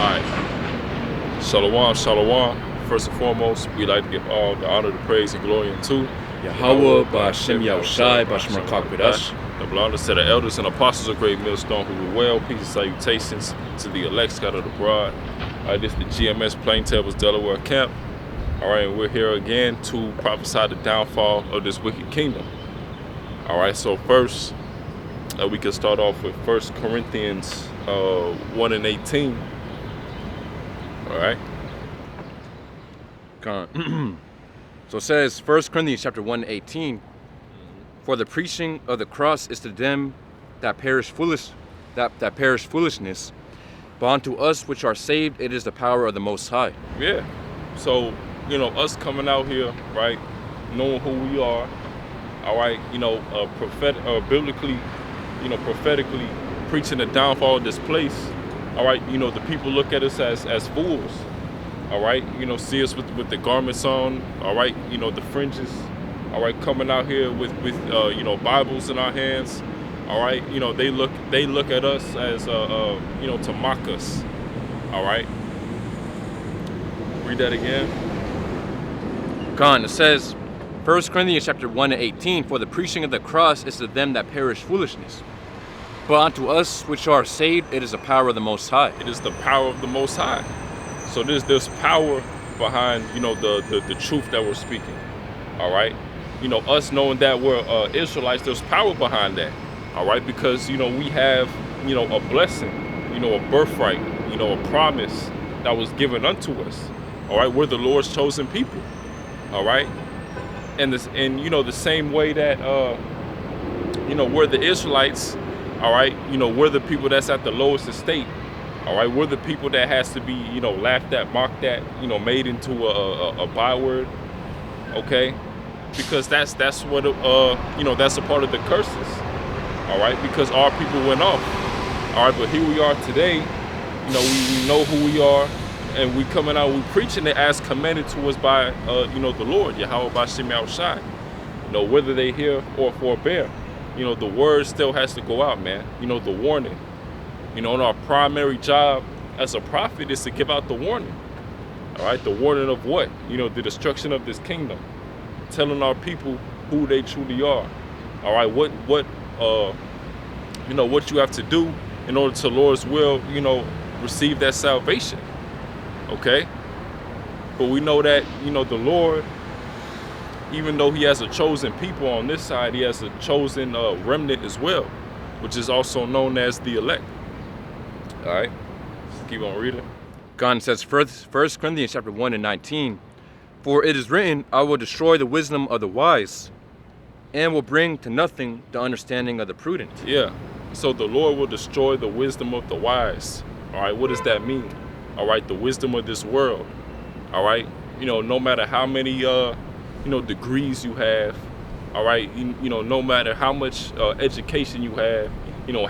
Alright. Shalom, shalom. First and foremost, we like to give all the honor, the praise, and glory unto Yahweh, Ba'Shem Yahushai, Ba'Shem Kakadash. the belongings to the elders and apostles of Great Millstone who rule well. Peace and salutations to the elect scattered abroad. Alright, this is the GMS Plaintables, Delaware camp. Alright, and we're here again to prophesy the downfall of this wicked kingdom. Alright, so first, we can start off with 1 Corinthians 1 and 18. Alright. So it says 1 Corinthians chapter 1 18, for the preaching of the cross is to them that perish foolishness, but unto us which are saved it is the power of the Most High. Yeah. So, us coming out here, right, knowing who we are, all right, prophetically preaching the downfall of this place, all right, the people look at us as fools, all right, see us with the garments on, all right, the fringes, all right, coming out here with Bibles in our hands, all right, they look at us as to mock us, all right. Read that again. It says 1 Corinthians chapter 1 and 18, for the preaching of the cross is to them that perish foolishness, but unto us which are saved it is the power of the Most High. It is the power of the Most High. So there's power behind the truth that we're speaking. All right, us knowing that we're Israelites, there's power behind that. All right, because we have a blessing, a birthright, a promise that was given unto us. All right, we're the Lord's chosen people. All right, and the same way that we're the Israelites. All right, we're the people that's at the lowest estate. All right, we're the people that has to be, laughed at, mocked at, made into a byword, okay? Because that's what, that's a part of the curses, all right? Because our people went off, all right? But here we are today, we know who we are, and we coming out, we preaching it as commanded to us by, the Lord, Yahweh Ba'Shem Yahushai, whether they hear or forbear, the word still has to go out, man, the warning. And our primary job as a prophet is to give out the warning. All right, the warning of what? The destruction of this kingdom. Telling our people who they truly are. All right, what you have to do in order to Lord's will, receive that salvation. Okay? But we know that, the Lord, even though he has a chosen people on this side, he has a chosen remnant as well, which is also known as the elect. All right, let's keep on reading. God says 1 Corinthians chapter 1 and 19, for it is written, I will destroy the wisdom of the wise and will bring to nothing the understanding of the prudent. Yeah, so the Lord will destroy the wisdom of the wise. All right, what does that mean? All right, the wisdom of this world. All right, no matter how many degrees you have, all right, no matter how much education you have,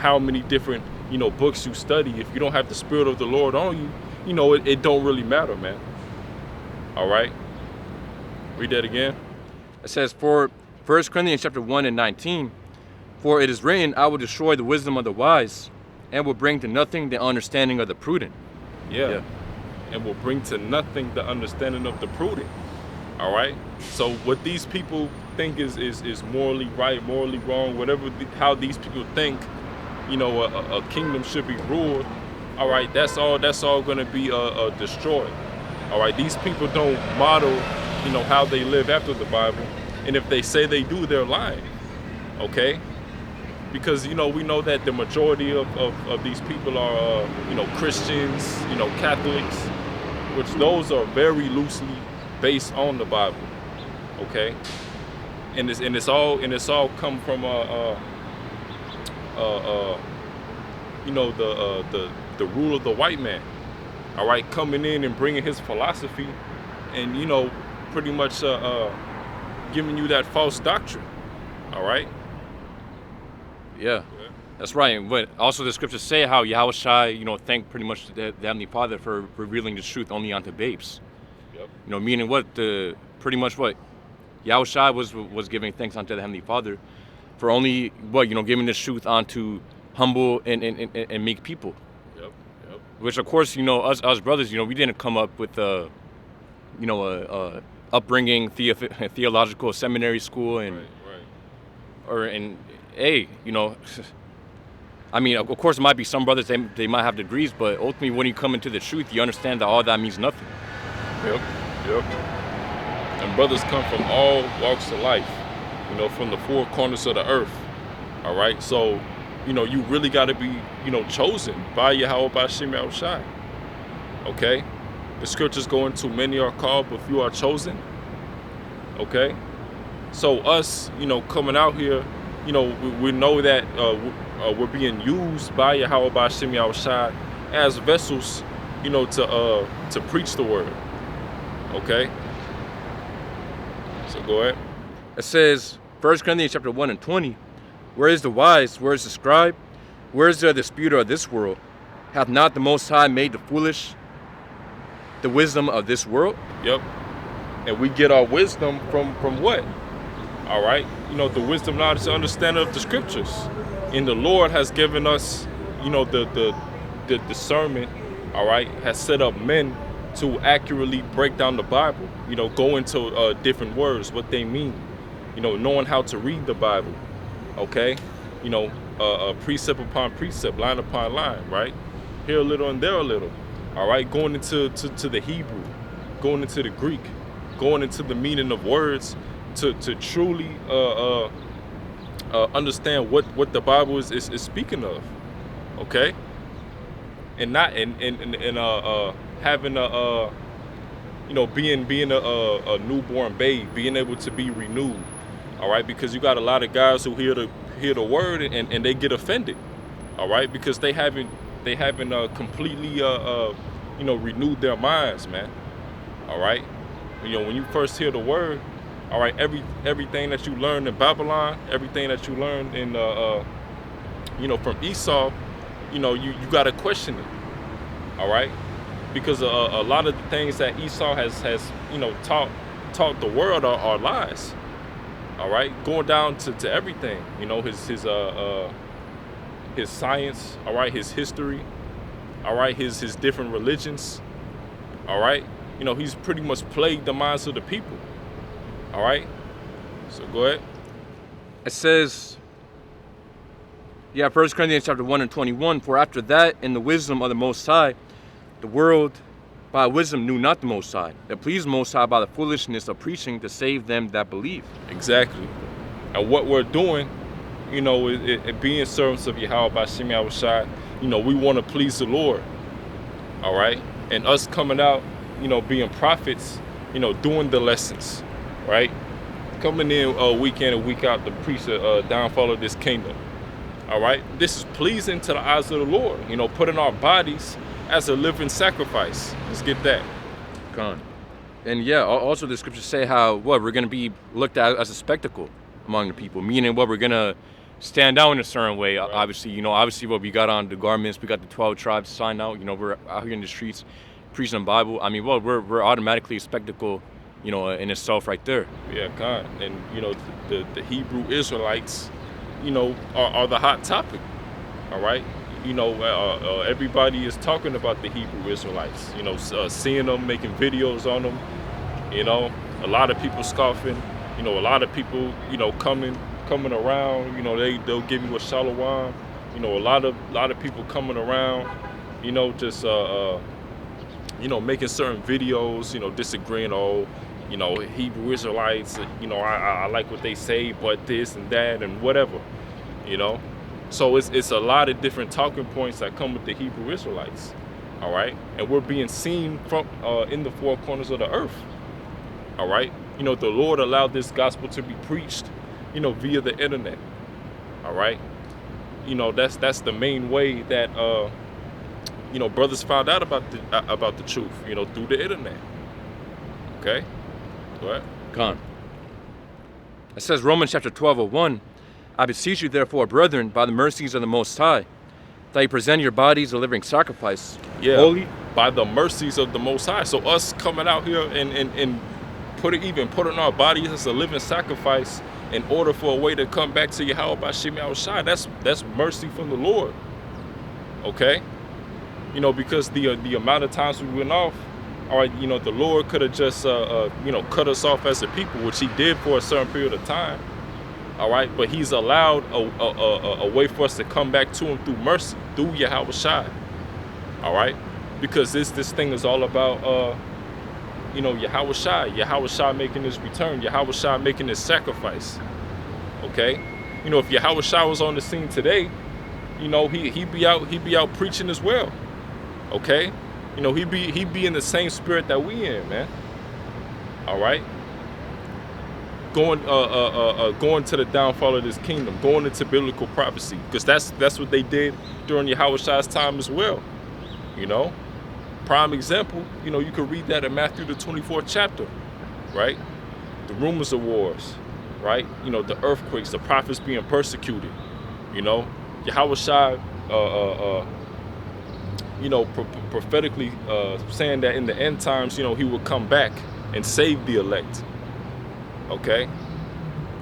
how many different books you study, if you don't have the Spirit of the Lord on you, it don't really matter, man. All right, read that again. It says, for 1 Corinthians chapter 1 and 19, for it is written, I will destroy the wisdom of the wise and will bring to nothing the understanding of the prudent. Yeah. And will bring to nothing the understanding of the prudent. All right, so what these people think is morally right, morally wrong, whatever how these people think a kingdom should be ruled, all right, that's all going to be destroyed. All right, these people don't model how they live after the Bible, and if they say they do, they're lying. Okay, because we know that the majority of these people are Christians, Catholics, which those are very loosely based on the Bible. Okay, and it's all come from the rule of the white man, all right, coming in and bringing his philosophy and pretty much giving you that false doctrine. All right, yeah, that's right. But also the scriptures say how Yahushai thank pretty much the Heavenly Father for revealing the truth only unto babes. Yep. Meaning pretty much what Yahushai was giving thanks unto the Heavenly Father for only giving this truth onto humble and meek people. Yep. Which, of course, us brothers, we didn't come up with a upbringing, theological seminary school, and hey, I mean, of course, it might be some brothers, they might have degrees, but ultimately, when you come into the truth, you understand that all that means nothing. Yep. And brothers come from all walks of life, from the four corners of the earth. All right, so you really got to be chosen by Yahweh B'Shem Yahushai. Okay, the scriptures go into many are called, but few are chosen. Okay, so us coming out here, we know that we're being used by Yahweh B'Shem Yahushai as vessels, to preach the word. Okay, so go ahead. It says, 1 Corinthians chapter 1 and 20, where is the wise, where is the scribe, where is the disputer of this world? Hath not the Most High made the foolish the wisdom of this world? Yep. And we get our wisdom from what? All right, the wisdom, knowledge, and understanding of the scriptures. And the Lord has given us, the discernment, all right, has set up men to accurately break down the Bible, go into different words, what they mean, knowing how to read the Bible, okay? Precept upon precept, line upon line, right? Here a little and there a little, all right? Going into the Hebrew, going into the Greek, going into the meaning of words to truly understand what the Bible is speaking of, okay? And not having being a newborn babe, being able to be renewed, all right? Because you got a lot of guys who hear the word and they get offended, all right? Because they haven't completely renewed their minds, man, all right? When you first hear the word, all right, everything that you learned in Babylon, everything that you learned in from Esau, you got to question it, all right? Because a lot of the things that Esau has taught the world are lies, all right? Going down to everything, his science, all right, his history, all right, his different religions, all right? He's pretty much plagued the minds of the people, all right? So go ahead. It says, 1 Corinthians chapter 1 and 21, for after that, in the wisdom of the Most High, the world by wisdom knew not the Most High. It pleased the Most High by the foolishness of preaching to save them that believe. Exactly. And what we're doing, it being servants of Yahweh B'Shem Yahushai, we want to please the Lord, all right? And us coming out, being prophets, doing the lessons, right? Coming in week in and week out to preach the downfall of this kingdom, all right? This is pleasing to the eyes of the Lord, putting our bodies as a living sacrifice. Let's get that. Gone. And also the scriptures say how we're going to be looked at as a spectacle among the people, meaning we're going to stand out in a certain way. Right. Obviously what we got on the garments, we got the 12 tribes signed out, we're out here in the streets preaching the Bible. I mean, we're automatically a spectacle, in itself right there. Yeah, God. And, the Hebrew Israelites, are the hot topic, all right? Everybody is talking about the Hebrew Israelites, seeing them, making videos on them, a lot of people scoffing, a lot of people, coming around, they'll give you a shalom, a lot of people coming around, just, making certain videos, disagreeing, Hebrew Israelites, I like what they say, but this and that and whatever, So it's a lot of different talking points that come with the Hebrew Israelites, all right? And we're being seen from in the four corners of the earth, all right? The Lord allowed this gospel to be preached, via the internet, all right? That's the main way that, brothers found out about the truth, through the internet, okay? Go ahead. Gone. It says Romans chapter 12:1, I beseech you therefore, brethren, by the mercies of the Most High, that you present your bodies a living sacrifice, holy, by the mercies of the Most High. So us coming out here and putting our bodies as a living sacrifice in order for a way to come back to Yahweh B'Shem Yahushai, that's mercy from the Lord. Okay? because the amount of times we went off, all right, the Lord could have just cut us off as a people, which he did for a certain period of time, all right, but he's allowed a way for us to come back to him through mercy, through Yahweh Shai, all right, because this thing is all about Yahweh Shai making his return, Yahweh Shai making his sacrifice. Okay, if Yahweh Shai was on the scene today, he'd be out preaching as well. Okay, he'd be in the same spirit that we in, man. All right, going to the downfall of this kingdom, going into biblical prophecy, because that's what they did during Yahweh Shai's time as well. Prime example, you could read that in Matthew the 24th chapter, right? The rumors of wars, right? The earthquakes, the prophets being persecuted, Yahweh Shai, prophetically saying that in the end times, he would come back and save the elect. Okay.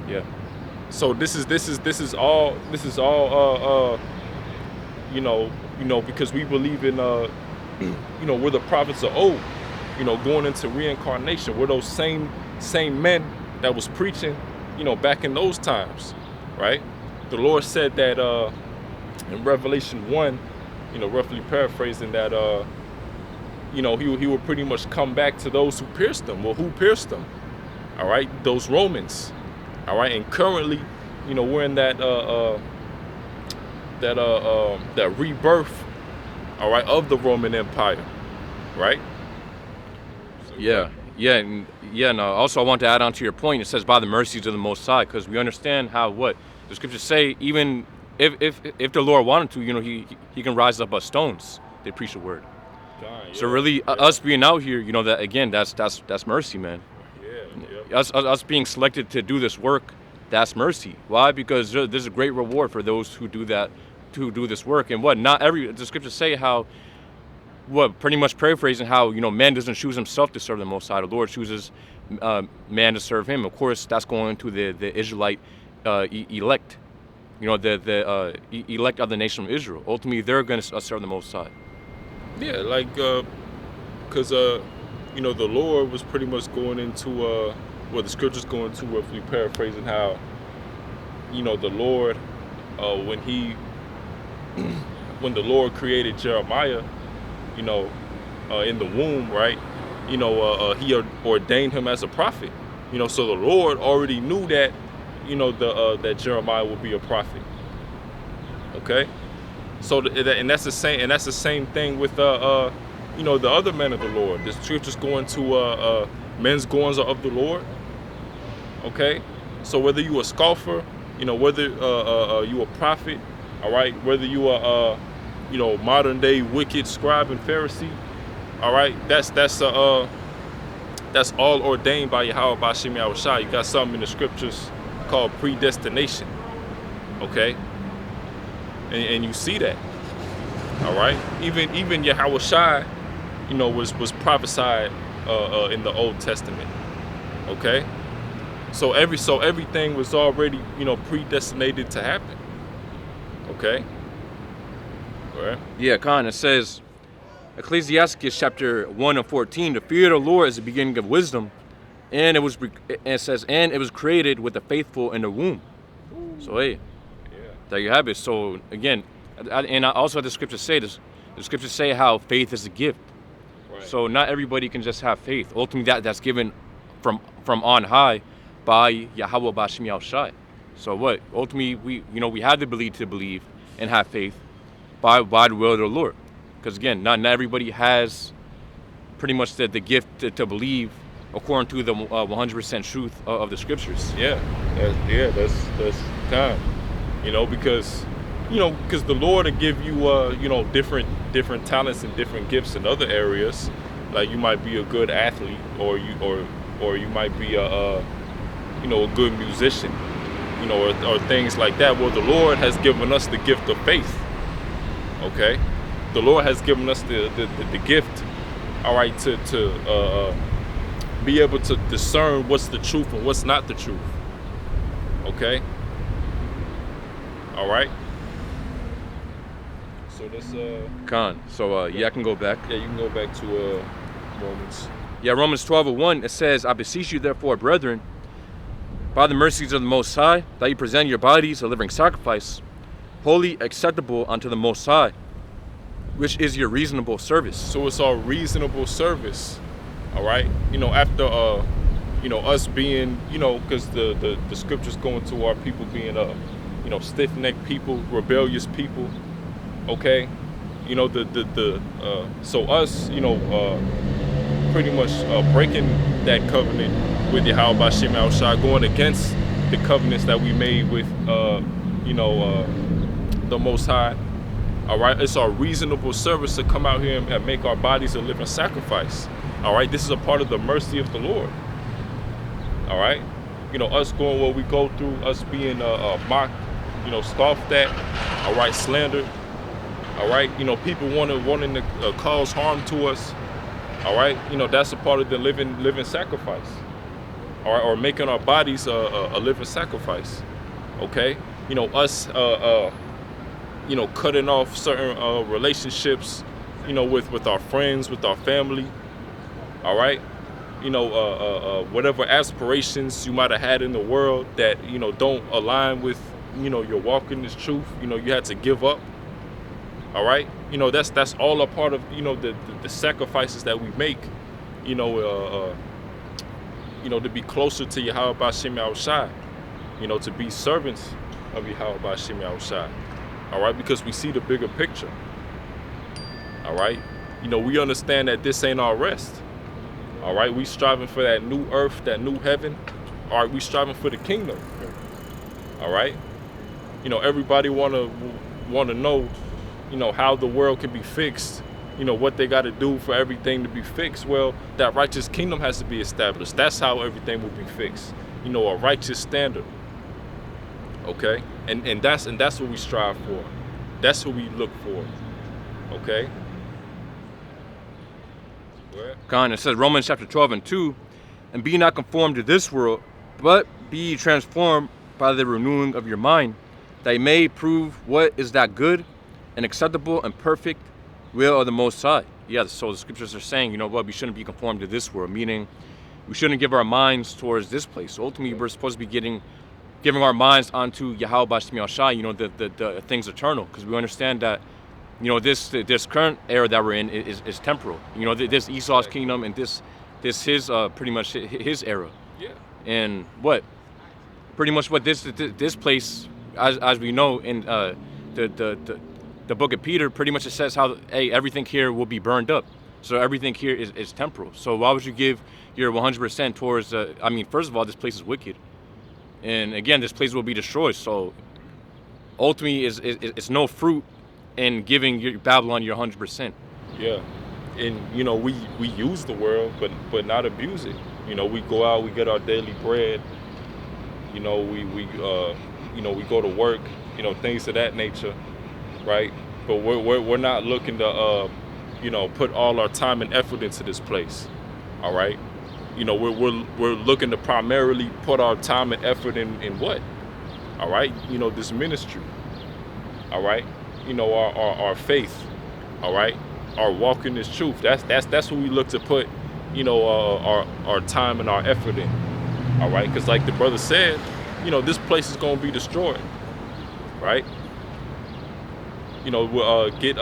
Yeah. So this is all because we believe in we're the prophets of old, going into reincarnation. We're those same men that was preaching, back in those times, right? The Lord said that in Revelation 1, roughly paraphrasing that, he would pretty much come back to those who pierced him. Well, who pierced him? All right, those Romans. All right, and currently, we're in that rebirth, all right, of the Roman Empire, right? So, yeah. And also I want to add on to your point. It says by the mercies of the Most High, because we understand how what the scriptures say. Even if the Lord wanted to, he can rise up stones. They preach the word. So really, us being out here, that again, that's mercy, man. Yeah. Us being selected to do this work, that's mercy. Why? Because there's a great reward for those who do that, to do this work. And the scriptures say how, pretty much paraphrasing how, man doesn't choose himself to serve the Most High. The Lord chooses man to serve him. Of course, that's going to the Israelite elect, the elect of the nation of Israel. Ultimately, they're going to serve the Most High. Yeah, like, because, the Lord was pretty much going into, the scriptures go into, roughly paraphrasing how, the Lord, when the Lord created Jeremiah, in the womb, right? He ordained him as a prophet. So the Lord already knew that, that Jeremiah would be a prophet. Okay, so that's the same thing with the other men of the Lord. The scriptures go into men's goings are of the Lord. Okay, so whether you a scoffer, whether you a prophet, all right, whether you are modern day wicked scribe and Pharisee, all right, that's all ordained by Yahweh B'Shem Yahweh Shai. You got something in the scriptures called predestination, okay, and you see that, all right. Even Yahweh Shai, was prophesied in the Old Testament, okay. So everything was already predestinated to happen, okay. All right. Yeah, Khan, it says, Ecclesiastes chapter 1 and 14, the fear of the Lord is the beginning of wisdom, and it says, and it was created with the faithful in the womb. Ooh. So hey, there you have it. So again, and also the scriptures say this. The scriptures say how faith is a gift. Right. So not everybody can just have faith. Ultimately, that's given from on high by Yahweh B'Shem Yahweh Shai. So what? Ultimately, we have the ability to believe and have faith by the will of the Lord. Because again, not everybody has pretty much the gift to believe according to the 100% truth of the scriptures. Yeah, that's kind. Because the Lord will give you different talents and different gifts in other areas. Like you might be a good athlete, or you might be a good musician, or things like that. Well, the Lord has given us the gift of faith. Okay, the Lord has given us the gift, all right, to be able to discern what's the truth and what's not the truth. Okay, all right. So this Con. So yeah, I can go back. yeah, you can go back to Romans. Yeah, Romans 12:1, it says, I beseech you therefore, brethren, by the mercies of the Most High, that you present your bodies a living sacrifice, wholly acceptable unto the Most High, which is your reasonable service. So it's our reasonable service. All right. After us being, because the scriptures go into our people being stiff-necked people, rebellious people. Okay. So us, pretty much breaking that covenant with Yahweh B'Shem Yahushua, going against the covenants that we made with the Most High. All right, it's our reasonable service to come out here and make our bodies a living sacrifice. All right, this is a part of the mercy of the Lord. All right, us going what we go through, us being mocked, scoffed at, all right, slandered. All right, people wanting to cause harm to us. All right, that's a part of the living sacrifice. All right, or making our bodies a living sacrifice. Okay, us cutting off certain relationships, with our friends, with our family. All right, whatever aspirations you might have had in the world that don't align with your walk in this truth. You had to give up. All right, that's all a part of the sacrifices that we make, to be closer to Yahweh B'Shem Yahushua, to be servants of Yahweh B'Shem Yahushua. All right, because we see the bigger picture. All right, we understand that this ain't our rest. All right, we striving for that new earth, that new heaven. All right, we striving for the kingdom. All right, everybody wanna know. How the world can be fixed, what they got to do for everything to be fixed. Well, that righteous kingdom has to be established. That's how everything will be fixed. A righteous standard. Okay? And that's what we strive for. That's what we look for. Okay? Con, it says Romans chapter 12:2, and be not conformed to this world, but be ye transformed by the renewing of your mind, that ye may prove what is that good and acceptable and perfect will of the Most High. Yeah, so the scriptures are saying, we shouldn't be conformed to this world, meaning we shouldn't give our minds towards this place. Ultimately, we're supposed to be giving our minds onto Yahweh B'Shem Yahushua, the things eternal, because we understand that, this current era that we're in is temporal. This Esau's kingdom and this his pretty much his era. Yeah. And pretty much what this place, as we know in the book of Peter, pretty much it says how, hey, everything here will be burned up. So everything here is temporal. So why would you give your 100% towards, first of all, this place is wicked. And again, this place will be destroyed. So ultimately, it's no fruit in giving your Babylon your 100%. Yeah. And, we use the world, but not abuse it. We go out, we get our daily bread. We go to work, things of that nature. Right, but we're not looking to put all our time and effort into this place. All right, we're looking to primarily put our time and effort in what? All right, this ministry. All right, our faith. All right, our walk in this truth. That's what we look to put our time and our effort in. All right, because like the brother said, this place is gonna be destroyed. Right. We'll get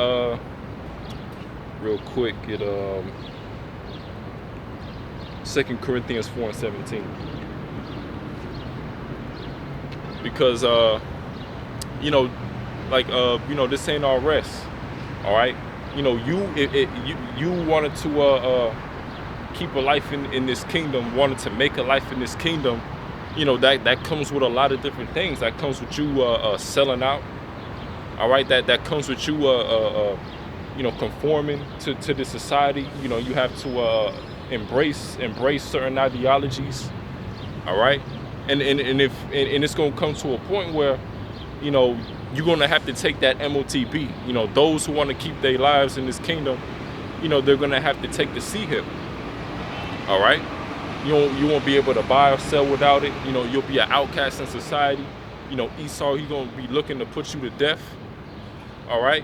real quick get 2 Corinthians 4:17, because this ain't our rest. All right, you wanted to keep a life in this kingdom, wanted to make a life in this kingdom. That comes with a lot of different things. That comes with you selling out. All right, that comes with you, conforming to the society. You have to embrace certain ideologies. All right, and it's gonna come to a point where, you're gonna have to take that MOTB. Those who want to keep their lives in this kingdom, they're gonna have to take the sea hip. All right, you won't be able to buy or sell without it. You'll be an outcast in society. Esau, he's gonna be looking to put you to death. All right,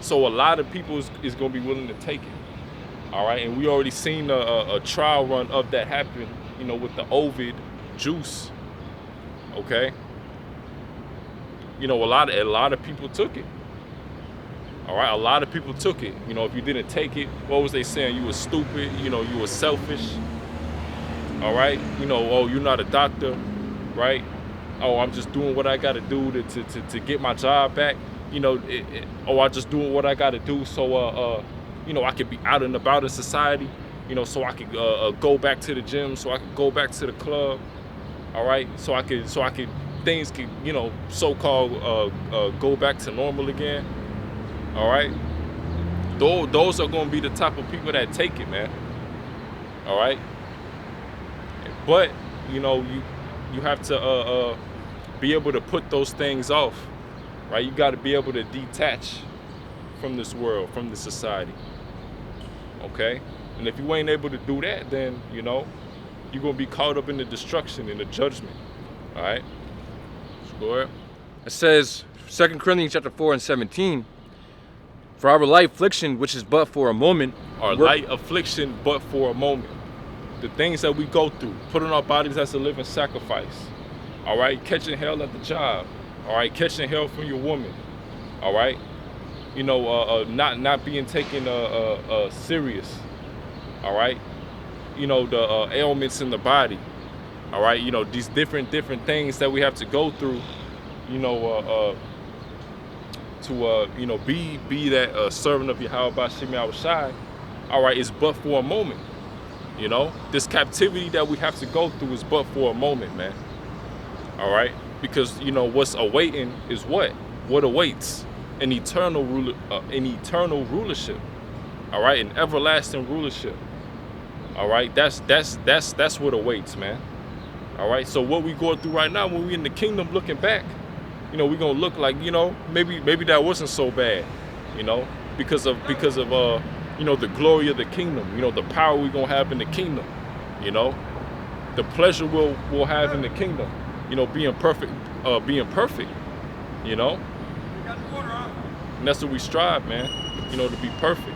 So a lot of people is going to be willing to take it. All right, and we already seen a trial run of that happen, you know, with the Ovid juice. Okay, you know, a lot of people took it. All right, a lot of people took it. You know, if you didn't take it, what was they saying? You were stupid. You know, you were selfish. All right, you know, oh, you're not a doctor, right? Oh, I'm just doing what I got to do to get my job back. You know, oh, I'm just doing what I got to do so you know, I could be out and about in society, you know, so I could go back to the gym, so I could go back to the club, all right, so I could things could, you know, so-called go back to normal again, all right. Those are going to be the type of people that take it, man, all right. But you know, you have to be able to put those things off, right? You got to be able to detach from this world, from this society. Okay, and if you ain't able to do that, then you know you're gonna be caught up in the destruction, in the judgment. All right, let's go ahead. It says 2 Corinthians chapter 4 and 17. For our light affliction, which is but for a moment, Our light affliction, but for a moment. The things that we go through, putting our bodies as a living sacrifice. All right, catching hell at the job. All right, catching hell from your woman. All right. You know, not being taken serious, all right. You know, the ailments in the body, all right. You know, these different things that we have to go through, you know, to you know, be that servant of Yahweh Bashim Yahushai, all right. Is but for a moment, you know. This captivity that we have to go through is but for a moment, man. All right, because you know what's awaiting is what awaits. An eternal rulership, all right, an everlasting rulership, all right. That's what awaits, man. All right. So what we going through right now, when we in the kingdom, looking back, you know, we gonna look like, you know, maybe that wasn't so bad, you know, because of you know, the glory of the kingdom, you know, the power we gonna have in the kingdom, you know, the pleasure we'll have in the kingdom, you know, being perfect, you know. And that's what we strive, man, you know, to be perfect.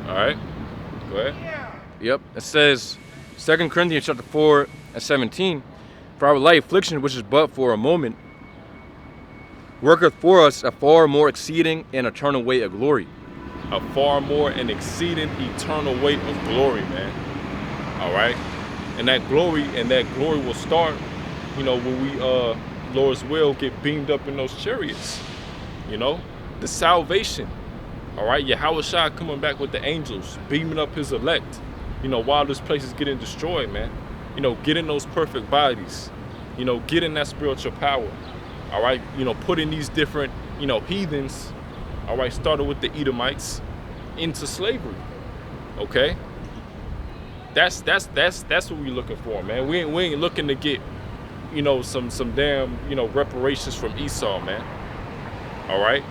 All right, go ahead. Yep, it says 2 Corinthians chapter 4 and 17. For our light affliction, which is but for a moment, worketh for us a far more exceeding and eternal weight of glory. A far more and exceeding eternal weight of glory, man. All right, and that glory will start, you know, when we, Lord's will, get beamed up in those chariots, you know. The salvation, all right, Yahushua coming back with the angels, beaming up his elect, you know, while this place is getting destroyed, man. You know, getting those perfect bodies, you know, getting that spiritual power, all right, you know, putting these different, you know, heathens, all right, started with the Edomites, into slavery, okay. That's what we're looking for, man. We ain't looking to get, you know, some damn, you know, reparations from Esau, man. All right.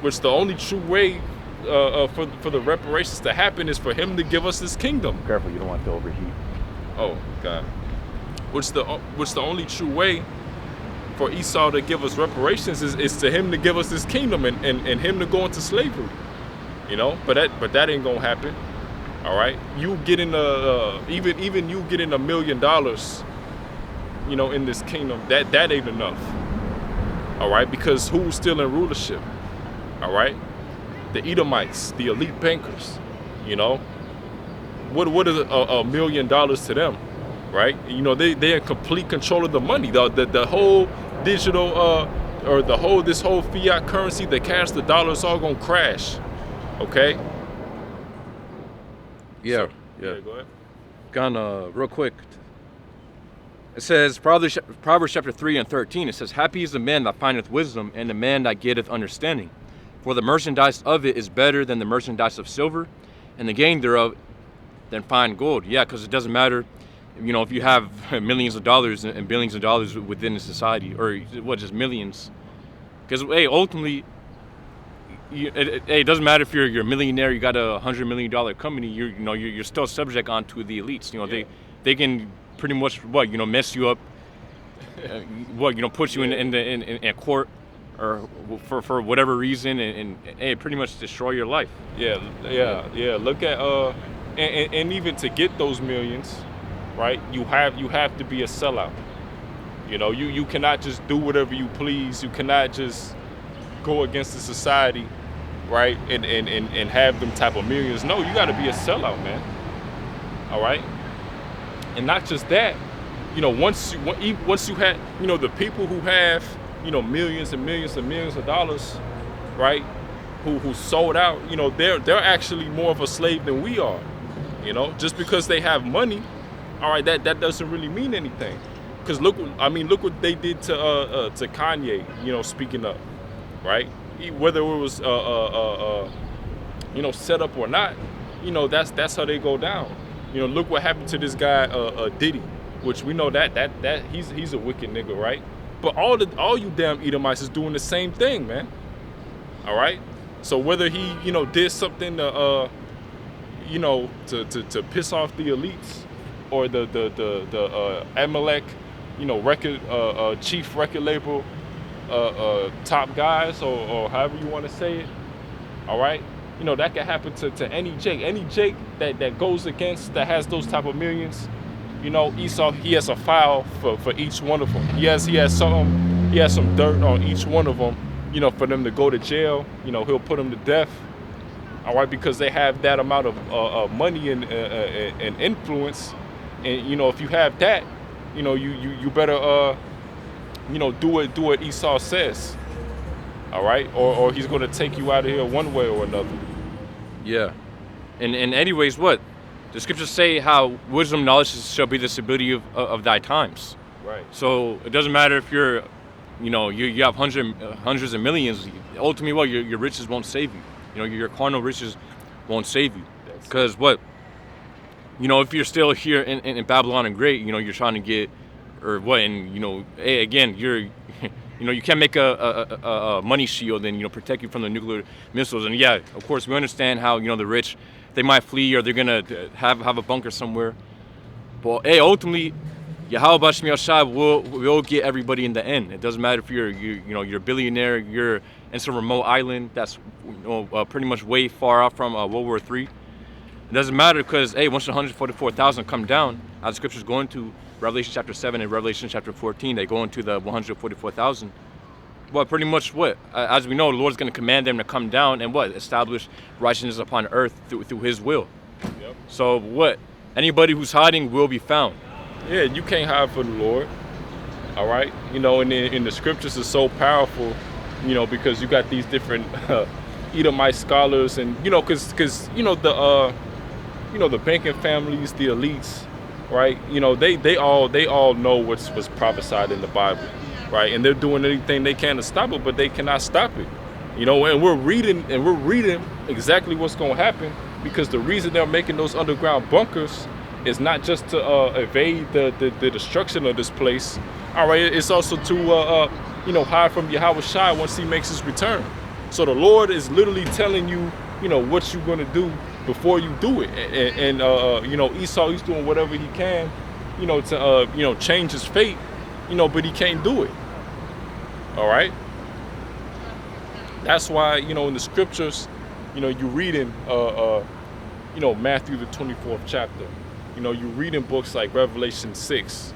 Which the only true way for the reparations to happen is for him to give us this kingdom. Careful, you don't want to overheat. Oh God. Which the only true way for Esau to give us reparations is to him to give us this kingdom and him to go into slavery. You know, but that ain't gonna happen. All right. You getting even you getting $1 million, you know, in this kingdom, that ain't enough. All right, because who's still in rulership? All right, the Edomites, the elite bankers, you know. What is $1 million to them, right? You know, they're in complete control of the money. The whole digital or this whole fiat currency, the cash, the dollar is all gonna crash. Okay. Yeah. Yeah. Go ahead. Gone real quick. It says Proverbs chapter 3 and 13. It says, "Happy is the man that findeth wisdom, and the man that getteth understanding. For the merchandise of it is better than the merchandise of silver, and the gain thereof than fine gold." Yeah, because it doesn't matter, you know, if you have millions of dollars and billions of dollars within the society, or what, just millions. Because hey, ultimately, it doesn't matter if you're a millionaire, you got a $100 million company. You're still subject onto the elites. You know, Yeah. they can pretty much mess you up. Put you in court, or for whatever reason, and pretty much destroy your life. Yeah. Look at and even to get those millions, right? You have to be a sellout. You cannot just do whatever you please. You cannot just go against the society, right? And have them type of millions. No, you got to be a sellout, man. All right. And not just that, once you had, the people who have, millions and millions and millions of dollars, right? Who sold out, they're actually more of a slave than we are. Just because they have money, all right, that doesn't really mean anything. Because look what they did to Kanye, speaking up, right? Whether it was set up or not, that's how they go down. Look what happened to this guy Diddy, which we know that he's a wicked nigga, right? But all you damn Edomites is doing the same thing, man. All right. So whether he did something to piss off the elites, or the Amalek, record chief record label top guys, or however you want to say it, all right, that can happen to any Jake that goes against, that has those type of millions. Esau, he has a file for each one of them. He has some dirt on each one of them, for them to go to jail. He'll put them to death, all right, because they have that amount of money and influence. And if you have that, you better do what Esau says, all right, or he's going to take you out of here one way or another. Yeah. And anyways, what the scriptures say, how wisdom, knowledge shall be the stability of thy times. Right. So it doesn't matter if you're, you have hundreds of millions. Ultimately, what your riches won't save you. Your carnal riches won't save you. Because if you're still here in Babylon and Great, you're trying to get, or what, and hey, again, you're, you can't make a money shield and protect you from the nuclear missiles. And yeah, of course, we understand how the rich, they might flee, or they're gonna have a bunker somewhere. But hey, ultimately, Yahweh Bashmi Shai will get everybody in the end. It doesn't matter if you're a billionaire, you're in some remote island that's pretty much way far off from World War III. It doesn't matter, because hey, once the 144,000 come down, as the scriptures go into Revelation chapter 7 and Revelation chapter 14, they go into the 144,000. Well, pretty much as we know, the Lord's going to command them to come down and establish righteousness upon earth through His will. Yep. So anybody who's hiding will be found. Yeah, you can't hide from the Lord. All right, in the scriptures is so powerful, because you got these different Edomite scholars, and because the banking families, the elites, right? They all know what's prophesied in the Bible, right? And they're doing anything they can to stop it, but they cannot stop it. And we're reading exactly what's going to happen, because the reason they're making those underground bunkers is not just to evade the destruction of this place. All right, it's also to hide from Yahweh Shai once He makes His return. So the Lord is literally telling you, what you're going to do before you do it. And Esau, he's doing whatever he can, to change his fate, but he can't do it. All right. That's why, in the scriptures, you read in Matthew the 24th chapter. You read in books like Revelation 6.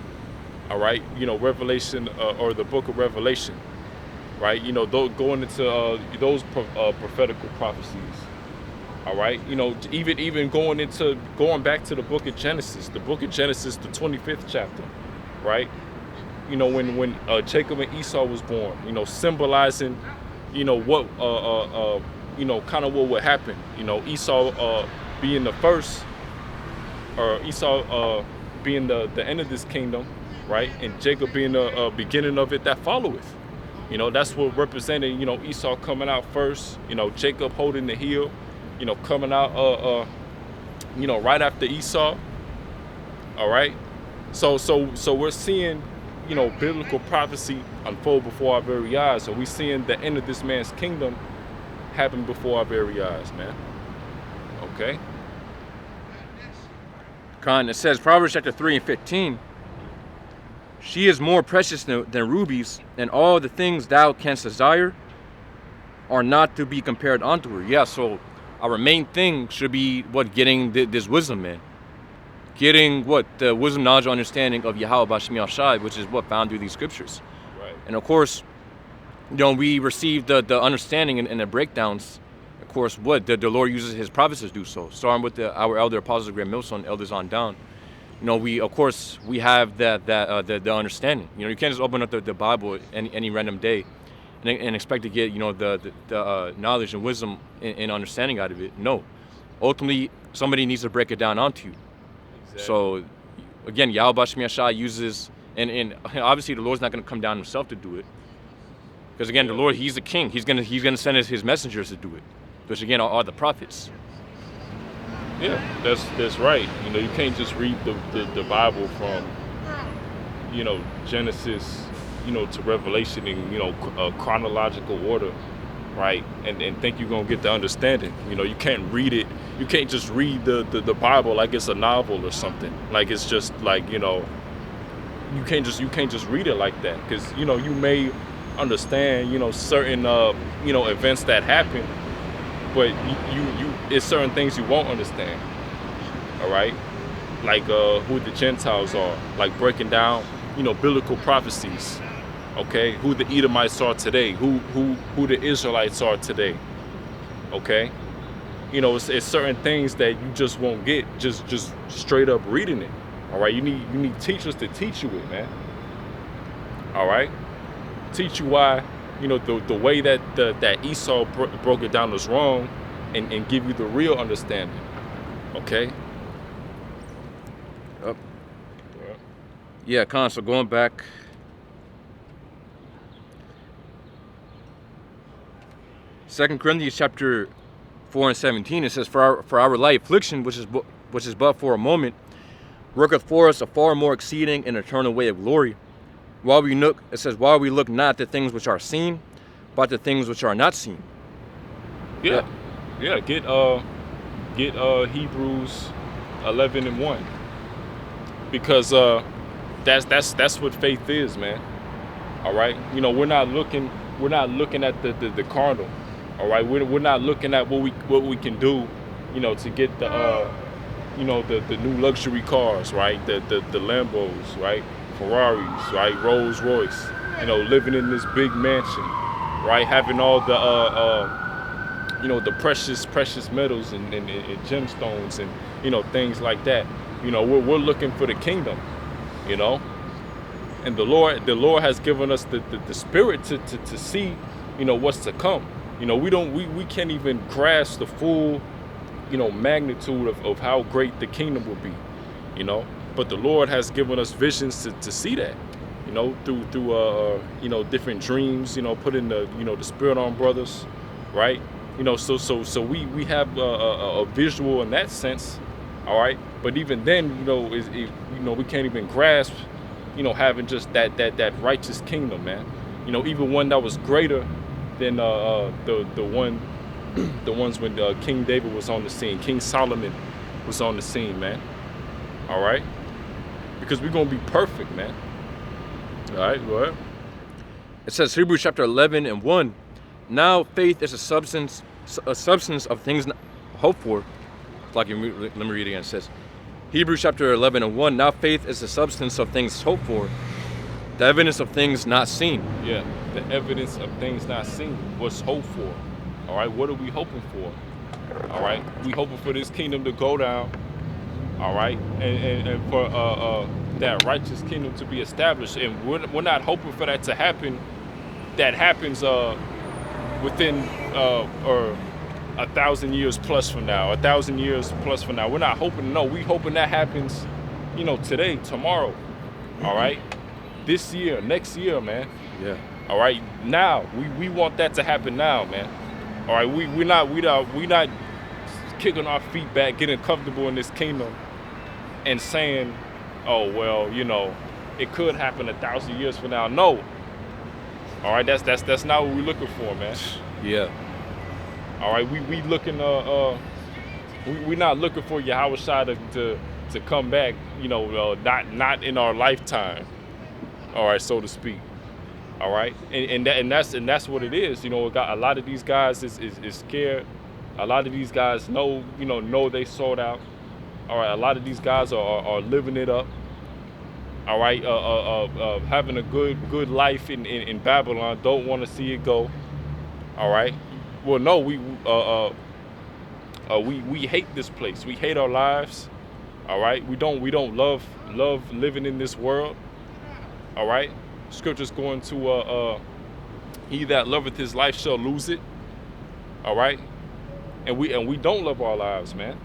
All right. Revelation or the book of Revelation. Right. Going into those prophetical prophecies. All right, even going back to the book of Genesis, the 25th chapter, right? When Jacob and Esau was born, symbolizing, what kind of what would happen. Esau being the first, or Esau being the end of this kingdom, right? And Jacob being the beginning of it that followeth. That's what represented, Esau coming out first, Jacob holding the heel. Coming out, right after Esau. All right. So we're seeing, biblical prophecy unfold before our very eyes. So we're seeing the end of this man's kingdom happen before our very eyes, man. Okay. It says Proverbs chapter 3 and 15. She is more precious than rubies, and all the things thou canst desire are not to be compared unto her. Yeah, so our main thing should be getting this wisdom, man. Getting the wisdom, knowledge, understanding of Yahweh Bashmi Al-Shai, which is what found through these scriptures. Right. And of course, we receive the understanding and the breakdowns. Of course, the Lord uses His prophets to do so. Starting with our elder apostles, Grand Millstone, elders on down. We have the understanding. You can't just open up the Bible any random day and expect to get the knowledge and wisdom and understanding out of it. No, ultimately somebody needs to break it down onto you. Exactly. So again, Yahweh Bashmi Ashai uses, and obviously the Lord's not going to come down Himself to do it, because again, the Lord, He's the King. He's gonna send His messengers to do it, which again are the prophets. Yeah, that's right. You can't just read the Bible from Genesis to Revelation in a chronological order, right? And think you're gonna get the understanding. You can't read it. You can't just read the Bible like it's a novel or something. Like it's just like you can't just read it like that, because you may understand certain events that happen, but you it's certain things you won't understand. All right, like who the Gentiles are, like breaking down biblical prophecies. Okay, who the Edomites are today, who the Israelites are today. Okay, it's certain things that you just won't get just straight up reading it. All right, you need teachers to teach you it, man. All right, teach you why the way that Esau broke it down was wrong, and give you the real understanding. Okay. Yep. Yeah, Con. So going back. 2 Corinthians chapter 4 and 17, it says, For our light affliction, which is but for a moment, worketh for us a far more exceeding and eternal way of glory. While we look not at the things which are seen, but the things which are not seen. Yeah. Get Hebrews 11 and 1, because that's what faith is, man. All right, we're not looking at the carnal. All right, we're not looking at what we can do, to get the new luxury cars, right? The Lambos, right? Ferraris, right? Rolls Royce, living in this big mansion, right? Having all the precious metals and gemstones and things like that. We're looking for the kingdom, and the Lord has given us the spirit to see what's to come. We can't even grasp the full magnitude of how great the kingdom will be, but the Lord has given us visions to see that, through different dreams, putting the spirit on brothers, right? So we have a visual in that sense. All right, but even then, we can't even grasp having just that righteous kingdom, man. Even one that was greater than the ones when King David was on the scene, King Solomon was on the scene, man. All right, because we're gonna be perfect, man. All right, go ahead. It says Hebrews chapter 11 and 1. Now faith is a substance of things hoped for. Let me read it again. It says Hebrews chapter 11 and 1. Now faith is the substance of things hoped for, the evidence of things not seen. Yeah, the evidence of things not seen. What's hoped for? All right, what are we hoping for? All right, we hoping for this kingdom to go down. All right, and for that righteous kingdom to be established, and we're not hoping for that to happen. That happens within or 1,000 years plus from now, 1,000 years plus from now. We're not hoping. No, we hoping that happens, today, tomorrow. All right, this year, next year, man. Yeah. All right, now we want that to happen now, man. All right, we're not kicking our feet back, getting comfortable in this kingdom, and saying, oh well, it could happen 1,000 years from now. No. All right, that's not what we're looking for, man. Yeah. All right, we looking we're not looking for Yahweh Shai to come back, not in our lifetime. all right, so to speak. All right, and that's what it is. You know, got a lot of these guys is scared. A lot of these guys know they sold out. All right, a lot of these guys are living it up. All right, having a good life in Babylon. Don't want to see it go. All right. Well, no, we hate this place. We hate our lives. All right. We don't love living in this world. All right. Scripture's going to he that loveth his life shall lose it. All right. And we don't love our lives, man.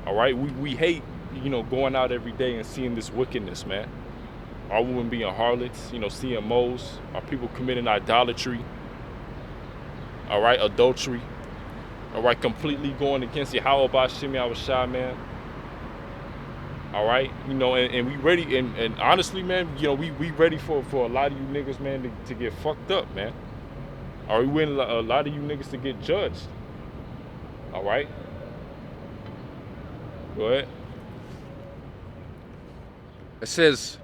All right. We hate, going out every day and seeing this wickedness, man. Our women being harlots, CMOs, our people committing idolatry. All right, adultery. All right, completely going against you. How about Shimmy? I was shy, man. All right, and we ready, and honestly, man, we ready for a lot of you niggas, man, to get fucked up, man. Are we waiting a lot of you niggas to get judged? All right. Go ahead. It says,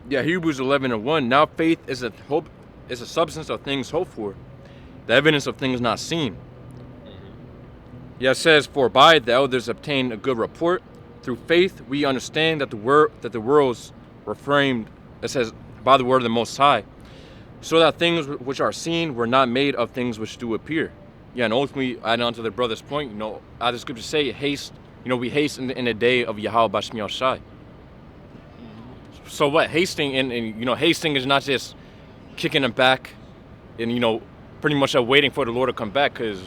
Hebrews 11:1. Now faith is a substance of things hoped for, the evidence of things not seen. It says, for by the elders obtained a good report. Through faith we understand that the worlds were framed, it says, by the word of the Most High, so that things which are seen were not made of things which do appear. And ultimately, adding on to the brother's point, as the scriptures say, haste. We haste in the day of Yahweh Bashmi Shai. So what? Hasting and hasting is not just kicking them back and pretty much waiting for the Lord to come back, because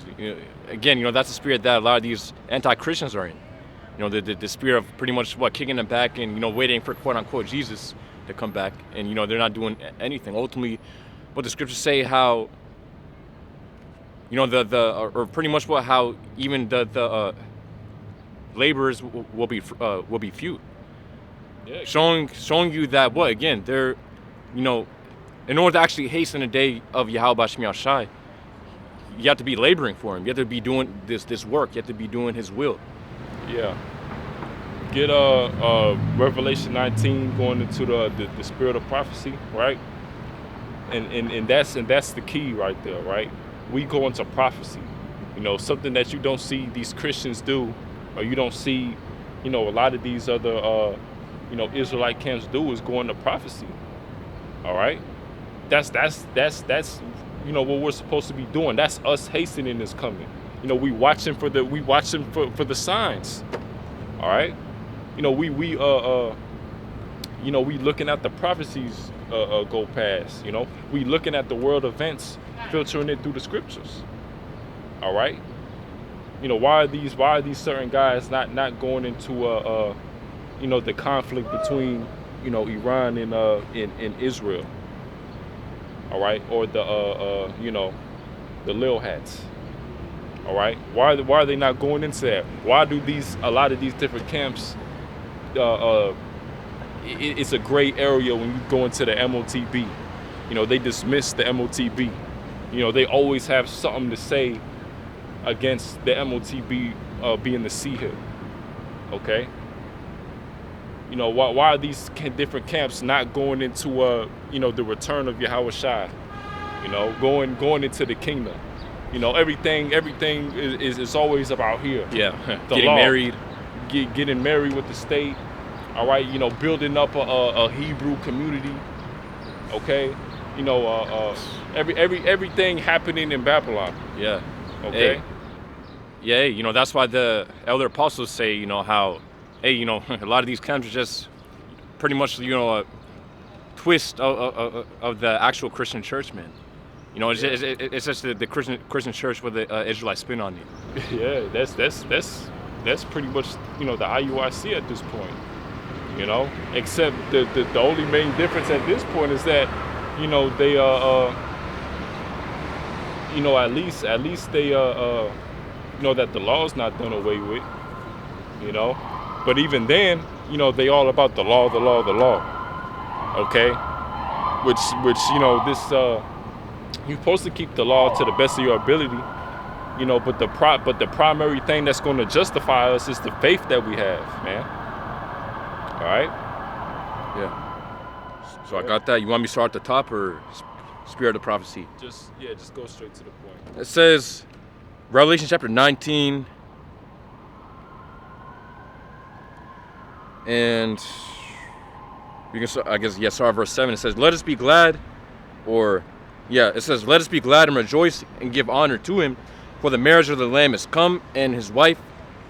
again, that's the spirit that a lot of these anti-Christians are in. The spirit of pretty much kicking them back and waiting for quote unquote Jesus to come back, and they're not doing anything. Ultimately, what the scriptures say, how or pretty much how even the laborers will be few. Yeah. Showing you that again, they're in order to actually hasten the day of Yahweh Bashmi Shai, you have to be laboring for him. You have to be doing this work. You have to be doing his will. Yeah. Get Revelation 19, going into the spirit of prophecy, right? And that's the key right there, right? We go into prophecy. Something that you don't see these Christians do, or you don't see, a lot of these other Israelite camps do, is go into prophecy. All right? That's what we're supposed to be doing. That's us hastening this coming. We watching for the signs. All right? We looking at the prophecies go past. We looking at the world events, filtering it through the scriptures. All right? Why are these certain guys not going into the conflict between Iran and Israel? All right, or the Lil Hats. All right, why are they not going into that? Why do a lot of these different camps? It's a gray area when you go into the MOTB. They dismiss the MOTB. They always have something to say against the MOTB being the Sea Hill. Okay. Why are these different camps not going into the return of Yahweh Shai? Going into the kingdom. Everything is always about here. Yeah, getting married, getting married with the state. All right, building up a Hebrew community. Okay, everything happening in Babylon. Yeah. Okay. Hey. Yeah, that's why the elder apostles say, how, hey, a lot of these camps are just pretty much, a twist of the actual Christian church, man. It's just the Christian church with the Israelite spin on it. Yeah, that's pretty much the IUIC at this point. Except the only main difference at this point is that they at least they that the law's not done away with. But even then, they all about the law. Okay, which this you're supposed to keep the law to the best of your ability. But the primary thing that's going to justify us is the faith that we have, man. All right. Yeah. So I got that. You want me to start at the top or spirit of prophecy? Just go straight to the point. It says, Revelation chapter 19, and we can start, I guess, start verse 7. It says, let us be glad, it says, let us be glad and rejoice and give honor to him, for the marriage of the Lamb is come, and his wife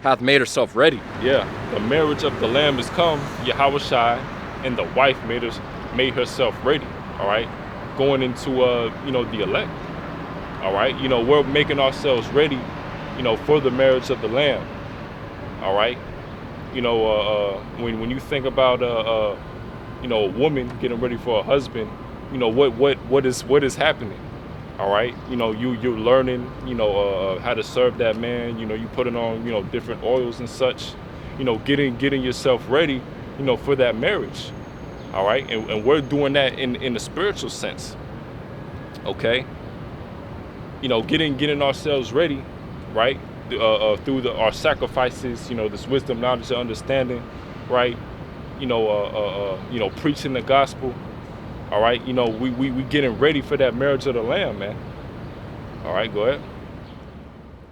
hath made herself ready. Yeah, the marriage of the Lamb is come, Yahushai, and the wife made herself ready. All right, going into the elect. All right, we're making ourselves ready, for the marriage of the Lamb. All right, when you think about a woman getting ready for a husband, what is happening. All right, you're learning, how to serve that man. You putting on, different oils and such. Getting yourself ready, for that marriage. All right, and we're doing that in the spiritual sense. Okay, getting ourselves ready, right? Through our sacrifices, this wisdom, knowledge, and understanding, right? Preaching the gospel. All right, we getting ready for that marriage of the Lamb, man. All right, go ahead.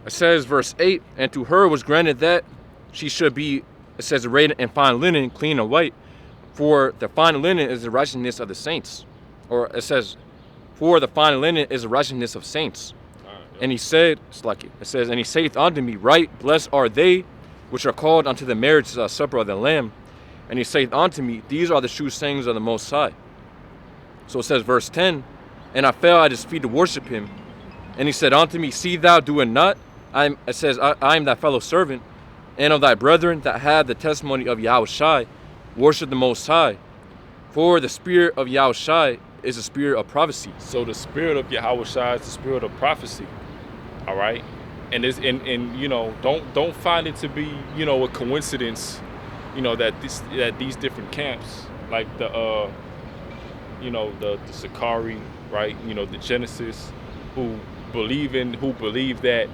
It says, verse 8, and to her was granted that she should be, it says, arrayed in fine linen, clean and white, for the fine linen is the righteousness of the saints. Or it says, for the fine linen is the righteousness of saints. And he said, and he saith unto me, right, blessed are they which are called unto the marriage supper of the Lamb. And he saith unto me, these are the true sayings of the Most High. So it says, verse 10, and I fell at his feet to worship him. And he said unto me, see thou do it not. I am thy fellow servant, and of thy brethren that have the testimony of Yahushai, worship the Most High. For the spirit of Yahushai is the spirit of prophecy. So the spirit of Yahushai is the spirit of prophecy. All right, and don't find it to be a coincidence, that these different camps, like the Sakari, right, the Genesis, who believe that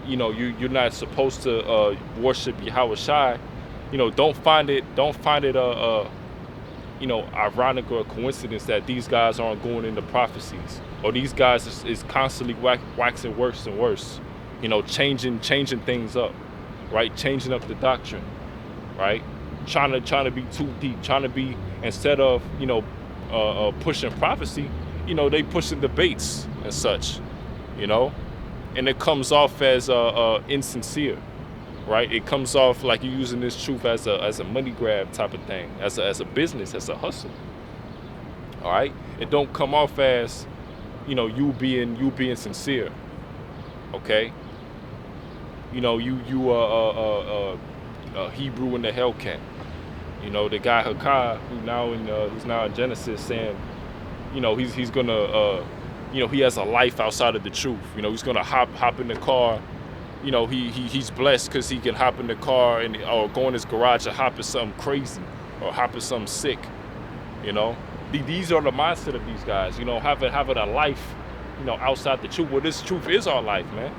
you're not supposed to worship Yahushai. Don't find it ironic or a coincidence that these guys aren't going into prophecies, or these guys is constantly waxing worse and worse, changing things up, right? Changing up the doctrine, right? Trying to be too deep, trying to be, instead of pushing prophecy, they pushing debates and such, and it comes off as insincere. Right, it comes off like you're using this truth as a money grab type of thing, as a business, as a hustle. All right, it don't come off as you being sincere. Okay, you Hebrew in the Hellcat. The guy Hakai, who's now in Genesis, saying he's gonna he has a life outside of the truth. He's gonna hop in the car. He's blessed because he can hop in the car or go in his garage and hop in something crazy or hop in something sick. These are the mindset of these guys. Having a life, outside the truth. Well, this truth is our life, man.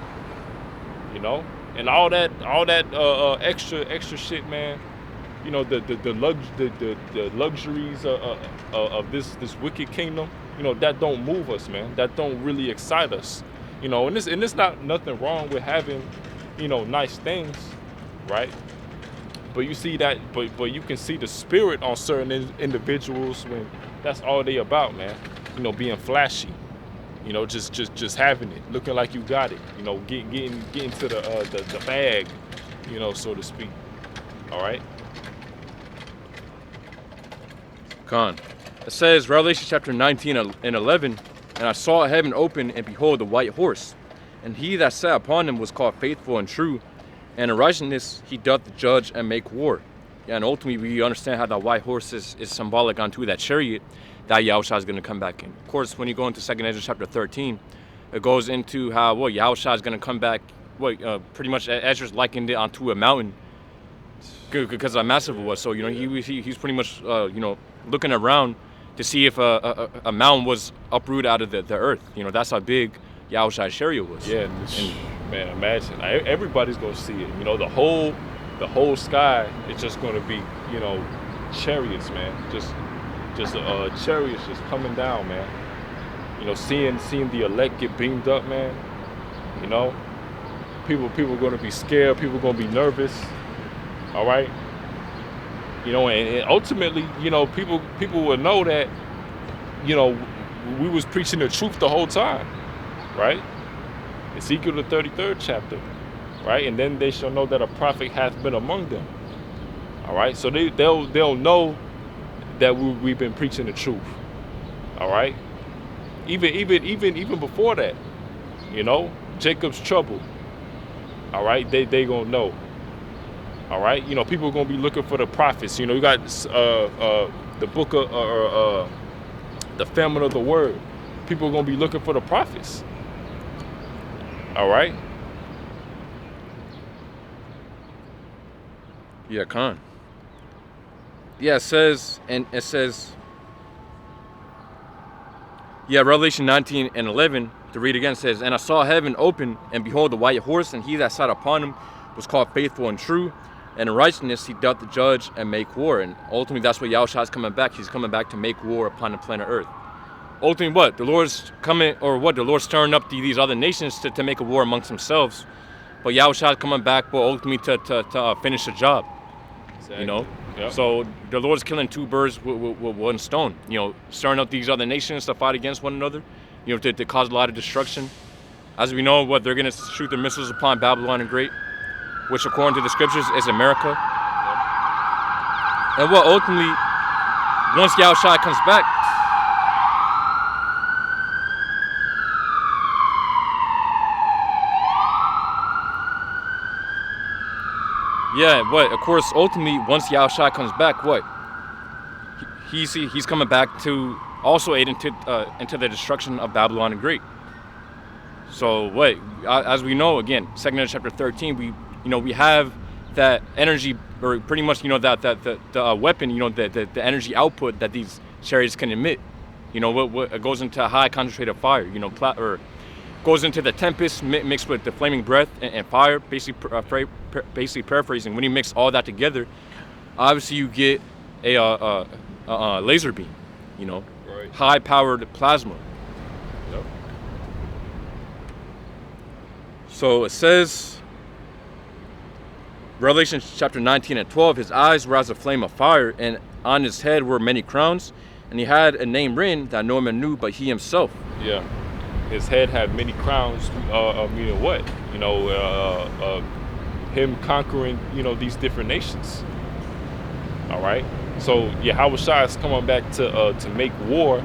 And all that extra shit, man. The luxuries of this wicked kingdom. That don't move us, man. That don't really excite us. And it's not nothing wrong with having, nice things, right? But you see that, but you can see the spirit on certain individuals when that's all they about, man. Being flashy, just having it, looking like you got it, getting to the bag, so to speak. All right. Con. It says, Revelation chapter 19 and 11, and I saw heaven open, and behold, a white horse. And he that sat upon him was called Faithful and True, and in righteousness he doth judge and make war. Yeah, and ultimately we understand how that white horse is symbolic unto that chariot that Yahushua is going to come back in. Of course, when you go into 2 Ezra chapter 13, it goes into how Yahushua is going to come back. Pretty much Ezra's likened it onto a mountain because how massive it was. So he's pretty much looking around to see if a mountain was uprooted out of the earth. That's how big Yahushua's chariot was. Yeah, and man, imagine everybody's gonna see it. The whole sky is just gonna be chariots, man. just chariots just coming down, man. You know, seeing the elect get beamed up, man. You know, people are going to be scared. People are going to be nervous. All right. You know, and ultimately, you know, people will know that, you know, we was preaching the truth the whole time, right? Ezekiel the 33rd chapter, right? And then they shall know that a prophet hath been among them. All right, so they'll know that we've been preaching the truth. All right, even before that, you know, Jacob's trouble. All right, they gonna know. All right, you know, people are gonna be looking for the prophets. You know, you got the book of the famine of the word. People are gonna be looking for the prophets. All right. Yeah, Khan. Yeah, it says, yeah, Revelation 19 and 11, to read again, says, and I saw heaven open, and behold, the white horse, and he that sat upon him was called Faithful and True, and in righteousness he doth judge and make war. And ultimately, that's what Yahushua is coming back. He's coming back to make war upon the planet Earth. Ultimately, what? The Lord's coming, or what? The Lord's stirring up these other nations to make a war amongst themselves. But Yahushua is coming back, well, ultimately to finish the job. Exactly. You know? Yep. So the Lord's killing two birds with one stone. You know, stirring up these other nations to fight against one another. You know, to cause a lot of destruction. As we know, what they're going to shoot their missiles upon Babylon the Great, which according to the scriptures is America. Yep. And what ultimately, once Yahushua comes back, yeah, but of course, ultimately, once Yahushua comes back, what? He's coming back to also aid into the destruction of Babylon the Great. So what? As we know, again, 2 chapter 13, we have that energy, or pretty much, you know, that the weapon, you know, the energy output that these chariots can emit. You know, what goes into high concentrated fire. You know, or goes into the tempest mixed with the flaming breath and fire. Basically paraphrasing, when you mix all that together, obviously you get a laser beam. You know, right. High powered plasma. Yep. So it says, Revelation chapter 19 and 12, his eyes were as a flame of fire, and on his head were many crowns, and he had a name written that no man knew but he himself. Yeah. His head had many crowns, meaning what? You know, him conquering, you know, these different nations. All right. So Yahushua is coming back to make war,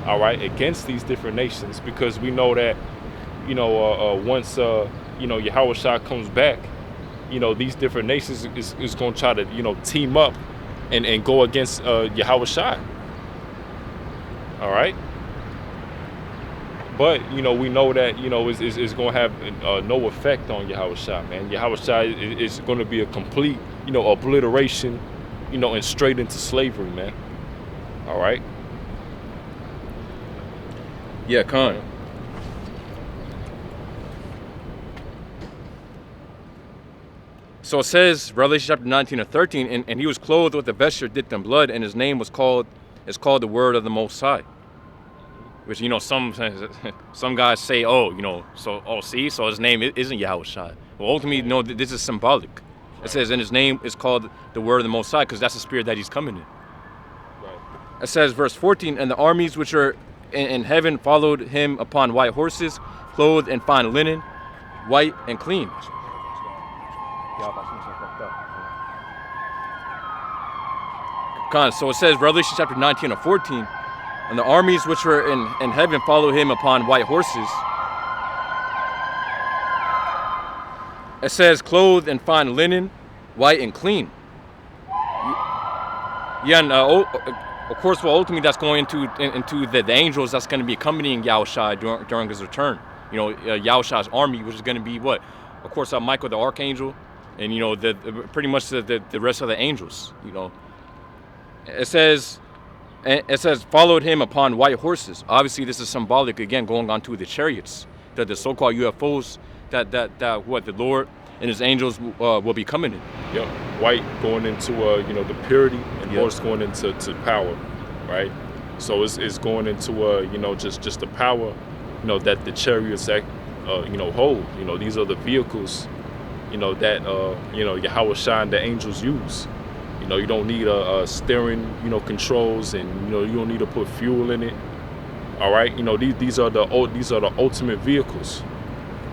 all right, against these different nations, because we know that, you know, once you know, Yahushua comes back, you know, these different nations is going to try to, you know, team up and go against Yahushua. All right. But, you know, we know that, you know, it's going to have no effect on Yahushua, man. Yahushua is going to be a complete, you know, obliteration, you know, and straight into slavery, man. All right? Yeah, Khan. So it says, Revelation chapter 19 and 13, and he was clothed with a vesture dipped in blood, and his name is called the Word of the Most High. Which, you know, some guys say, oh, you know, so his name isn't Yahushua. Well, ultimately, no, this is symbolic. It says, and his name is called the Word of the Most High, because that's the spirit that he's coming in. Right. It says, verse 14, and the armies which are in heaven followed him upon white horses, clothed in fine linen, white and clean. So it says, Revelation chapter 19 and 14, and the armies which were in heaven follow him upon white horses. It says, clothed in fine linen, white and clean. Yeah, and of course, well, ultimately that's going into the angels that's going to be accompanying Yahushua during his return. You know, Yahushua's army, which is going to be what? Of course, Michael the archangel, and, you know, pretty much the rest of the angels, you know. It says, followed him upon white horses. Obviously, this is symbolic, again, going on to the chariots, the so-called UFOs that what the Lord and his angels will be coming in. Yep, white going into, you know, the purity, and horse going into power. right? So it's going into just the power, that the chariots hold. These are the vehicles, that Yahweh Shai, the angels use. You don't need a steering, controls, and you don't need to put fuel in it. All right, these are the ultimate vehicles.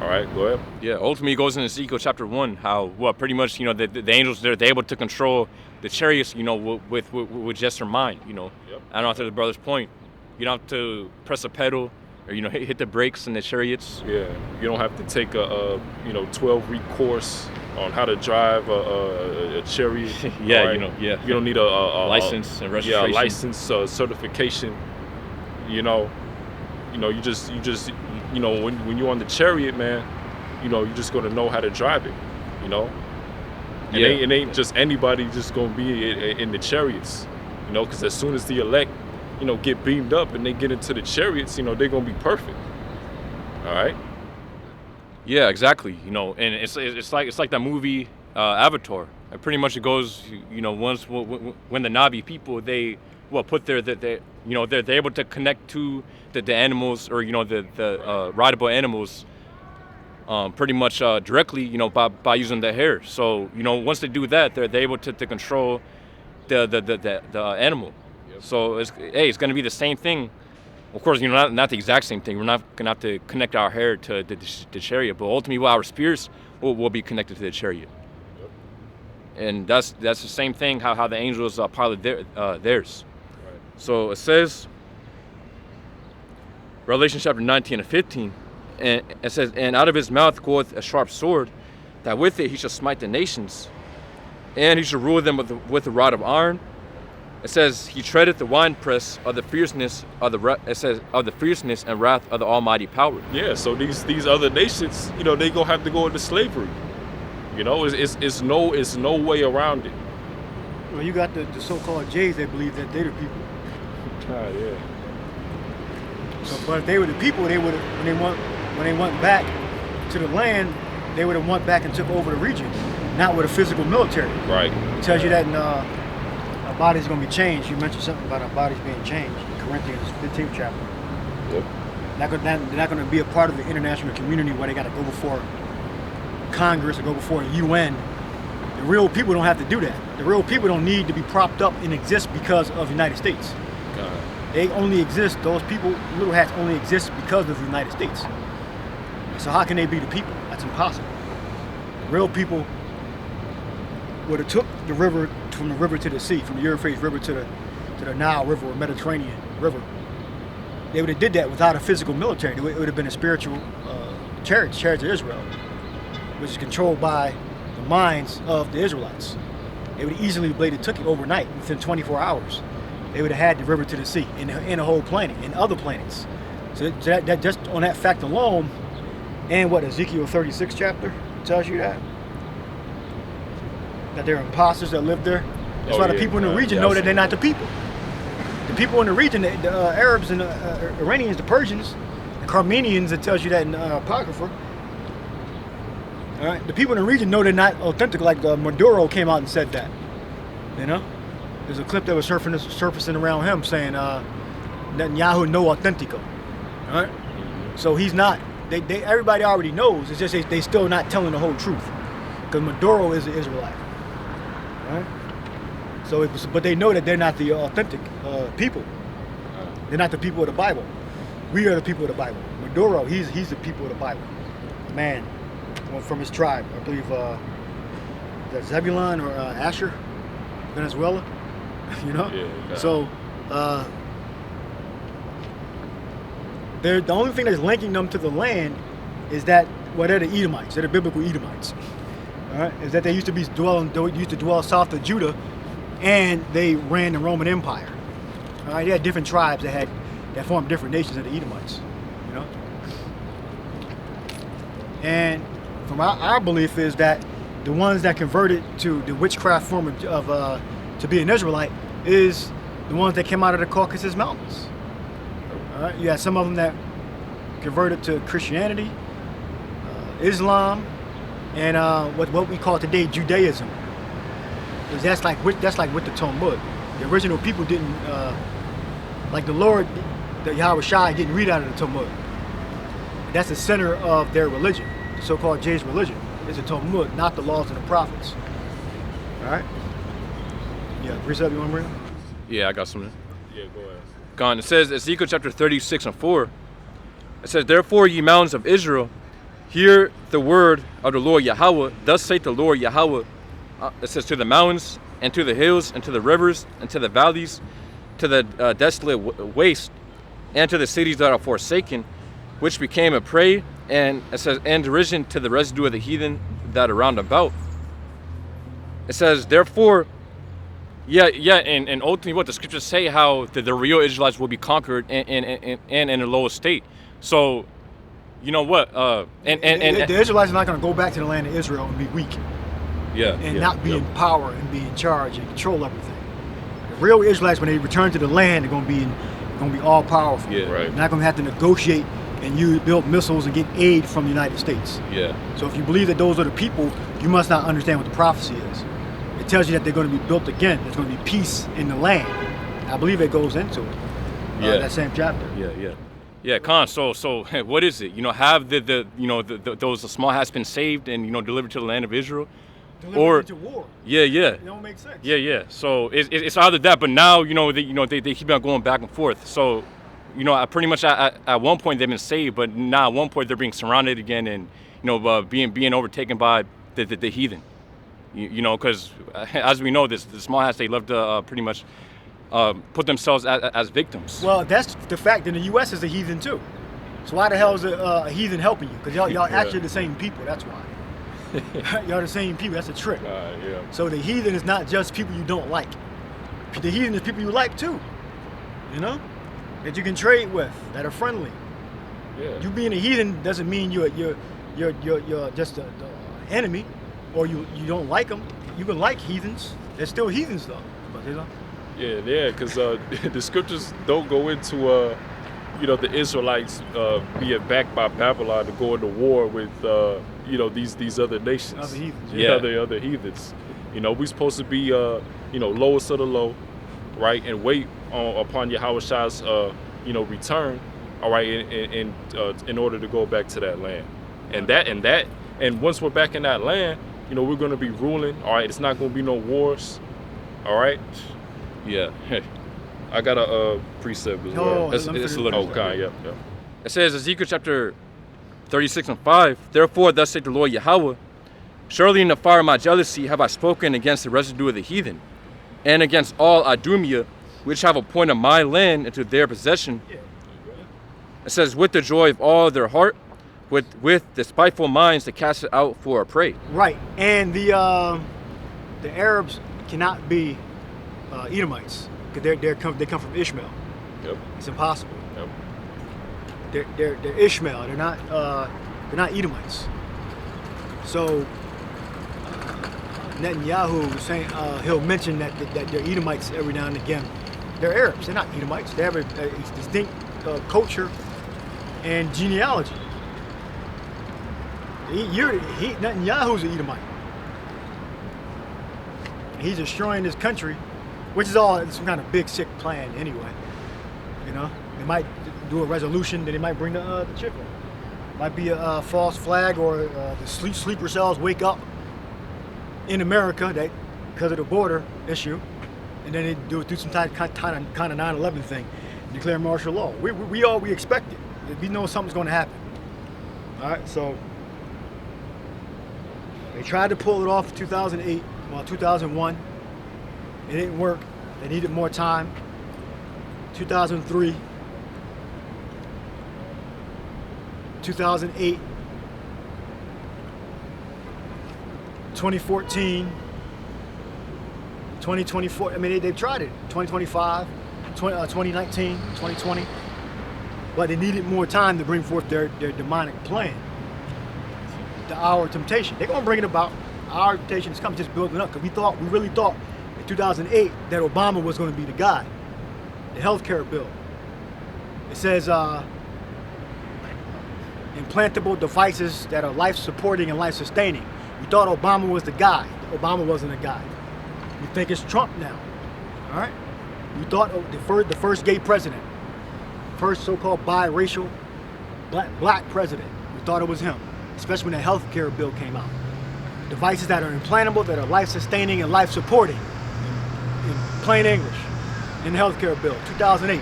All right, go ahead. Yeah, ultimately it goes in Ezekiel chapter 1, how the angels, they're able to control the chariots, with just their mind. Yep. I don't know if to the brother's point, you don't have to press a pedal or hit the brakes in the chariots. Yeah, you don't have to take a 12-week course on how to drive a chariot. Yeah, right? Yeah. You don't need a license and registration. Yeah, license, certification. You just when you're on the chariot, man, you're just gonna know how to drive it. And it ain't just anybody just gonna be in the chariots. Because as soon as the elect, get beamed up and they get into the chariots, they're gonna be perfect. All right. Yeah, exactly. And it's like that movie Avatar. And pretty much it goes, once when the Navi people they're able to connect to the animals, or the rideable animals, pretty much directly, by using their hair. So once they do that, they're able to control the animal. Yep. So it's going to be the same thing. Of course, not the exact same thing. We're not going to have to connect our hair to the chariot, but ultimately our spirits will be connected to the chariot. Yep. And that's the same thing how the angels pilot theirs. Right. So it says, Revelation chapter 19 and 15, and it says, "And out of his mouth goeth a sharp sword, that with it he shall smite the nations, and he shall rule them with a rod of iron." It says, "He treadeth the winepress of the fierceness of the fierceness and wrath of the Almighty power." Yeah. So these other nations, they gonna have to go into slavery. It's no way around it. Well, you got the so-called Jays that believe that they're the people. Yeah. So, but if they were the people, they would have when they went back to the land, they would have went back and took over the region, not with a physical military. Right. It tells you that our bodies are going to be changed. You mentioned something about our bodies being changed in Corinthians 15th chapter. Yep. They're not going to be a part of the international community where they got to go before Congress or go before the UN. The real people don't have to do that. The real people don't need to be propped up and exist because of the United States. God. They only exist, those people, little hats only exist because of the United States. So how can they be the people? That's impossible. The real people would have took the river, from the river to the sea, from the Euphrates River to the Nile River or Mediterranean River. They would have did that without a physical military. It would have been a spiritual chariot of Israel, which is controlled by the minds of the Israelites. They would have easily took it overnight, within 24 hours. They would have had the river to the sea in the whole planet, and other planets. So that just on that fact alone, and what Ezekiel 36 chapter tells you that there are imposters that live there. That's why the people in the region know that they're not the people. The people in the region, the Arabs and the Iranians, the Persians, the Carmenians, it tells you that in Apocrypha. All right, the people in the region know they're not authentic. Like Maduro came out and said that. There's a clip that was surfacing around him saying Netanyahu no authentico. All right, so he's not. Everybody already knows. It's just they still not telling the whole truth, because Maduro is an Israelite. All right. So, but they know that they're not the authentic people. They're not the people of the Bible. We are the people of the Bible. Maduro, he's the people of the Bible. Man, one from his tribe, I believe, that Zebulon or Asher, Venezuela. Yeah, So the only thing that's linking them to the land is that they're the Edomites. They're the biblical Edomites. All right, is that they used to dwell south of Judah, and they ran the Roman Empire. All right, they had different tribes that formed different nations of the Edomites. And from our belief is that the ones that converted to the witchcraft form of to be an Israelite is the ones that came out of the Caucasus Mountains. All right, you had some of them that converted to Christianity, Islam, and what we call today Judaism. Because that's like with the Talmud. The original people didn't Like the Lord, the Yahweh Shai didn't read out of the Talmud. That's the center of their religion, the so-called Jewish religion. It's the Talmud, not the laws and the prophets. All right? Yeah, precept, you want to bring it? Yeah, I got something. Yeah, go ahead. Gone. It says, Ezekiel chapter 36 and 4. It says, therefore, ye mountains of Israel, hear the word of the Lord Yahweh. Thus saith the Lord Yahweh. It says, to the mountains, and to the hills, and to the rivers, and to the valleys, to the desolate waste, and to the cities that are forsaken, which became a prey, and it says, and derision to the residue of the heathen that are round about. It says, therefore, and ultimately what the scriptures say, how the real Israelites will be conquered and in a lower state. So, you know what? The Israelites are not going to go back to the land of Israel and be weak. And not be in power and be in charge and control everything. The real Israelites, when they return to the land, they're going to be all powerful. Yeah, right. They're not going to have to negotiate and you build missiles and get aid from the United States. Yeah. So if you believe that those are the people, you must not understand what the prophecy is. It tells you that they're going to be built again. There's going to be peace in the land. I believe it goes into it. That same chapter. Yeah, Khan. So what is it? You know, have those small hats been saved and delivered to the land of Israel, Delivered into war. Yeah. It don't make sense. Yeah. So it's either that, but now they keep on going back and forth. So pretty much at one point they've been saved, but now at one point they're being surrounded again and being overtaken by the heathen. Because as we know, the small hats, they love to pretty much put themselves as victims. Well, that's the fact that the U.S. is a heathen too. So why the hell is a heathen helping you? Because y'all actually the same people. That's why. Y'all the same people. That's a trick. Yeah. So the heathen is not just people you don't like. The heathen is people you like too. That you can trade with, that are friendly. Yeah. You being a heathen doesn't mean you're just the enemy, or you don't like them. You can like heathens. They're still heathens though. But Yeah, because the scriptures don't go into the Israelites being backed by Babylon to go into war with these other nations, other heathens. Other heathens. We're supposed to be lowest of the low, right, and wait upon Yahweh Shai's return, all right, in order to go back to that land, and once we're back in that land, we're going to be ruling, all right. It's not going to be no wars, all right. Yeah. I got a precept as well. It's a little. Okay. Yeah. It says Ezekiel chapter 36 and 5. Therefore, thus saith the Lord Yahweh, surely in the fire of my jealousy have I spoken against the residue of the heathen, and against all Idumea, which have appointed my land into their possession. It says, with the joy of all their heart, with the spiteful minds to cast it out for a prey. Right, and the Arabs cannot be Edomites because they come from Ishmael. Yep. It's impossible. Yep. They're Ishmael. They're not Edomites. So Netanyahu was saying he'll mention that they're Edomites every now and again. They're Arabs. They're not Edomites. They have a distinct culture and genealogy. Netanyahu's an Edomite. He's destroying this country, which is all some kind of big sick plan anyway. They might do a resolution that they might bring the chip in. Might be a false flag, or the sleeper cells wake up in America that because of the border issue, and then they do some kind of 9/11 thing, declare martial law. We expect it. We know something's going to happen. All right, so they tried to pull it off in 2008, 2001. It didn't work. They needed more time. 2003, 2008, 2014, 2024. I mean, they've tried it. 2025, 2019, 2020. But they needed more time to bring forth their demonic plan. The hour of temptation. They're going to bring it about. Our temptation is coming, just building up. Because we really thought in 2008 that Obama was going to be the guy. The healthcare bill. It says implantable devices that are life-supporting and life-sustaining. We thought Obama was the guy. Obama wasn't the guy. We think it's Trump now. All right? We thought of the first gay president, first so-called biracial black president. We thought it was him, especially when the health care bill came out. Devices that are implantable, that are life-sustaining and life-supporting, in plain English, in the health care bill, 2008,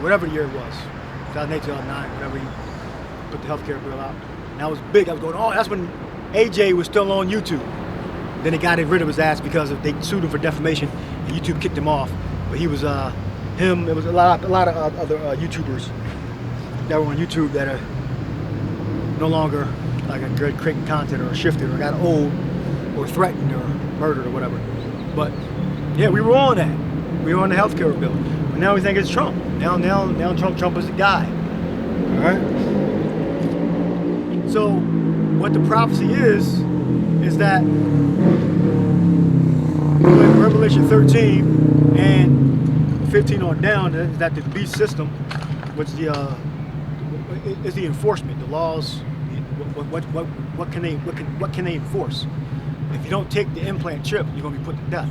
whatever the year it was, 2008, 2009, whatever he put the health care bill out. And that was big. I was going, oh, that's when AJ was still on YouTube. Then they got rid of his ass because they sued him for defamation, and YouTube kicked him off. But he was him. It was a lot of other YouTubers that were on YouTube that are no longer like a good creating content or shifted or got old or threatened or murdered or whatever. But yeah, we were on that. We were on the healthcare bill. But now we think it's Trump. Now Trump is the guy. All right. So what the prophecy is that in Revelation 13 and 15 on down, is that the beast system, which is the enforcement, the laws. What can they enforce? If you don't take the implant chip, you're gonna be put to death.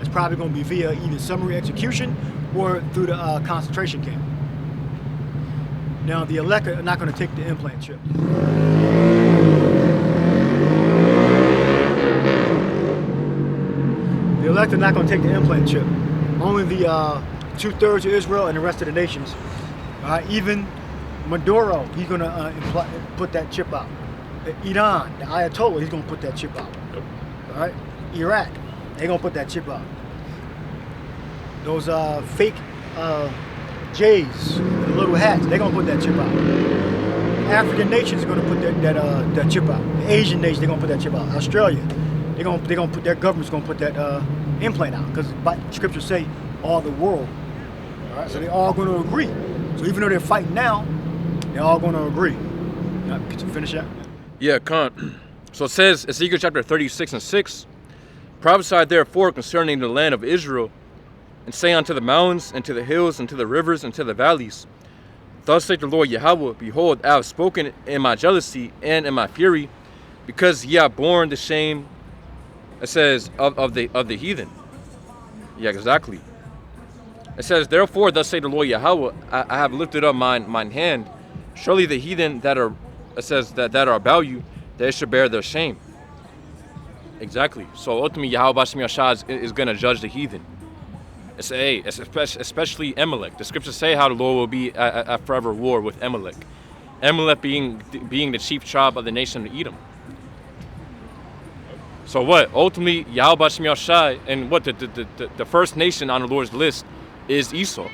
It's probably gonna be via either summary execution or through the concentration camp. Now the elect are not gonna take the implant chip. The elect are not gonna take the implant chip. Only the 2/3 of Israel and the rest of the nations. Even Maduro, he's gonna put that chip out. Iran, the Ayatollah, he's gonna put that chip out. Yep. All right, Iraq, they're gonna put that chip out. Those fake J's, the little hats, they're gonna put that chip out. African nations are gonna put that chip out. The Asian nations, they're gonna put that chip out. Australia, they're gonna put, their government's gonna put that implant out, because scriptures say all the world. All right, so they're all gonna agree. So even though they're fighting now, they're all going to agree. Could you finish that? Yeah, Khan. So it says, Ezekiel chapter 36 and 6, prophesy therefore concerning the land of Israel, and say unto the mountains, and to the hills, and to the rivers, and to the valleys, thus saith the Lord Yahweh, behold, I have spoken in my jealousy and in my fury, because ye have borne the shame, it says, of the heathen. Yeah, exactly. It says, therefore, thus saith the Lord Yahweh, I have lifted up mine hand. Surely the heathen that are, it says, that are about you, they should bear their shame. Exactly. So ultimately, Yahweh Bashim Yashad is going to judge the heathen. It's especially Amalek. The scriptures say how the Lord will be at forever war with Amalek. Amalek being the chief tribe of the nation of Edom. So what? Ultimately, Yahweh Bashim Yashad, and what the first nation on the Lord's list is Esau.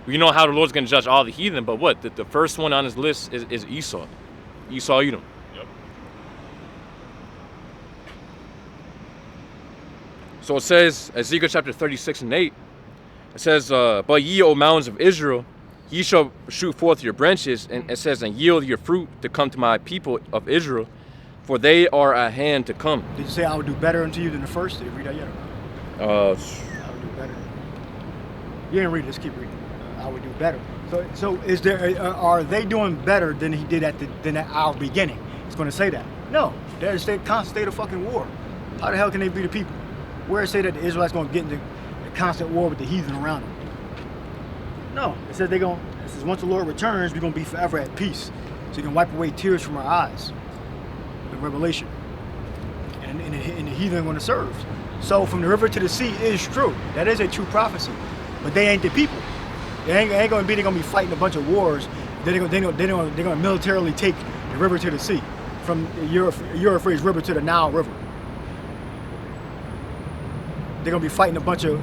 We know how the Lord's going to judge all the heathen, but what? The first one on his list is Esau. Esau, Edom. Yep. So it says, Ezekiel chapter 36 and 8, it says, but ye, O mountains of Israel, ye shall shoot forth your branches, and it says, and yield your fruit to come to my people of Israel, for they are at hand to come. Did you say I would do better unto you than the first? Did you read that yet? I would do better. You didn't read it, let's keep reading. I would do better. So is there? Are they doing better than he did at our beginning? It's going to say that. No, they're in a constant state of fucking war. How the hell can they be the people? Where it say that the Israelites going to get into a constant war with the heathen around them? No, it says it says once the Lord returns, we're going to be forever at peace. So he can wipe away tears from our eyes. The Revelation, and the heathen are going to serve. So from the river to the sea is true. That is a true prophecy, but they ain't the people. They ain't gonna be. They're gonna be fighting a bunch of wars. They're gonna militarily take the river to the sea, from the Euphrates River to the Nile River. They're gonna be fighting a bunch of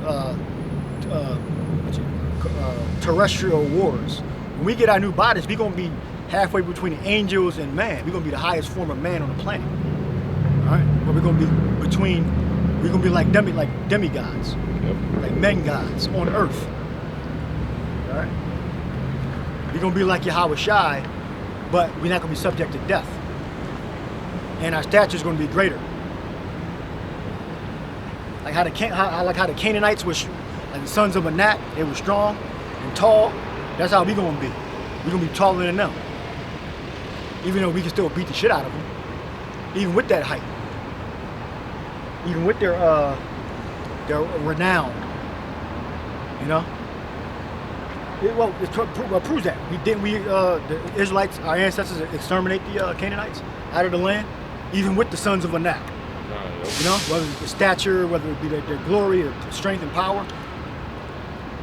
terrestrial wars. When we get our new bodies, we're gonna be halfway between angels and man. We're gonna be the highest form of man on the planet. All right, but we're gonna be between. We're gonna be like demigods, like men gods on earth. All right. We're gonna be like Yahweh Shai, but we're not gonna be subject to death. And our stature is gonna be greater. Like how the Canaanites were, like the sons of Anak, they were strong and tall. That's how we're gonna be. We're gonna be taller than them. Even though we can still beat the shit out of them, even with that height, even with their renown. You know. Well, it proves that the Israelites, our ancestors, exterminate the Canaanites out of the land, even with the sons of Anak. You know, whether it's the stature, whether it be their glory or strength and power.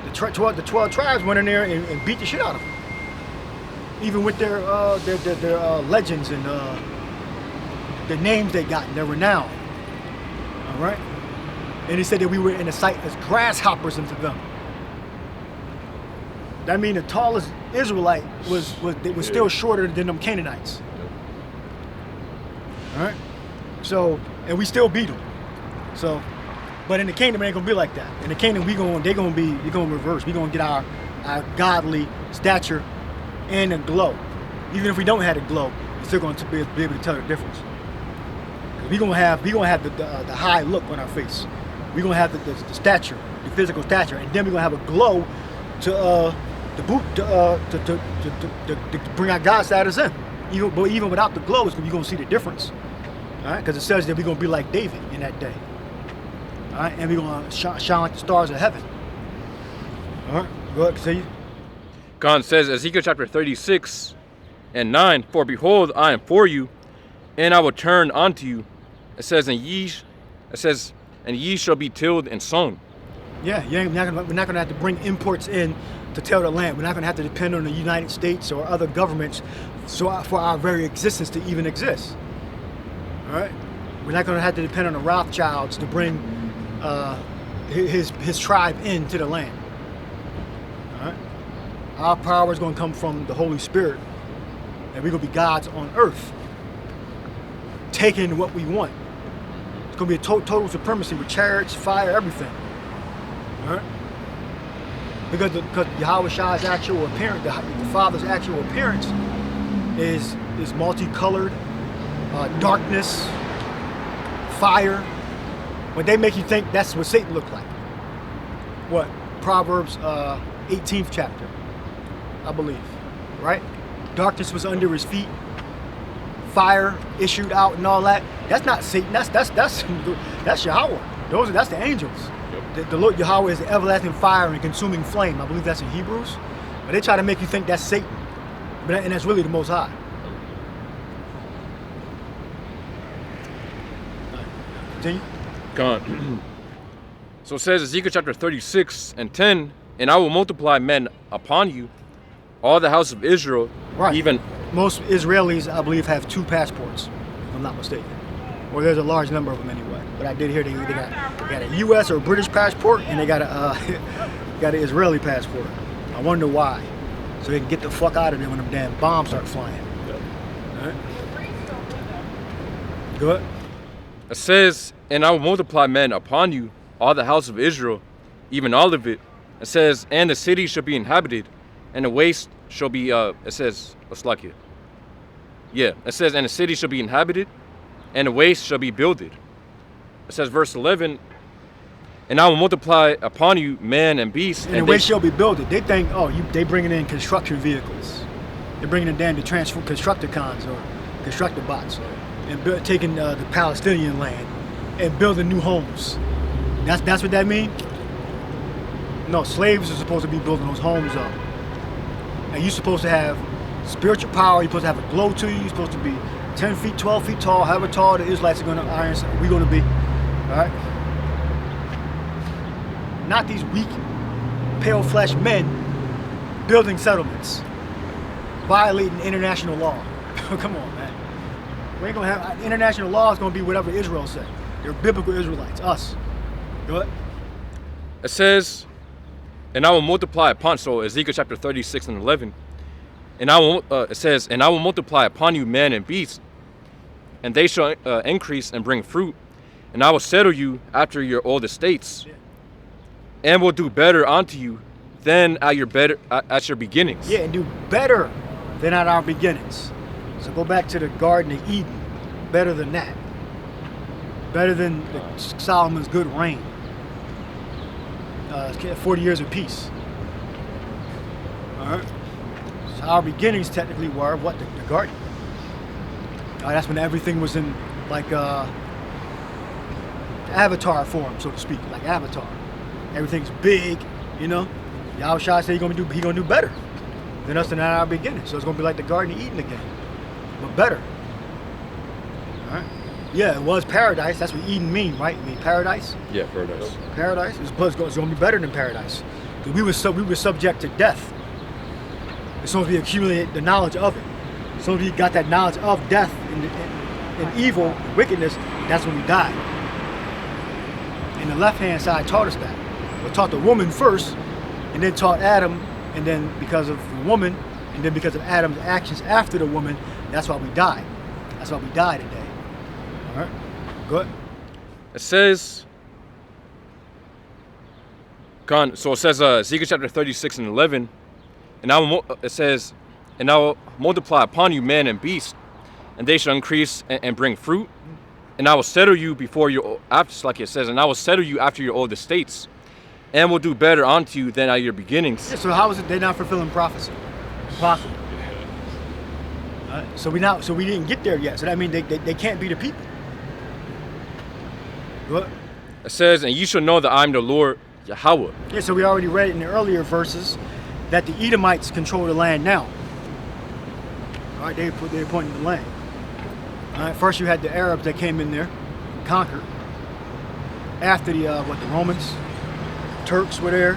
The 12 tribes went in there and beat the shit out of them, even with their legends and the names they got, their renown. All right, and he said that we were in the sight as grasshoppers unto them. That means the tallest Israelite was still shorter than them Canaanites. All right, so and we still beat them. So, but in the kingdom it ain't gonna be like that. In the kingdom we're gonna reverse. We're gonna get our godly stature and a glow. Even if we don't have a glow, we're still gonna be able to tell the difference. We're gonna have the high look on our face. We're gonna have the stature, the physical stature, and then we're gonna have a glow to bring our God status in. Even without the glow, you're gonna see the difference. All right, because it says that we're gonna be like David in that day. All right, and we're gonna shine like the stars of heaven. All right, go ahead, continue. God says, Ezekiel chapter 36 and 9, for behold, I am for you, and I will turn unto you. It says, and ye shall be tilled and sown. Yeah, we're not gonna have to bring imports in to till the land. We're not gonna have to depend on the United States or other governments for our very existence to even exist. All right, we're not gonna have to depend on the Rothschilds to bring his tribe into the land. All right, our power is gonna come from the Holy Spirit, and we're gonna be gods on earth, taking what we want. It's gonna be a total supremacy with chariots, fire, everything. All right, because Yahweh Shai's actual appearance, the Father's actual appearance, is multicolored, darkness, fire. When they make you think that's what Satan looked like. What? Proverbs 18th chapter, I believe, right? Darkness was under his feet, fire issued out and all that. That's not Satan. That's Yahweh. That's the angels. Yep. The Lord Yahweh is the everlasting fire and consuming flame. I believe that's in Hebrews. But they try to make you think that's Satan, and that's really the Most High. Continue. God. So it says Ezekiel chapter 36 and 10, and I will multiply men upon you, all the house of Israel, right. Even most Israelis, I believe, have 2 passports, if I'm not mistaken. Or there's a large number of them anyway. But I did hear they got a U.S. or a British passport, and they got an Israeli passport. I wonder why. So they can get the fuck out of there when them damn bombs start flying. Yep. All right. Go ahead. It says, and I will multiply men upon you, all the house of Israel, even all of it. It says, and the city shall be inhabited, and the waste shall be, it says, let's look here. Yeah, it says, and the city shall be inhabited, and the waste shall be builded. It says, verse 11, and I will multiply upon you man and beast. And the waste shall be builded. They think, they bringing in construction vehicles. They're bringing in down to transfer Constructicons or constructor bots, and taking the Palestinian land and building new homes. That's what that means? No, slaves are supposed to be building those homes up. And you're supposed to have spiritual power. You're supposed to have a glow to you. You're supposed to be 10 feet, 12 feet tall, however tall the Israelites are going to we're going to be. All right? Not these weak, pale flesh men building settlements, violating international law. Come on, man. We ain't going to have international law. Is going to be whatever Israel said. They're biblical Israelites, us. Go ahead. It says, and I will multiply upon, so Ezekiel chapter 36 and 11, and it says, and I will multiply upon you man and beast, and they shall increase and bring fruit, and I will settle you after your old estates, and will do better unto you than at your beginnings. Yeah, and do better than at our beginnings. So go back to the Garden of Eden. Better than that. Better than Solomon's good reign. 40 years of peace. All right. So our beginnings technically were what? The garden. That's when everything was in like Avatar form, so to speak, like Avatar. Everything's big, You know, Yahushua said he gonna do better than us in our beginning. So it's gonna be like the Garden of Eden again, but better. All right. Yeah, it was paradise. That's what Eden mean, right? I mean paradise. Yeah, paradise. Paradise. It's gonna be better than paradise. Because we were subject to death. As soon as we accumulated the knowledge of it, as soon as we got that knowledge of death and evil, and wickedness, that's when we died. And the left-hand side taught us that. It taught the woman first, and then taught Adam, and then because of the woman, and then because of Adam's actions after the woman, that's why we died. That's why we died today. All right, good. It says, so it says Ezekiel chapter 36 and 11, and it says, and I will multiply upon you man and beast, and they shall increase and bring fruit, and I will settle you before your, after, like it says, and I will settle you after your old estates, and will do better unto you than at your beginnings. Yeah, so how is it they're not fulfilling prophecy? Impossible. So we didn't get there yet. So that means they can't be the people. What? It says, and you shall know that I am the Lord Yahweh. Yeah, so we already read in the earlier verses that the Edomites control the land now. All right, they're appointing the land. All right, first you had the Arabs that came in there, conquered. After the the Romans, Turks were there,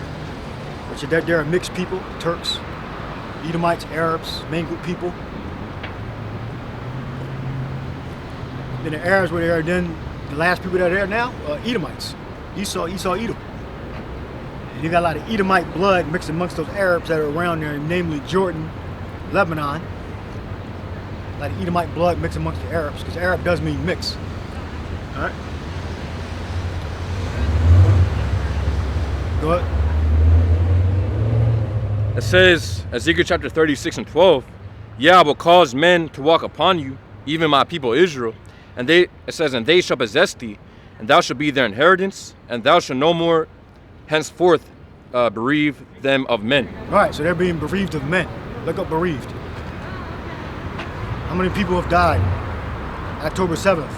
which they're a mixed people. Turks, Edomites, Arabs, main group people. Then the Arabs were there. Then the last people that are there now, Edomites. Esau, Edom. And you got a lot of Edomite blood mixed amongst those Arabs that are around there, namely Jordan, Lebanon. A lot of Edomite blood mixed amongst the Arabs, because Arab does mean mix. All right. Go ahead. It says, Ezekiel chapter 36 and 12, yeah, I will cause men to walk upon you, even my people Israel, and it says, and they shall possess thee, and thou shalt be their inheritance, and thou shalt no more henceforth bereave them of men. All right, so they're being bereaved of men. Look up bereaved. How many people have died? October 7th.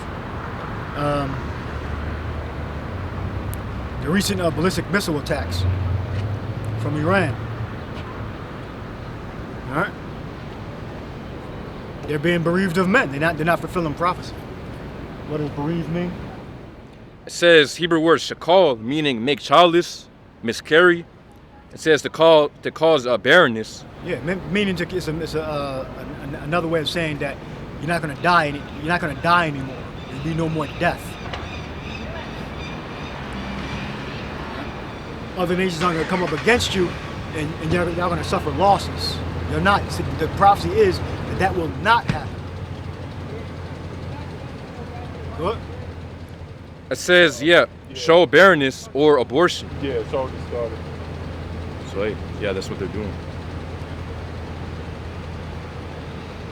The recent ballistic missile attacks from Iran. All right. They're being bereaved of men. They're not fulfilling prophecy. What does bereaved mean? It says Hebrew word shakal, meaning make childless, miscarry. It says to cause barrenness. Yeah, meaning it's another way of saying that you're not going to die. You're not going to die anymore. There'll be no more death. Other nations aren't going to come up against you, and you're going to suffer losses. You're not. The prophecy is that will not happen. What? It says, show barrenness or abortion. Yeah, it's already started. So, yeah, that's what they're doing.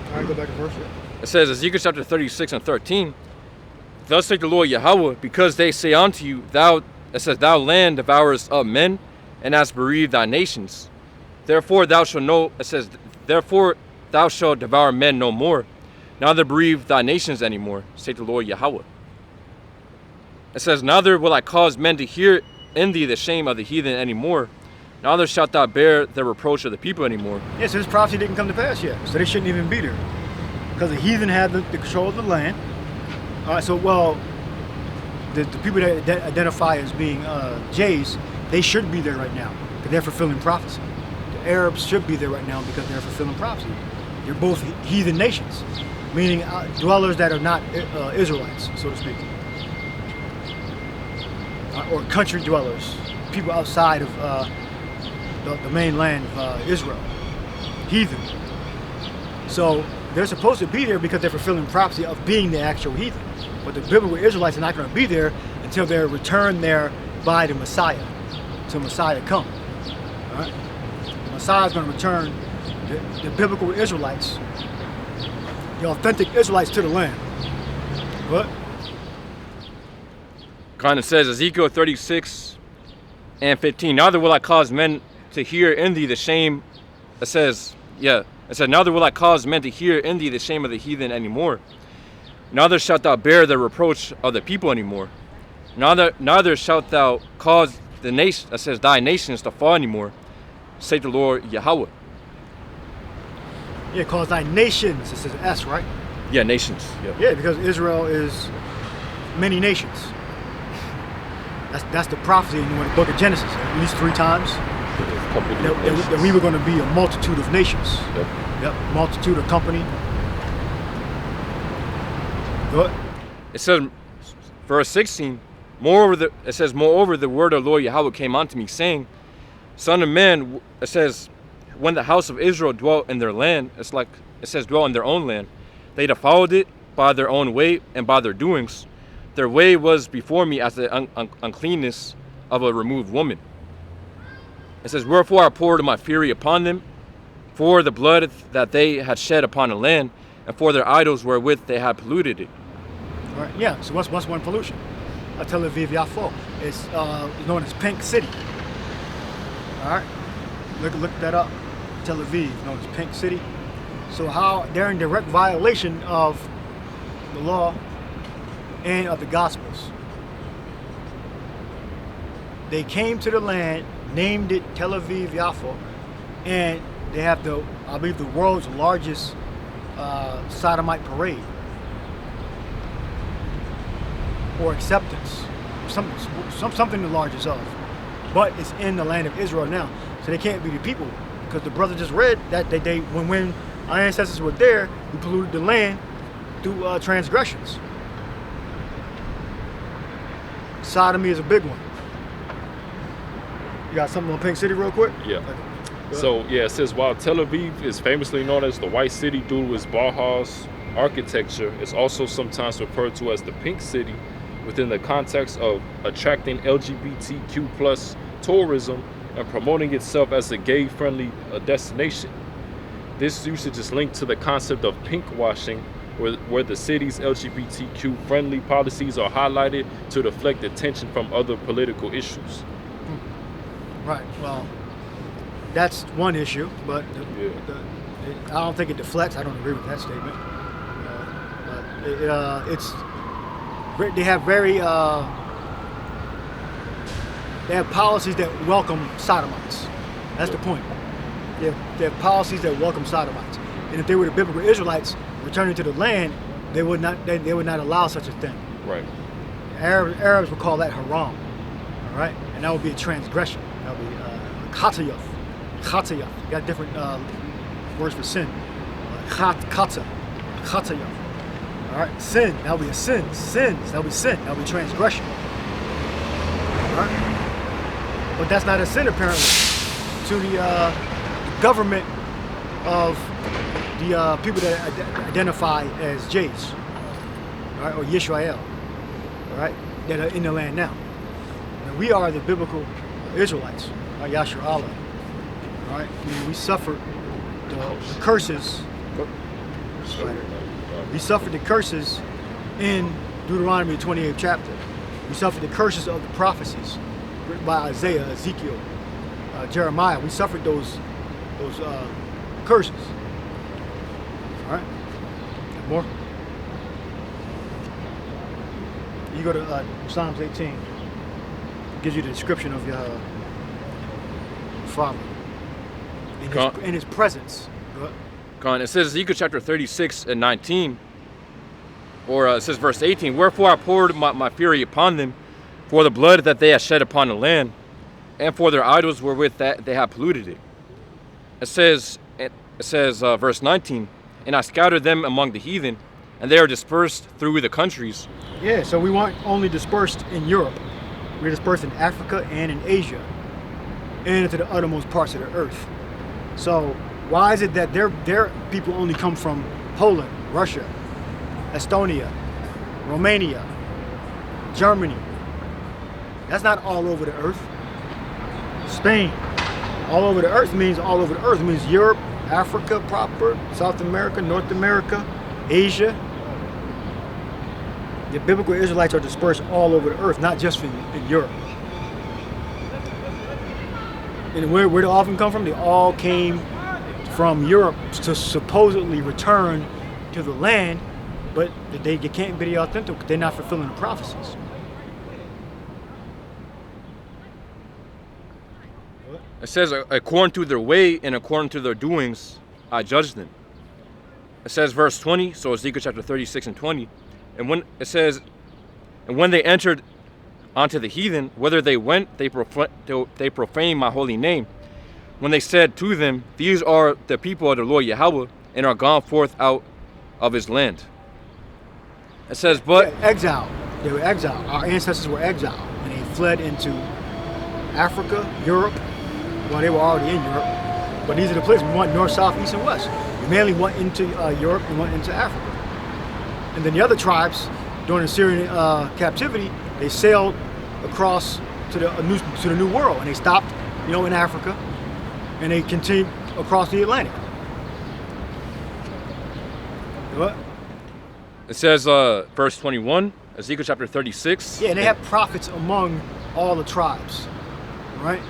All right, go back to verse. It says, Ezekiel chapter 36 and 13, thus saith the Lord Yahweh, because they say unto you, thou land devourest up men, and hast bereaved thy nations. Therefore thou shalt know, it says, therefore thou shalt devour men no more, neither bereave thy nations any more, saith the Lord Yahweh. It says, neither will I cause men to hear in thee the shame of the heathen any more, neither shalt thou bear the reproach of the people anymore. Yeah, so this prophecy didn't come to pass yet, so they shouldn't even be there. Because the heathen had the control of the land. All right, so, the people that identify as being Jays, they should be there right now, because they're fulfilling prophecy. The Arabs should be there right now because they're fulfilling prophecy. They're both heathen nations, meaning dwellers that are not Israelites, so to speak. Or country dwellers, people outside of the mainland of Israel, heathen. So they're supposed to be there because they're fulfilling prophecy of being the actual heathen. But the biblical Israelites are not going to be there until they're returned there by the Messiah, until Messiah comes. All right? The Messiah is going to return the biblical Israelites, the authentic Israelites, to the land. What? Kind of says Ezekiel 36 and 15, neither will I cause men to hear in thee the shame. It says, neither will I cause men to hear in thee the shame of the heathen anymore. Neither shalt thou bear the reproach of the people anymore. Neither shalt thou cause the nation that says thy nations to fall anymore, say the Lord Yahweh. Yeah, it calls thy nations. It says S, right? Yeah, nations. Yeah, because Israel is many nations. That's the prophecy in the book of Genesis, at least 3 times. That we were going to be a multitude of nations. Yep. Multitude of company. Good. It says, verse 16, moreover, the word of the Lord Yahweh came unto me, saying, Son of man, it says, when the house of Israel dwelt in their land, it's like, it says, dwell in their own land, they defiled it by their own way and by their doings. Their way was before me as the uncleanness of a removed woman. It says, wherefore I poured my fury upon them, for the blood that they had shed upon the land, and for their idols wherewith they had polluted it. All right. Yeah. So what's one pollution? Tel Aviv Yafo. It's known as Pink City. All right. Look that up. Tel Aviv, known as Pink City. So how they're in direct violation of the law and of the Gospels. They came to the land, named it Tel Aviv Yafo, and they have I believe the world's largest sodomite parade or acceptance, something the largest of, but it's in the land of Israel now, so they can't be the people, because the brother just read that when our ancestors were there, we polluted the land through transgressions. Sodomy is a big one. You got something on Pink City real quick? Yeah. Okay. So yeah, it says while Tel Aviv is famously known as the White City due to its Bauhaus architecture, it's also sometimes referred to as the Pink City within the context of attracting LGBTQ plus tourism and promoting itself as a gay-friendly destination. This usage is linked to the concept of pink washing, where the city's LGBTQ-friendly policies are highlighted to deflect attention from other political issues. Right. Well, that's one issue, but I don't think it deflects. I don't agree with that statement. They have they have policies that welcome sodomites. That's the point. They have policies that welcome sodomites, and if they were the biblical Israelites returning to the land, they would not allow such a thing. Right. Arabs would call that haram. All right, and that would be a transgression. That would be khatayaf. Khatayaf. You got different words for sin. Khatayaf. All right, sin. That would be a sin. Sins. That would be sin. That would be transgression. All right, but that's not a sin apparently to the government of the people that identify as Jays, all right, or Yisrael, all right, that are in the land now. And we are the biblical Israelites, right, Yashar Allah, all right. We suffered the curses. We suffered the curses in Deuteronomy 28th chapter. We suffered the curses of the prophecies written by Isaiah, Ezekiel, Jeremiah. We suffered those curses. All right. More. You go to Psalms 18. It gives you the description of your Father in His presence. It says Ezekiel chapter 36 and 19, or it says verse 18. Wherefore I poured my fury upon them, for the blood that they had shed upon the land, and for their idols wherewith that they have polluted it. It says verse 19. And I scattered them among the heathen, and they are dispersed through the countries. Yeah, so we weren't only dispersed in Europe. We're dispersed in Africa and in Asia, and into the uttermost parts of the earth. So why is it that their people only come from Poland, Russia, Estonia, Romania, Germany? That's not all over the earth. Spain. All over the earth means all over the earth. It means Europe, Africa proper, South America, North America, Asia. The biblical Israelites are dispersed all over the earth, not just in Europe. And where do they often come from? They all came from Europe to supposedly return to the land, but they can't be the authentic. They're not fulfilling the prophecies. It says, according to their way and according to their doings, I judge them. It says, verse 20, so Ezekiel chapter 36 and 20. And when it says, and when they entered onto the heathen, whither they went, they profaned my holy name. When they said to them, these are the people of the Lord Yahweh, and are gone forth out of his land. It says, but... Yeah, exile. They were exiled. Our ancestors were exiled, and they fled into Africa, Europe. Well, they were already in Europe, but these are the places we went: north, south, east, and west. We mainly went into Europe and went into Africa. And then the other tribes, during the Syrian captivity, they sailed across to the New World, and they stopped, in Africa, and they continued across the Atlantic. What? It says, verse 21, Ezekiel chapter 36. Yeah, and they had prophets among all the tribes, right?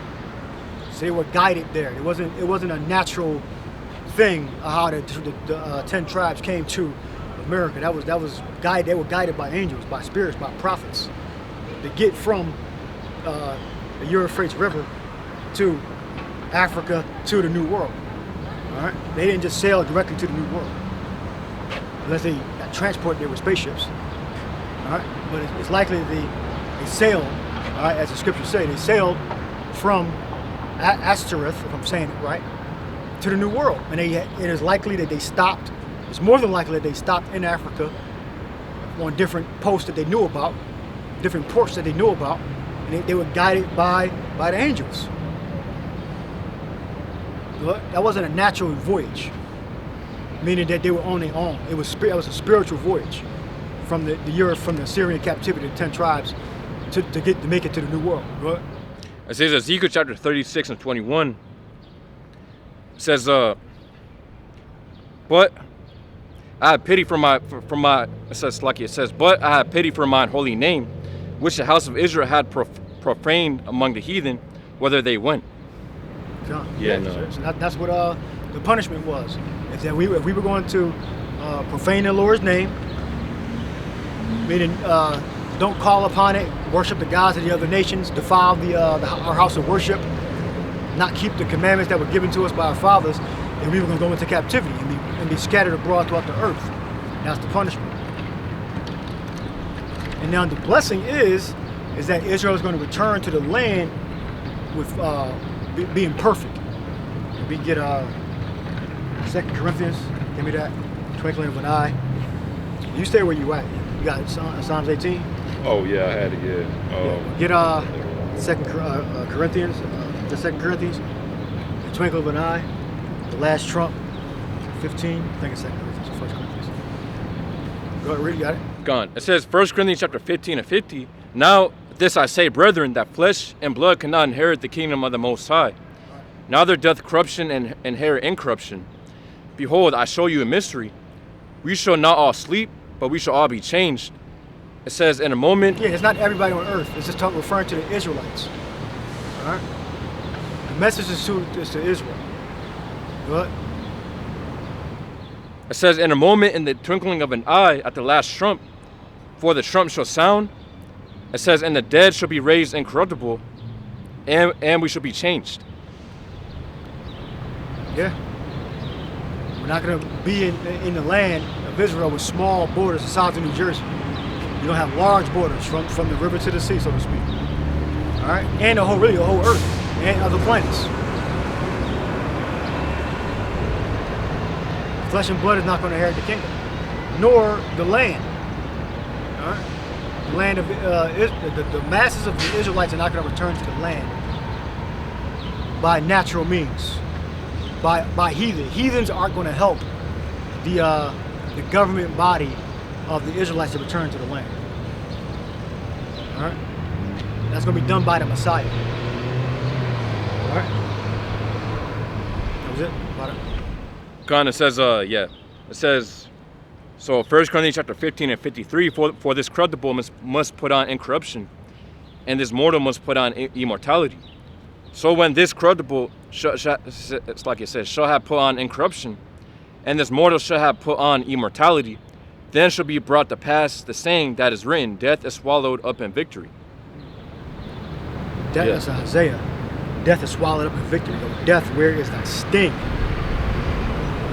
So they were guided there. It wasn't a natural thing how the 10 tribes came to America. That was guided. They were guided by angels, by spirits, by prophets to get from the Euphrates River to Africa to the New World. All right, they didn't just sail directly to the New World unless they got transported there with spaceships. All right, but it's likely that they sailed. All right, as the scriptures say, they sailed from Ashtoreth, if I'm saying it right, to the New World, and it is likely that they stopped. It's more than likely that they stopped in Africa on different posts that they knew about, different ports that they knew about, and they were guided by the angels. That wasn't a natural voyage, meaning that they were on their own. It was a spiritual voyage from the Syrian captivity, the 10 tribes, to make it to the New World. Right? It says Ezekiel chapter 36 and 21. It says, but I have pity for my. It says like it says, but I have pity for mine holy name, which the house of Israel had profaned among the heathen, whether they went. Yeah, no. So that's what the punishment was. If we were going to profane the Lord's name, meaning don't call upon it, worship the gods of the other nations, defile our house of worship, not keep the commandments that were given to us by our fathers, then we were going to go into captivity and be scattered abroad throughout the earth. That's the punishment. And now the blessing is that Israel is going to return to the land with being perfect. We get 2 Corinthians, give me that, twinkling of an eye. You stay where you at. You got Psalms 18? Oh yeah, I had it, yeah. Get 2 Corinthians, the 2 Corinthians, the twinkle of an eye, the last trump, 15, I think it's 2 Corinthians, 1 Corinthians. Go ahead, read, you got it? Gone. It says 1 Corinthians chapter 15 and 50, now this I say, brethren, that flesh and blood cannot inherit the kingdom of the Most High. Neither doth corruption and inherit incorruption. Behold, I show you a mystery. We shall not all sleep, but we shall all be changed. It says in a moment. Yeah, it's not everybody on earth. It's just referring to the Israelites. All right? The message is to Israel. What? It says in a moment, in the twinkling of an eye, at the last trump, for the trump shall sound. It says, and the dead shall be raised incorruptible, and we shall be changed. Yeah. We're not going to be in the land of Israel with small borders the size of New Jersey. You don't have large borders from the river to the sea, so to speak. All right? And the whole earth and other planets. Flesh and blood is not going to inherit the kingdom, nor the land. All right? The land of the masses of the Israelites are not going to return to the land by natural means, by heathen. Heathens aren't going to help the government body of the Israelites to return to the land. All right, that's going to be done by the Messiah. All right, that was it. God, it says, it says. So 1 Corinthians chapter 15 and 53, for this corruptible must put on incorruption, and this mortal must put on immortality. So when this corruptible, it's like it says, shall have put on incorruption, and this mortal shall have put on immortality, then shall be brought to pass the saying that is written, death is swallowed up in victory. That's Isaiah. death is swallowed up in victory. O death, where is thy sting? All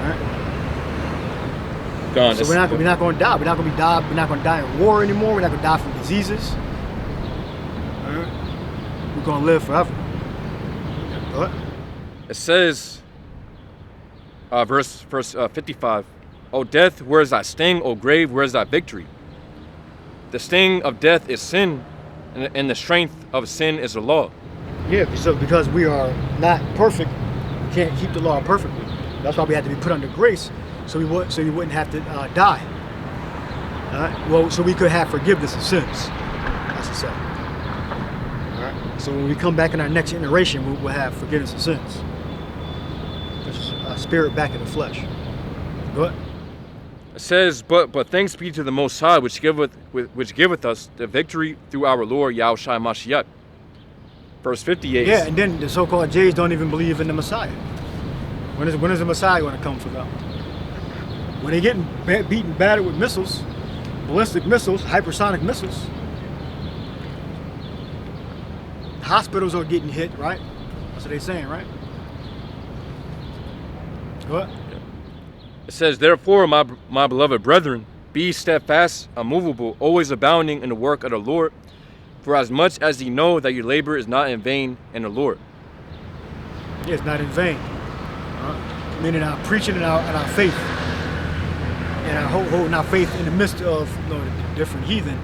right? Gone. So we're not going to die. We're not going to die. We're not going to die in war anymore. We're not going to die from diseases. All right? We're going to live forever. What? It says, verse 55, O death, where is thy sting? O grave, where is thy victory? The sting of death is sin, and the strength of sin is the law. Yeah, so because we are not perfect, we can't keep the law perfectly. That's why we had to be put under grace, so you wouldn't have to die. All right? Well, so we could have forgiveness of sins, as it said. All right? So when we come back in our next iteration, we'll have forgiveness of sins. Just spirit back in the flesh. Go ahead. It says, but thanks be to the Most High, which giveth us the victory through our Lord Yahushua Mashiach. Verse 58. Yeah, and then the so-called Jays don't even believe in the Messiah. When is the Messiah going to come for them? When they're getting beaten battered with missiles, ballistic missiles, hypersonic missiles, hospitals are getting hit, right? That's what they're saying, right? What? It says, therefore, my beloved brethren, be steadfast, unmovable, always abounding in the work of the Lord, for as much as ye know that your labor is not in vain in the Lord. Yeah, it's not in vain. Meaning our preaching and our faith, and our holding our faith in the midst of the different heathen,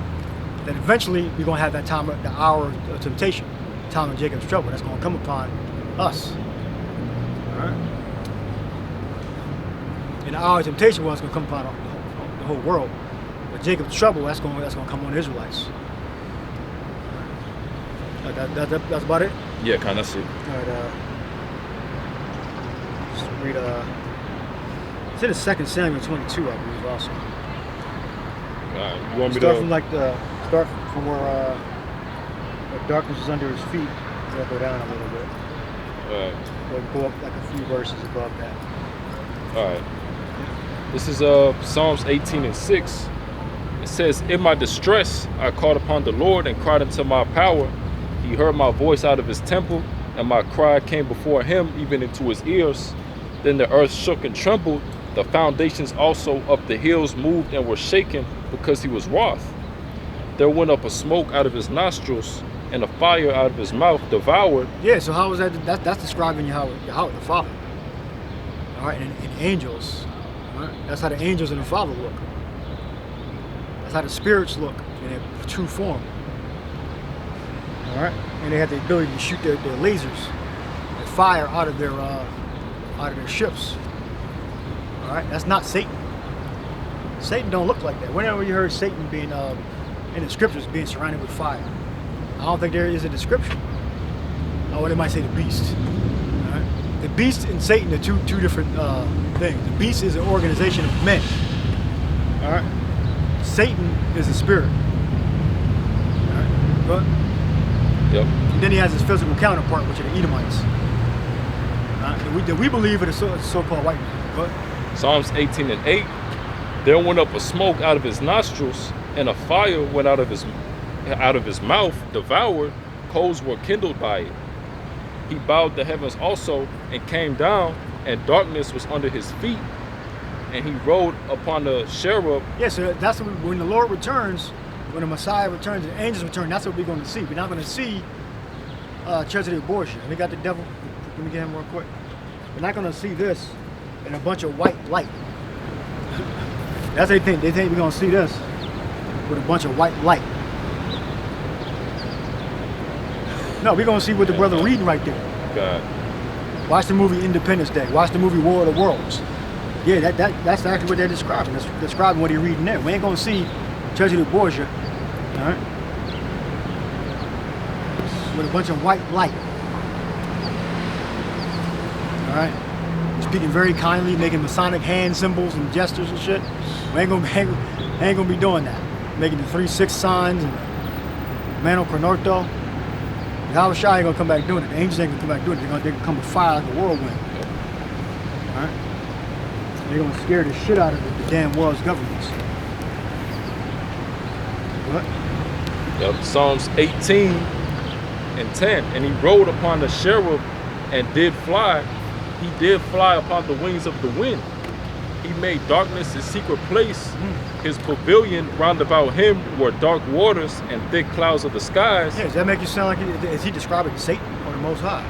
that eventually we're going to have that time, the hour of temptation, time of Jacob's trouble. That's going to come upon us. All right? And the hour of temptation was going to come upon the whole world. But Jacob's trouble, that's going to come on the Israelites. That's about it? Yeah, kind of. That's it. All right, just read, it's in the 2 Samuel 22, I believe, also. You want me Start to... from start from where darkness is under his feet. We'll go down a little bit. We'll go up like a few verses above that. All right. This is Psalms 18:6. It says, in my distress, I called upon the Lord and cried unto my power. He heard my voice out of his temple, and my cry came before him, even into his ears. Then the earth shook and trembled. The foundations also of the hills moved and were shaken, because he was wroth. There went up a smoke out of his nostrils, and a fire out of his mouth devoured. Yeah, so how was that? That's describing Yahweh the Father. All right, and angels. All right? That's how the angels and the Father look. That's how the spirits look in their true form. All right, and they have the ability to shoot their lasers and fire out of their ships. All right, that's not Satan. Satan don't look like that. Whenever you heard Satan being in the scriptures being surrounded with fire, I don't think there is a description. Oh, they might say the beast. All right, the beast and Satan are two different things. The beast is an organization of men. All right, Satan is a spirit. All right, but. Yep. And then he has his physical counterpart, which are the Edomites. We believe in a so-called white man. But Psalms 18:8. There went up a smoke out of his nostrils, and a fire went out of his mouth, devoured. Coals were kindled by it. He bowed the heavens also, and came down, and darkness was under his feet. And he rode upon the cherub. Yeah, so that's when the Lord returns. When the Messiah returns and the angels return, that's what we're going to see. We're not going to see Church of the Abortion. We got the devil. Let me get him real quick. We're not going to see this and a bunch of white light. That's what they think. They think we're going to see this with a bunch of white light. No, we're going to see what the brother reading right there. God. Watch the movie Independence Day. Watch the movie War of the Worlds. Yeah, that's actually what they're describing. That's describing what he's reading there. We ain't going to see Church of the Borgia, all right, with a bunch of white light, all right, speaking very kindly, making Masonic hand symbols and gestures and shit. We ain't gonna be doing that. Making the 3-6 signs and Mano Cronorto. Yahweh Shai ain't gonna come back doing it. The angels ain't gonna come back doing it. They're gonna come with fire like a whirlwind. All right, they're gonna scare the shit out of the damn world's governments. What? Yep. Psalms 18 and 10. And he rode upon the cherub and did fly. He did fly upon the wings of the wind. He made darkness his secret place. His pavilion round about him were dark waters and thick clouds of the skies. Yeah, does that make you sound like is he describing Satan or the Most High?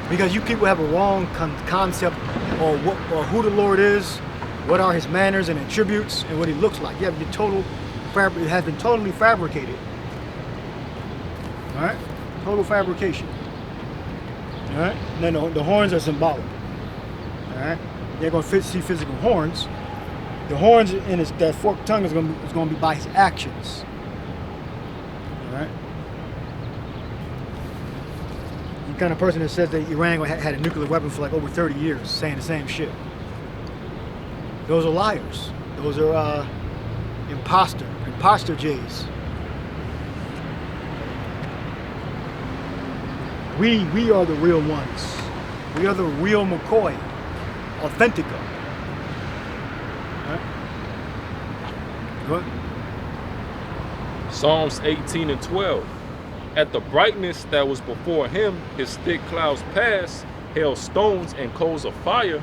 Because you people have a wrong concept or who the Lord is, what are his manners and attributes, and what he looks like. You have it has been totally fabricated. All right, total fabrication. All right, and then the horns are symbolic. All right, they're going to see physical horns. The horns in that forked tongue is going to be by his actions. All right. The kind of person that says that Iran had a nuclear weapon for like over 30 years, saying the same shit. Those are liars. Those are imposter Jays. We are the real ones. We are the real McCoy, Authentica. Right? What? Psalms 18 and 12. At the brightness that was before him, his thick clouds passed, hail stones and coals of fire.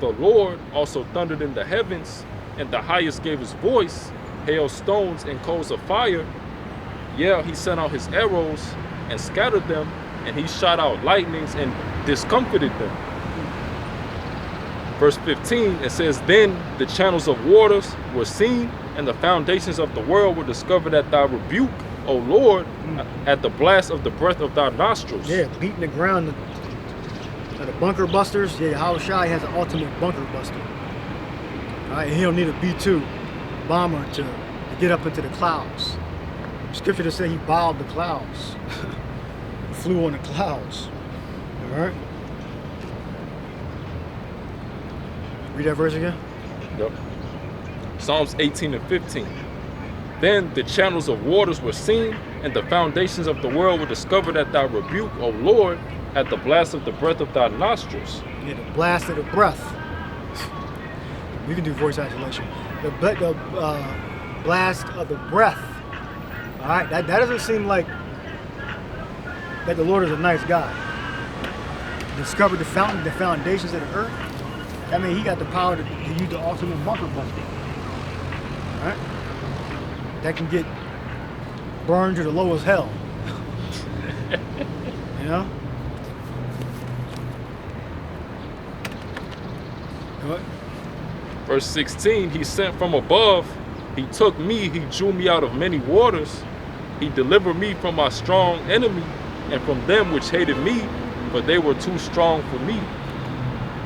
The Lord also thundered in the heavens, and the highest gave his voice, hail stones and coals of fire. Yeah, he sent out his arrows and scattered them, and he shot out lightnings and discomfited them. Verse 15, it says, then the channels of waters were seen, and the foundations of the world were discovered at thy rebuke, O Lord, at the blast of the breath of thy nostrils. Yeah, beating the ground. The bunker busters. Yeah, Yahushua has an ultimate bunker buster. All right, he don't need a B-2 bomber to get up into the clouds. Scripture to say he bowed the clouds. Flew on the clouds. All right. Read that verse again. Yep. Psalms 18 and 15. Then the channels of waters were seen, and the foundations of the world were discovered at thy rebuke, O Lord, at the blast of the breath of thy nostrils. Yeah, the blast of the breath. We can do voice isolation. The blast of the breath. All right, that doesn't seem like that the Lord is a nice guy. Discovered the foundations of the earth. I mean, he got the power to use the ultimate bunker buster. All right, that can get burned to the lowest hell. You know. What? Verse 16, he sent from above, he took me, he drew me out of many waters, he delivered me from my strong enemy, and from them which hated me, for they were too strong for me.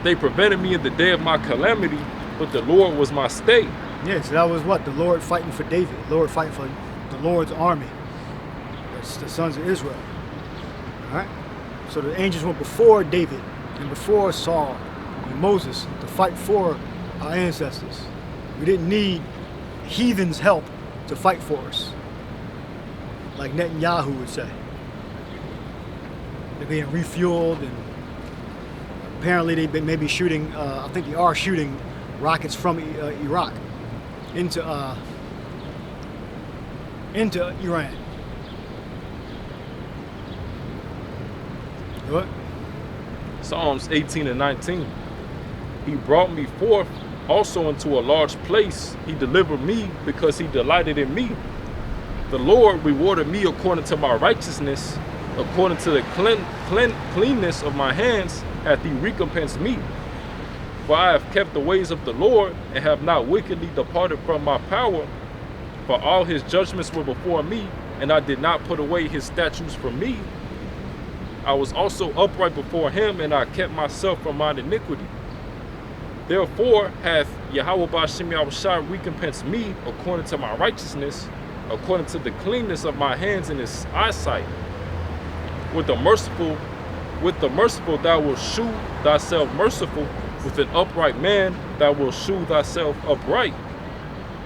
They prevented me in the day of my calamity, but the Lord was my stay. Yeah, so that was what? The Lord fighting for David, the Lord fighting for the Lord's army. That's the sons of Israel. All right? So the angels went before David and before Saul and Moses to fight for our ancestors. We didn't need heathens' help to fight for us, like Netanyahu would say. They're being refueled, and apparently they may be shooting, I think they are shooting rockets from Iraq into Iran. What? Psalms 18 and 19. He brought me forth also into a large place. He delivered me because he delighted in me. The Lord rewarded me according to my righteousness, according to the cleanness of my hands hath he recompensed me. For I have kept the ways of the Lord, and have not wickedly departed from my power. For all his judgments were before me, and I did not put away his statutes from me. I was also upright before him, and I kept myself from mine iniquity. Therefore hath Yahweh Ba'Shem Yahushua recompensed me according to my righteousness, according to the cleanness of my hands in his eyesight. With the merciful thou wilt shew thyself merciful. With an upright man thou wilt shew thyself upright.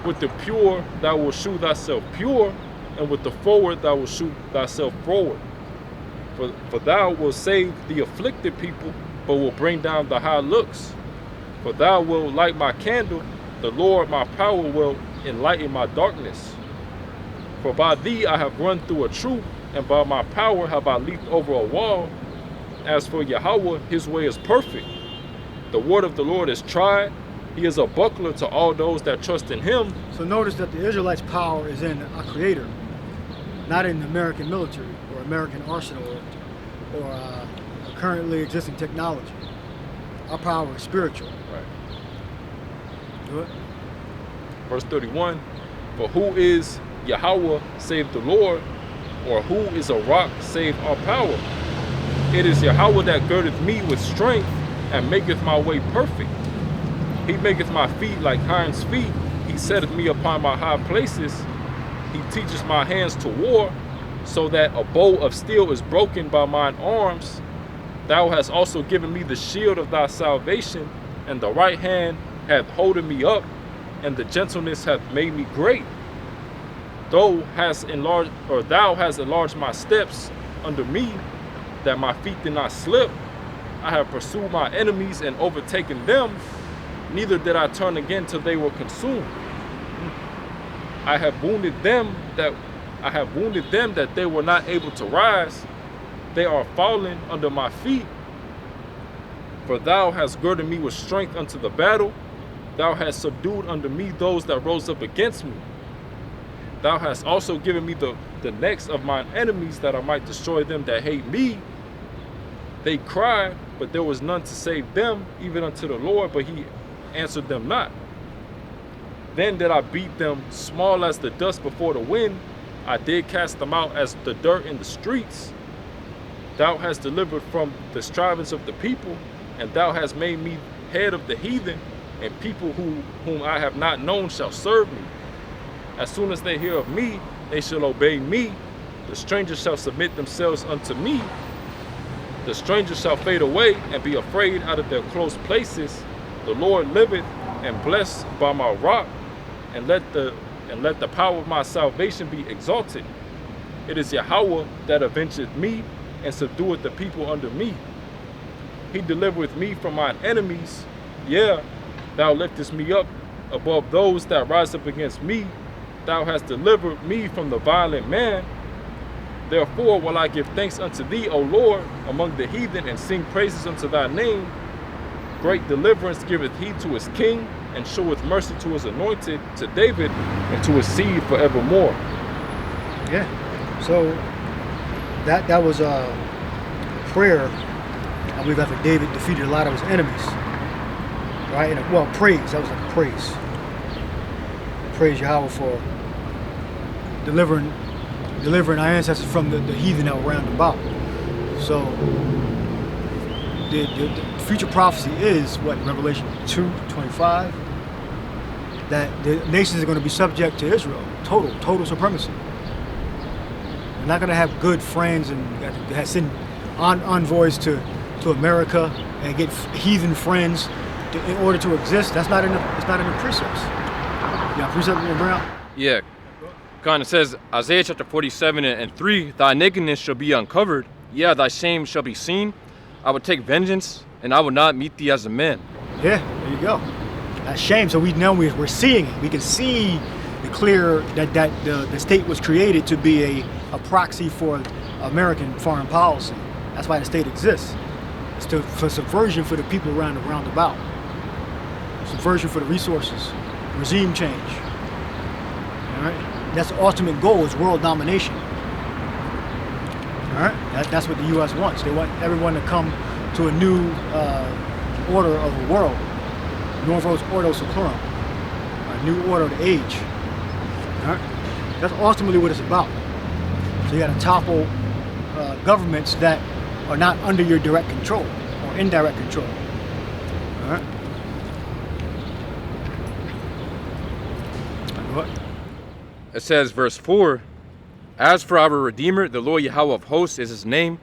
With the pure thou wilt shew thyself pure, and with the forward thou wilt shew thyself forward. For thou wilt save the afflicted people, but will bring down the high looks. For thou wilt light my candle, the Lord my power will enlighten my darkness. For by thee I have run through a troop, and by my power have I leaped over a wall. As for Yahweh, his way is perfect. The word of the Lord is tried. He is a buckler to all those that trust in him. So notice that the Israelites' power is in a creator, not in the American military or American arsenal or currently existing technology. Our power is spiritual. Right. Do it. Verse 31, for who is Yahweh save the Lord, or who is a rock save our power? It is Yahweh that girdeth me with strength, and maketh my way perfect. He maketh my feet like hinds' feet. He setteth me upon my high places. He teaches my hands to war, so that a bow of steel is broken by mine arms. Thou hast also given me the shield of thy salvation, and the right hand hath holden me up, and the gentleness hath made me great. Thou hast enlarged my steps under me, that my feet did not slip. I have pursued my enemies and overtaken them, neither did I turn again till they were consumed. I have wounded them that they were not able to rise. They are fallen under my feet. For thou hast girded me with strength unto the battle. Thou hast subdued unto me those that rose up against me. Thou hast also given me the necks of mine enemies, that I might destroy them that hate me. They cried, but there was none to save them, even unto the Lord, but he answered them not. Then did I beat them small as the dust before the wind. I did cast them out as the dirt in the streets. Thou hast delivered from the strivings of the people, and thou hast made me head of the heathen, and people whom I have not known shall serve me. As soon as they hear of me, they shall obey me. The strangers shall submit themselves unto me. The strangers shall fade away and be afraid out of their close places. The Lord liveth, and blessed by my rock, and let the power of my salvation be exalted. It is Yahweh that avengeth me, and subdueth the people under me. He delivereth me from mine enemies. Yeah, thou liftest me up above those that rise up against me. Thou hast delivered me from the violent man. Therefore will I give thanks unto thee, O Lord, among the heathen, and sing praises unto thy name. Great deliverance giveth he to his king, and showeth mercy to his anointed, to David, and to his seed forevermore. Yeah. So that was a prayer, I believe, after David defeated a lot of his enemies. Right? And praise. That was like a praise. Praise Yahweh for delivering our ancestors from the heathen that were round about. So the future prophecy is what, Revelation 2:25, that the nations are going to be subject to Israel, total supremacy. They're not going to have good friends and send envoys to America and get heathen friends in order to exist. It's not in the precepts. Yeah, precepts in the ground. Yeah. God, it says, Isaiah chapter 47:3, thy nakedness shall be uncovered, yeah, thy shame shall be seen. I would take vengeance, and I will not meet thee as a man. Yeah, there you go. That shame. So we know we're seeing it. We can see the clear that the state was created to be a proxy for American foreign policy. That's why the state exists. It's for subversion for the people around about. Subversion for the resources. Regime change. All right. That's the ultimate goal, is world domination. All right. That's what the U.S. wants. They want everyone to come to a new order of the world. Novos Ordo Seclorum. A new order of the age. All right. That's ultimately what it's about. So you got to topple governments that are not under your direct control or indirect control. All right. What? It says, verse 4, as for our Redeemer, the Lord Yahweh of hosts is his name,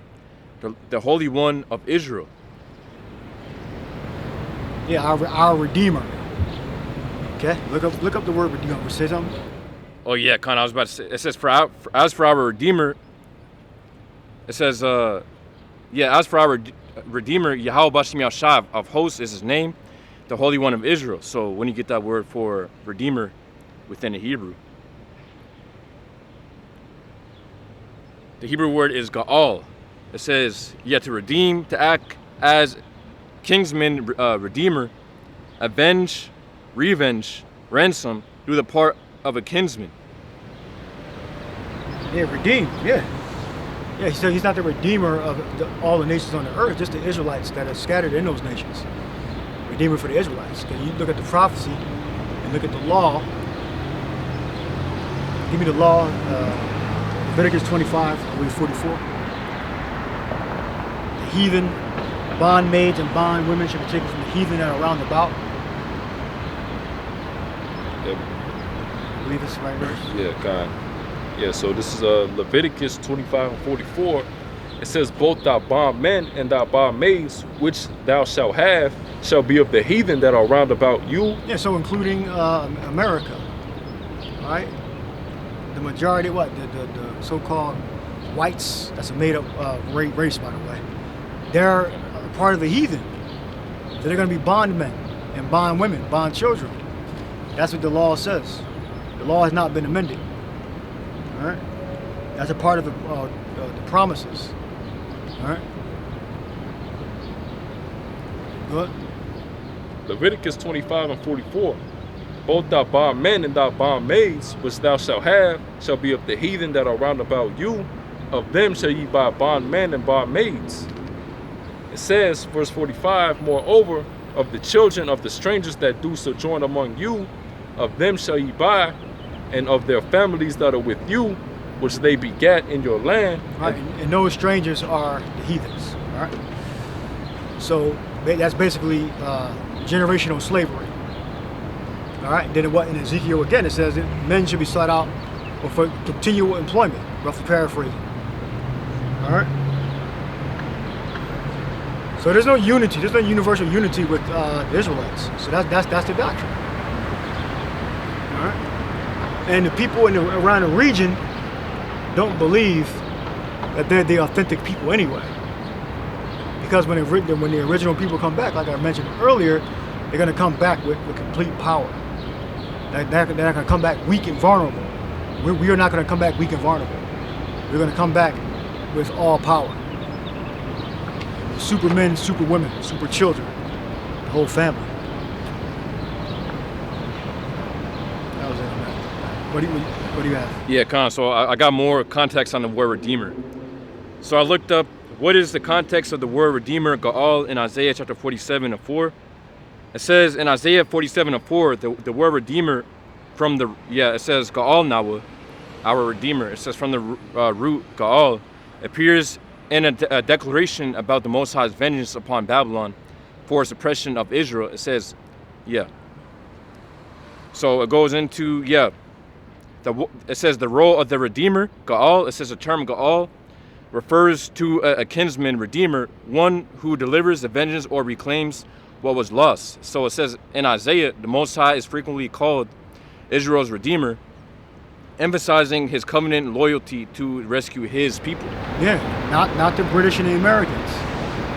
the Holy One of Israel. Yeah, our Redeemer. Okay, look up the word Redeemer. Say something. Oh yeah, Con, I was about to say. It says, as for our Redeemer, it says, as for our Redeemer, Yahweh Bashim Yahshua of hosts is his name, the Holy One of Israel. So when you get that word for Redeemer within the Hebrew. The Hebrew word is ga'al. It says, to redeem, to act as kinsman, redeemer, avenge, revenge, ransom, do the part of a kinsman. Yeah, redeemed, yeah. Yeah, he said he's not the redeemer of all the nations on the earth, just the Israelites that are scattered in those nations. Redeemer for the Israelites. Because you look at the prophecy and look at the law. Give me the law, Leviticus 25, I believe 44. The heathen, bondmaids and bondwomen should be taken from the heathen that are round about. Yep. I believe this is the right verse. Yeah, God. Yeah, so this is Leviticus 25 and 44. It says, both thy bondmen and thy bondmaids, which thou shalt have, shall be of the heathen that are round about you. Yeah, so including America, right? The majority, the so-called whites, that's a made-up race, by the way. They're part of the heathen. So they're going to be bondmen and bondwomen, bond children. That's what the law says. The law has not been amended. All right? That's a part of the promises. All right? Good. Leviticus 25 and 44. Both thy bondmen and thy bondmaids, which thou shalt have, shall be of the heathen that are round about you. Of them shall ye buy bondmen and bondmaids. It says, verse 45, moreover, of the children of the strangers that do sojourn among you, of them shall ye buy, and of their families that are with you, which they begat in your land. Right, and those strangers are the heathens. All right. So that's basically generational slavery. All right. Then in Ezekiel again, it says that men should be sought out for continual employment. Roughly paraphrasing. All right. So there's no unity. There's no universal unity with the Israelites. So that's the doctrine. All right. And the people around the region don't believe that they're the authentic people anyway. Because when the original people come back, like I mentioned earlier, they're going to come back with complete power. They're not going to come back weak and vulnerable. We are not going to come back weak and vulnerable. We're going to come back with all power. Supermen, superwomen, super children, the whole family. That was it on that. What do you have? Yeah, Khan. So I got more context on the word redeemer. So I looked up what is the context of the word redeemer, Ga'al, in Isaiah chapter 47 and 4. It says in Isaiah 47 and 4, the word redeemer from the, it says Ga'al Nawa, our redeemer. It says from the root Ga'al, appears in a declaration about the Most High's vengeance upon Babylon for its oppression of Israel. It says, So it goes into, it says the role of the redeemer, Ga'al. It says the term Ga'al refers to a kinsman redeemer, one who delivers the vengeance or reclaims what was lost. So it says in Isaiah, the Most High is frequently called Israel's redeemer, emphasizing his covenant loyalty to rescue his people. Yeah, not the British and the Americans.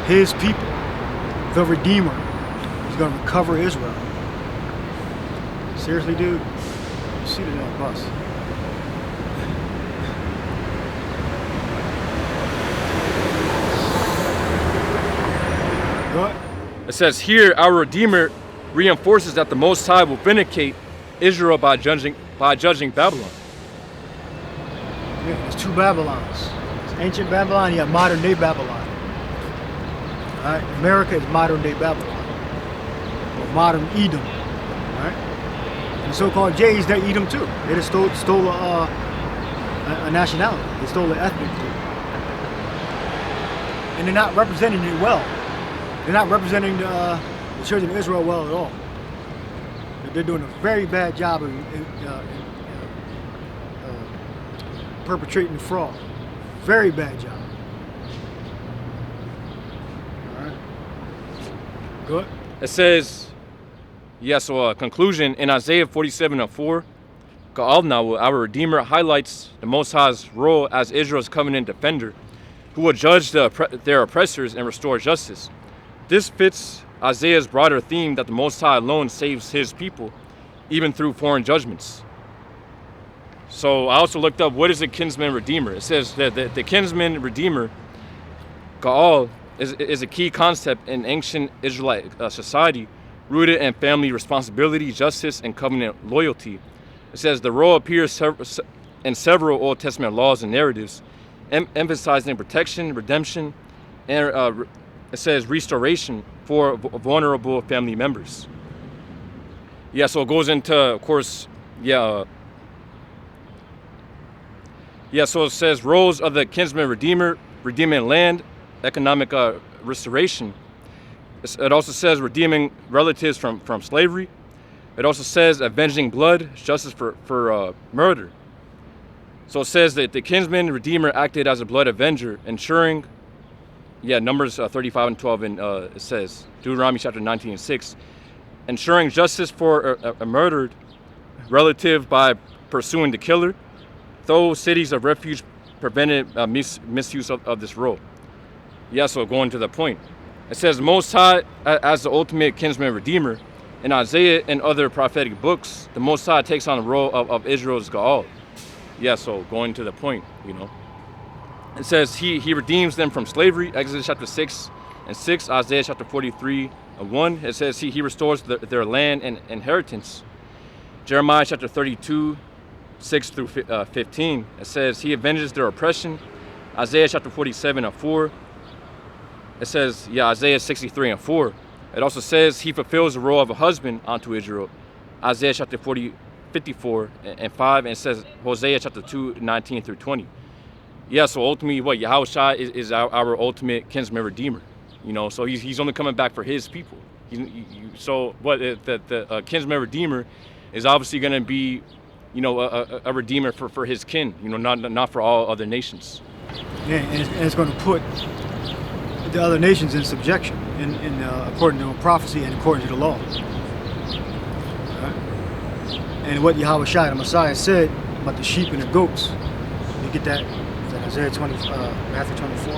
His people, the redeemer. He's going to recover Israel. Seriously, dude? You see it on the bus. What? It says here, our Redeemer reinforces that the Most High will vindicate Israel by judging Babylon. Yeah, there's two Babylons. It's ancient Babylon, you have modern day Babylon. All right? America is modern day Babylon. Or modern Edom. All right? And the so-called Jays, they're Edom too. They just stole a nationality. They stole an ethnic group. And they're not representing it well. They're not representing the children of Israel well at all. They're doing a very bad job of perpetrating fraud. Very bad job. All right. Good. It says, conclusion in Isaiah 47:4, Ga'al, our Redeemer, highlights the Most High's role as Israel's covenant defender, who will judge their oppressors and restore justice. This fits Isaiah's broader theme that the Most High alone saves his people, even through foreign judgments. So I also looked up what is a kinsman redeemer. It says that the kinsman redeemer, Gaal, is a key concept in ancient Israelite society, rooted in family responsibility, justice, and covenant loyalty. It says the role appears in several Old Testament laws and narratives, emphasizing protection, redemption, and it says restoration for vulnerable family members. Yeah, so it goes into, of course, so it says roles of the kinsman redeemer, redeeming land, economic restoration. It also says redeeming relatives from slavery. It also says avenging blood, justice for murder. So it says that the kinsman redeemer acted as a blood avenger, ensuring, Numbers 35 and 12, and it says, Deuteronomy chapter 19 and 6, ensuring justice for a murdered relative by pursuing the killer. Those cities of refuge prevented misuse of this role. So going to the point. It says Most High as the ultimate kinsman redeemer. In Isaiah and other prophetic books, the Most High takes on the role of Israel's Gaal. So going to the point, It says he redeems them from slavery, Exodus chapter 6 and 6, Isaiah chapter 43 and 1. It says he restores their land and inheritance. Jeremiah chapter 32, 6 through 15. It says he avenges their oppression. Isaiah chapter 47 and 4. It says, Isaiah 63 and 4. It also says he fulfills the role of a husband unto Israel. Isaiah chapter 54 and 5. And it says Hosea chapter 2, 19 through 20. So ultimately, Yahushua is our ultimate kinsman redeemer. So he's only coming back for his people. The kinsman redeemer is obviously going to be, a redeemer for his kin. Not for all other nations. And it's going to put the other nations in subjection, in according to prophecy and according to the law. Right? And what Yahushua, the Messiah, said about the sheep and the goats, you get that. Isaiah 20, Matthew 24,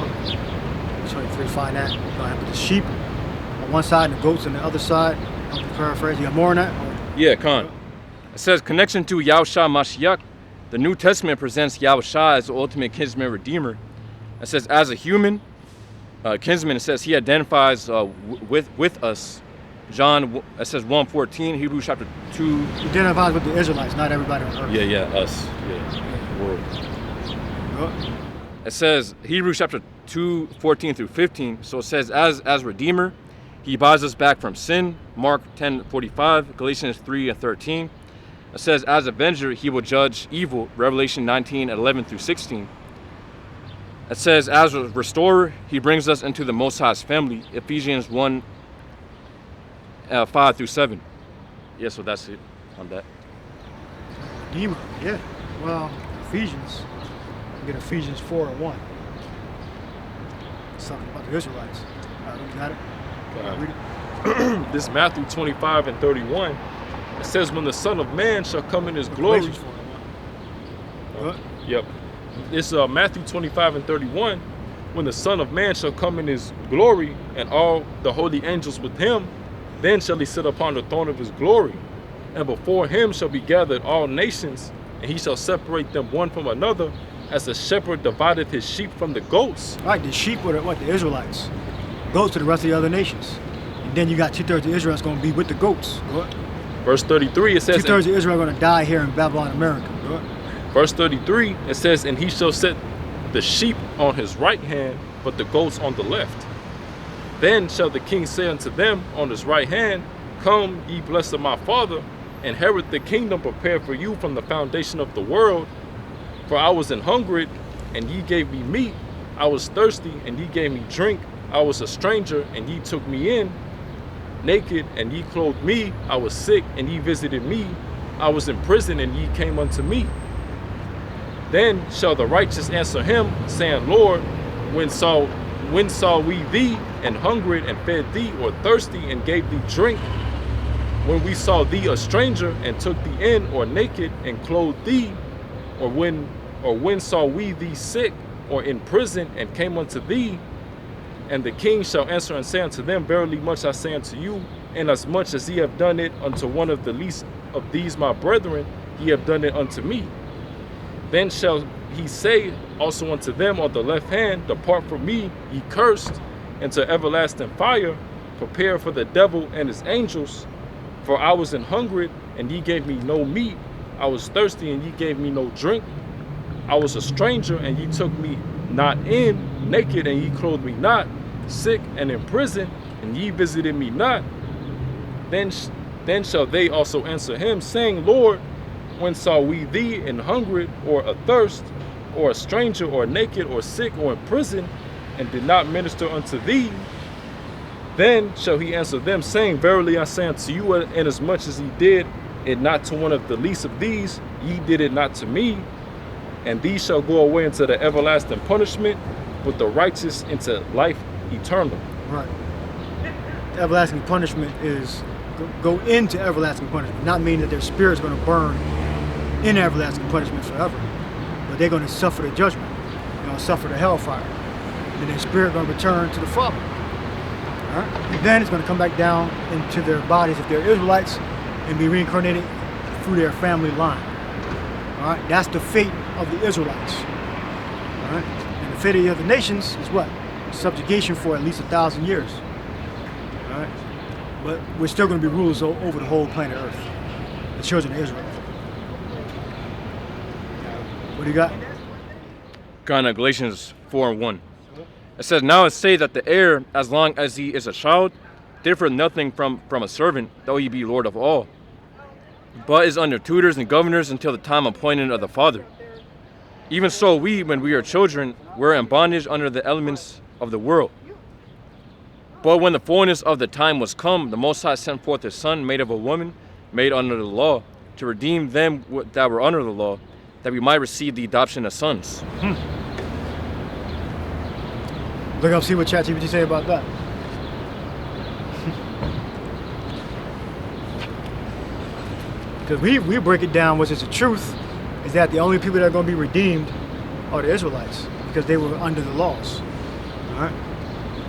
23, find that. You're going to have the sheep on one side and the goats on the other side. I'm paraphrasing. You got more on that? Khan. It says, connection to Yahushua Mashiach. The New Testament presents Yahushua as the ultimate kinsman redeemer. It says, as a human kinsman, it says he identifies with us. John, it says 1:14, Hebrews chapter 2. He identifies with the Israelites, not everybody on earth. Us. World. It says Hebrews chapter 2, 14 through 15. So it says as Redeemer, he buys us back from sin. Mark 10:45, Galatians 3 and 13. It says as Avenger, he will judge evil. Revelation 19, 11 through 16. It says as a Restorer, he brings us into the Most High's family. Ephesians 1, 5 through 7. So that's it on that. Redeemer, well, Ephesians. Get Ephesians 4 and 1. It's talking about the Israelites. You got it? Read it. This Matthew 25 and 31. It says, when the Son of Man shall come in his glory. Galatians 4 and 1. Yep. It's Matthew 25 and 31. When the Son of Man shall come in his glory, and all the holy angels with him, then shall he sit upon the throne of his glory. And before him shall be gathered all nations, and he shall separate them one from another, as a shepherd divideth his sheep from the goats. Right, the sheep were the Israelites. Goats to the rest of the other nations. And then you got 2/3 of Israel that's going to be with the goats. Verse 33, it says... 2/3 of Israel are going to die here in Babylon, America. Verse 33, it says, and he shall set the sheep on his right hand, but the goats on the left. Then shall the king say unto them on his right hand, come, ye blessed of my Father, inherit the kingdom prepared for you from the foundation of the world. For I was an hungered, and ye gave me meat. I was thirsty, and ye gave me drink. I was a stranger, and ye took me in. Naked, and ye clothed me. I was sick, and ye visited me. I was in prison, and ye came unto me. Then shall the righteous answer him, saying, Lord, when saw we thee and hungered and fed thee, or thirsty and gave thee drink? When we saw thee a stranger and took thee in, or naked and clothed thee? Or when saw we thee sick or in prison and came unto thee? And the king shall answer and say unto them, verily much I say unto you, inasmuch as ye have done it unto one of the least of these my brethren, ye have done it unto me. Then shall he say also unto them on the left hand, Depart from me, ye cursed, into everlasting fire, prepared for the devil and his angels. For I was an hungry, and ye gave me no meat. I was thirsty, and ye gave me no drink. I was a stranger, and ye took me not in, naked, and ye clothed me not, sick and in prison, and ye visited me not. Then shall they also answer him, saying, Lord, when saw we thee in hungry, or athirst, or a stranger, or naked, or sick, or in prison, and did not minister unto thee? Then shall he answer them, saying, Verily I say unto you, inasmuch as ye did it not to one of the least of these, ye did it not to me. And these shall go away into the everlasting punishment, but the righteous into life eternal. Right. The everlasting punishment is go into everlasting punishment, not meaning that their spirit's going to burn in everlasting punishment forever, but they're going to suffer the judgment. They're going to suffer the hellfire. And then their spirit going to return to the Father. All right? And then it's going to come back down into their bodies if they're Israelites and be reincarnated through their family line. All right? That's the fate of the Israelites. All right? And the fate of the other nations is what? Subjugation for at least 1,000 years. All right? But we're still going to be rulers over the whole planet Earth, the children of Israel. What do you got? Kind of Galatians 4:1. It says, Now I say that the heir, as long as he is a child, differeth nothing from a servant, though he be Lord of all, but is under tutors and governors until the time appointed of the Father. Even so we, when we are children, were in bondage under the elements of the world. But when the fullness of the time was come, the Most High sent forth his Son, made of a woman, made under the law, to redeem them that were under the law, that we might receive the adoption of sons. Look up, see what ChatGPT say about that. Because we break it down, which is the truth, is that the only people that are going to be redeemed are the Israelites, because they were under the laws. All right?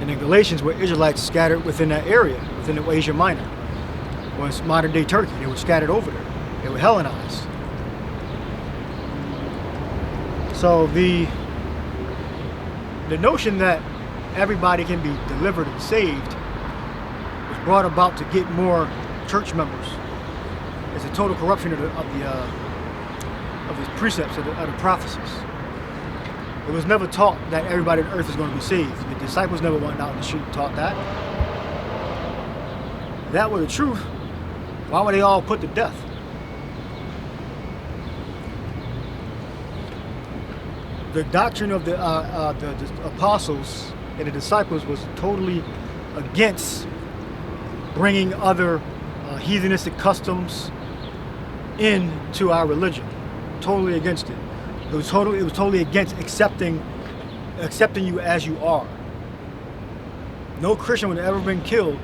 And in Galatians were Israelites scattered within that area, within the Asia Minor, was modern day Turkey. They were scattered over there. They were Hellenized. So the notion that everybody can be delivered and saved was brought about to get more church members. It's a total corruption of the precepts, of the prophecies. It was never taught that everybody on earth is going to be saved. The disciples never went out in the street and taught that. If that were the truth, why were they all put to death? The doctrine of the apostles and the disciples was totally against bringing other heathenistic customs into our religion. Totally against it. It was totally against accepting you as you are. No Christian would have ever been killed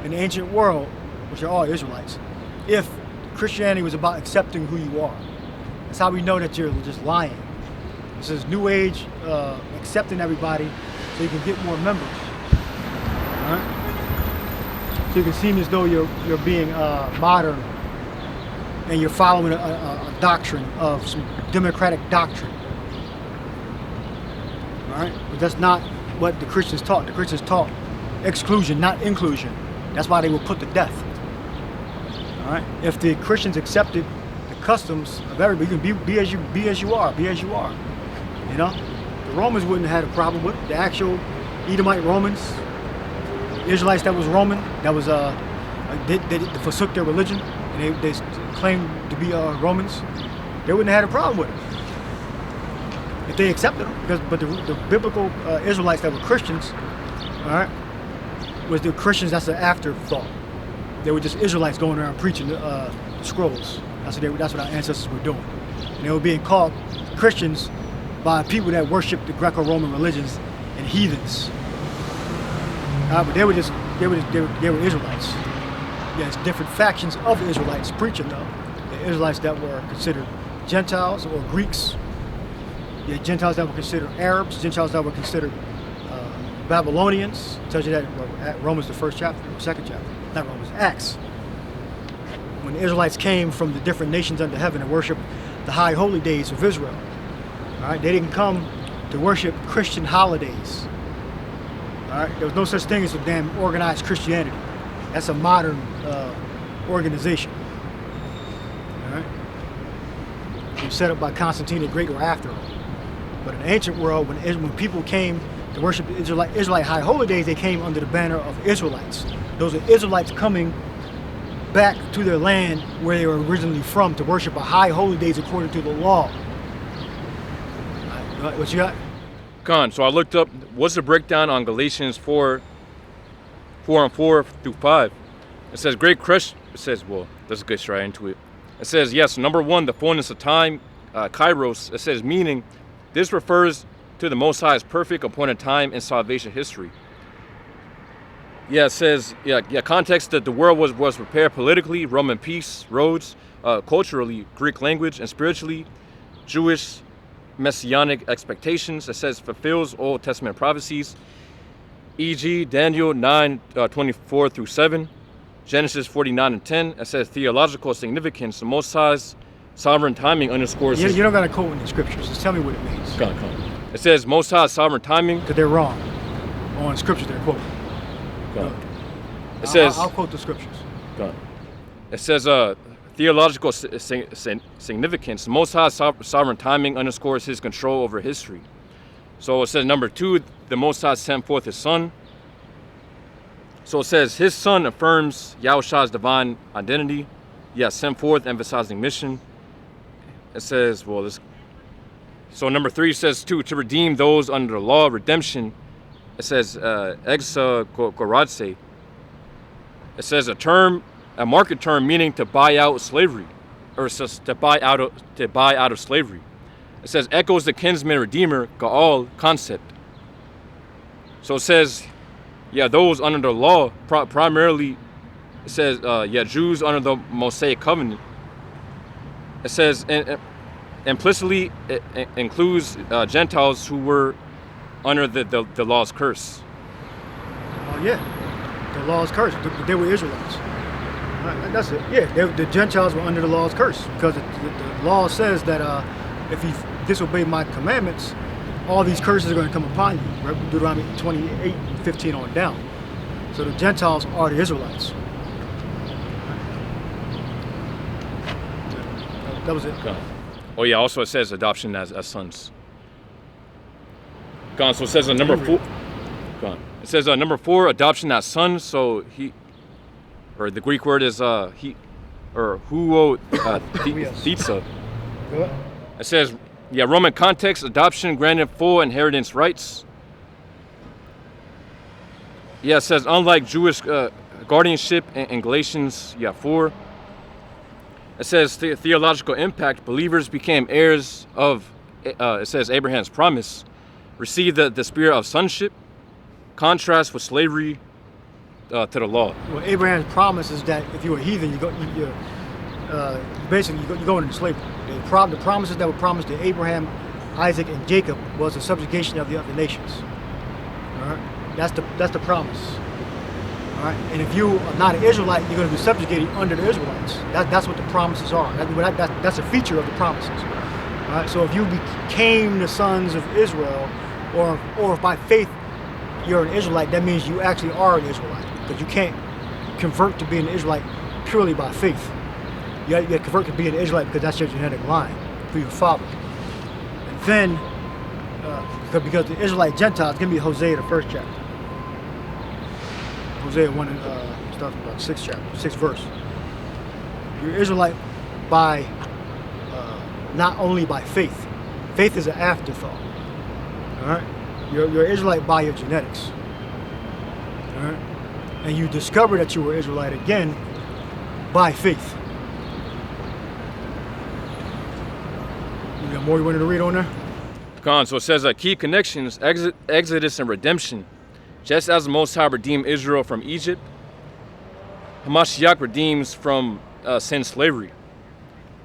in the ancient world, which are all Israelites, if Christianity was about accepting who you are. That's how we know that you're just lying. This is New Age, accepting everybody so you can get more members. All right? So you can seem as though you're being modern and you're following a doctrine of some democratic doctrine. All right? But that's not what the Christians taught. The Christians taught exclusion, not inclusion. That's why they were put to death. All right? If the Christians accepted the customs of everybody, you can be as you are. You know, the Romans wouldn't have had a problem with it. The actual Edomite Romans, the Israelites that was Roman, that was they forsook their religion and they claimed to be Romans. They wouldn't have had a problem with it if they accepted them. But the biblical Israelites that were Christians, all right, was the Christians. That's an afterthought. They were just Israelites going around preaching the scrolls. That's what our ancestors were doing. And they were being called Christians by people that worship the Greco-Roman religions and heathens. But they were Israelites. There's different factions of the Israelites preaching though. The Israelites that were considered Gentiles or Greeks. You had Gentiles that were considered Arabs, Gentiles that were considered Babylonians. It tells you that at Romans the first chapter, or second chapter. Not Romans, Acts. When the Israelites came from the different nations under heaven and worshiped the high holy days of Israel. All right, they didn't come to worship Christian holidays. All right, there was no such thing as a damn organized Christianity. That's a modern organization. All right, it was set up by Constantine the Great or after him. But in the ancient world, when people came to worship the Israelite high holy days, they came under the banner of Israelites. Those are Israelites coming back to their land where they were originally from to worship a high holy days according to the law. All right, what you got? Con, so I looked up what's the breakdown on Galatians 4 and 4 through 5. It says great crush. It says, well, let's get straight into it. It says, yes, number one, the fullness of time, kairos. It says, meaning this refers to the Most High's perfect appointed time in salvation history. Yeah, it says, context that the world was prepared politically, Roman peace, roads, culturally, Greek language, and spiritually, Jewish messianic expectations. It says fulfills Old Testament prophecies, e.g. Daniel 9:24 through 7, Genesis 49 and 10. It says theological significance. The Most High's sovereign timing underscores. You don't got to quote in the scriptures. Just tell me what it means. Come on. It says Most High's sovereign timing. Because they're wrong on scriptures they're quoting. It says. I'll quote the scriptures. It says theological significance. The Most High's sovereign timing underscores his control over history. So it says number two, the Most High sent forth his son. So it says his son affirms Yahushua's divine identity. Yeah, sent forth, emphasizing mission. It says, so number three says to redeem those under the law, redemption. It says exagoratse. It says a market term meaning to buy out slavery, or to buy out of slavery. It says echoes the kinsman redeemer Gaal concept. So it says, those under the law, primarily, it says, Jews under the Mosaic covenant. It says implicitly it includes Gentiles who were under the law's curse. Oh yeah, the law's curse. They were Israelites. That's it. Yeah, the Gentiles were under the law's curse because the law says that if you disobey my commandments, all these curses are going to come upon you. Right? Deuteronomy 28:15 on down. So the Gentiles are the Israelites. That was it. Oh yeah. Also, it says adoption as sons. So it says number 4. It says number 4, adoption as sons. So or the Greek word is huo thitsa. It says, Roman context, adoption granted full inheritance rights. It says unlike Jewish guardianship in Galatians 4. It says theological impact, believers became heirs of, it says Abraham's promise, received the spirit of sonship, contrast with slavery to the law. Well, Abraham's promise is that if you're a heathen, you go into slavery. The promises that were promised to Abraham, Isaac, and Jacob was the subjugation of the other nations. All right, that's the promise. All right, and if you are not an Israelite, you're going to be subjugated under the Israelites. That's what the promises are. That's a feature of the promises. All right, so if you became the sons of Israel, or if by faith you're an Israelite, that means you actually are an Israelite. Because you can't convert to being an Israelite purely by faith. You have to convert to being an Israelite because that's your genetic line for your father. And then, because the Israelite Gentiles, give me Hosea, the 1st chapter. Hosea 1 and stuff about 6th chapter, 6th verse. You're Israelite by not only by faith. Faith is an afterthought. All right, you're Israelite by your genetics. All right, and you discover that you were Israelite again by faith. You got more you wanted to read on there? So it says key connections, Exodus and redemption. Just as the Most High redeemed Israel from Egypt, Hamashiach redeems from sin slavery.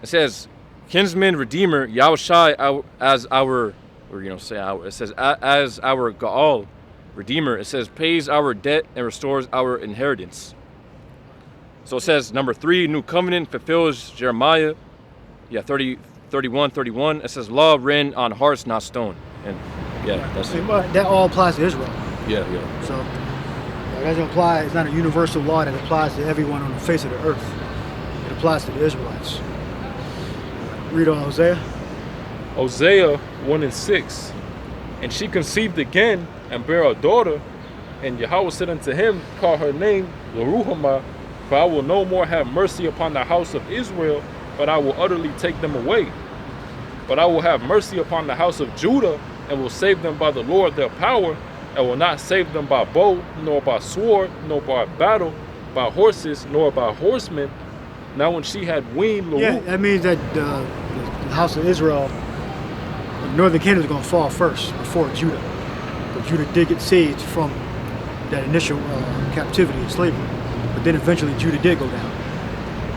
It says, kinsman redeemer, Yahushua as our, it says as our Gaal redeemer. It says pays our debt and restores our inheritance. So it says number 3, new covenant fulfills Jeremiah, 33 31:31, it says, law written on hearts, not stone. And yeah, that's it. But that all applies to Israel. Yeah. So that doesn't apply. It's not a universal law that applies to everyone on the face of the earth. It applies to the Israelites. Read on Hosea. Hosea 1:6. And she conceived again and bare a daughter, and Yahweh said unto him, call her name Zeruhamah, for I will no more have mercy upon the house of Israel, but I will utterly take them away. But I will have mercy upon the house of Judah, and will save them by the Lord their power, and will not save them by bow, nor by sword, nor by battle, by horses, nor by horsemen. Now when she had weaned Yeah, that means that the house of Israel, the northern kingdom is going to fall first before Judah. But Judah did get saved from that initial captivity and slavery. But then eventually Judah did go down.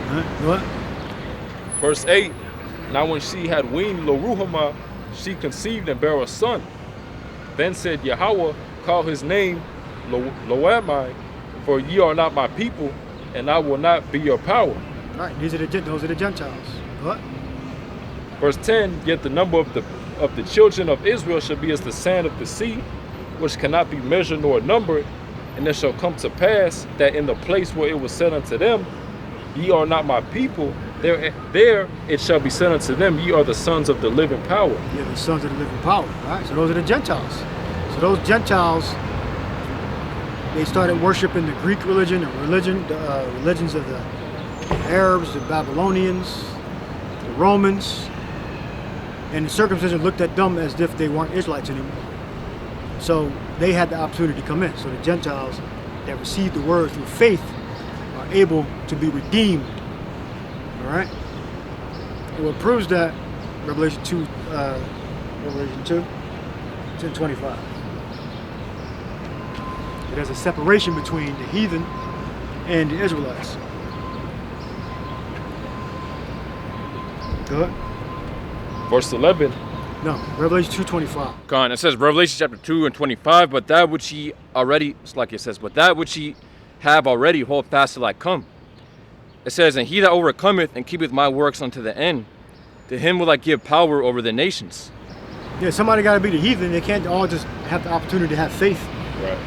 All right, what? Verse 8. Now when she had weaned Zeruhamah, she conceived and bare a son. Then said Yahweh, call his name Loamai, for ye are not my people, and I will not be your power. All right, those are the Gentiles. What? Verse 10, yet the number of the children of Israel shall be as the sand of the sea, which cannot be measured nor numbered. And it shall come to pass that in the place where it was said unto them, ye are not my people, there it shall be said unto them, ye are the sons of the living power. Yeah, the sons of the living power. All right, so those are the Gentiles. So those Gentiles, they started worshiping the Greek religion, the religions of the Arabs, the Babylonians, the Romans, and the circumcision looked at them as if they weren't Israelites anymore. So they had the opportunity to come in. So the Gentiles that received the word through faith are able to be redeemed. All right. And what proves that, Revelation 2, 10:25. There's a separation between the heathen and the Israelites. Good. Verse 11. No, Revelation 2:25. Con, it says Revelation chapter 2:25, but that which ye already, it's like it says, but that which ye have already hold fast till I come. It says, and he that overcometh and keepeth my works unto the end, to him will I give power over the nations. Yeah, somebody got to be the heathen. They can't all just have the opportunity to have faith. Right.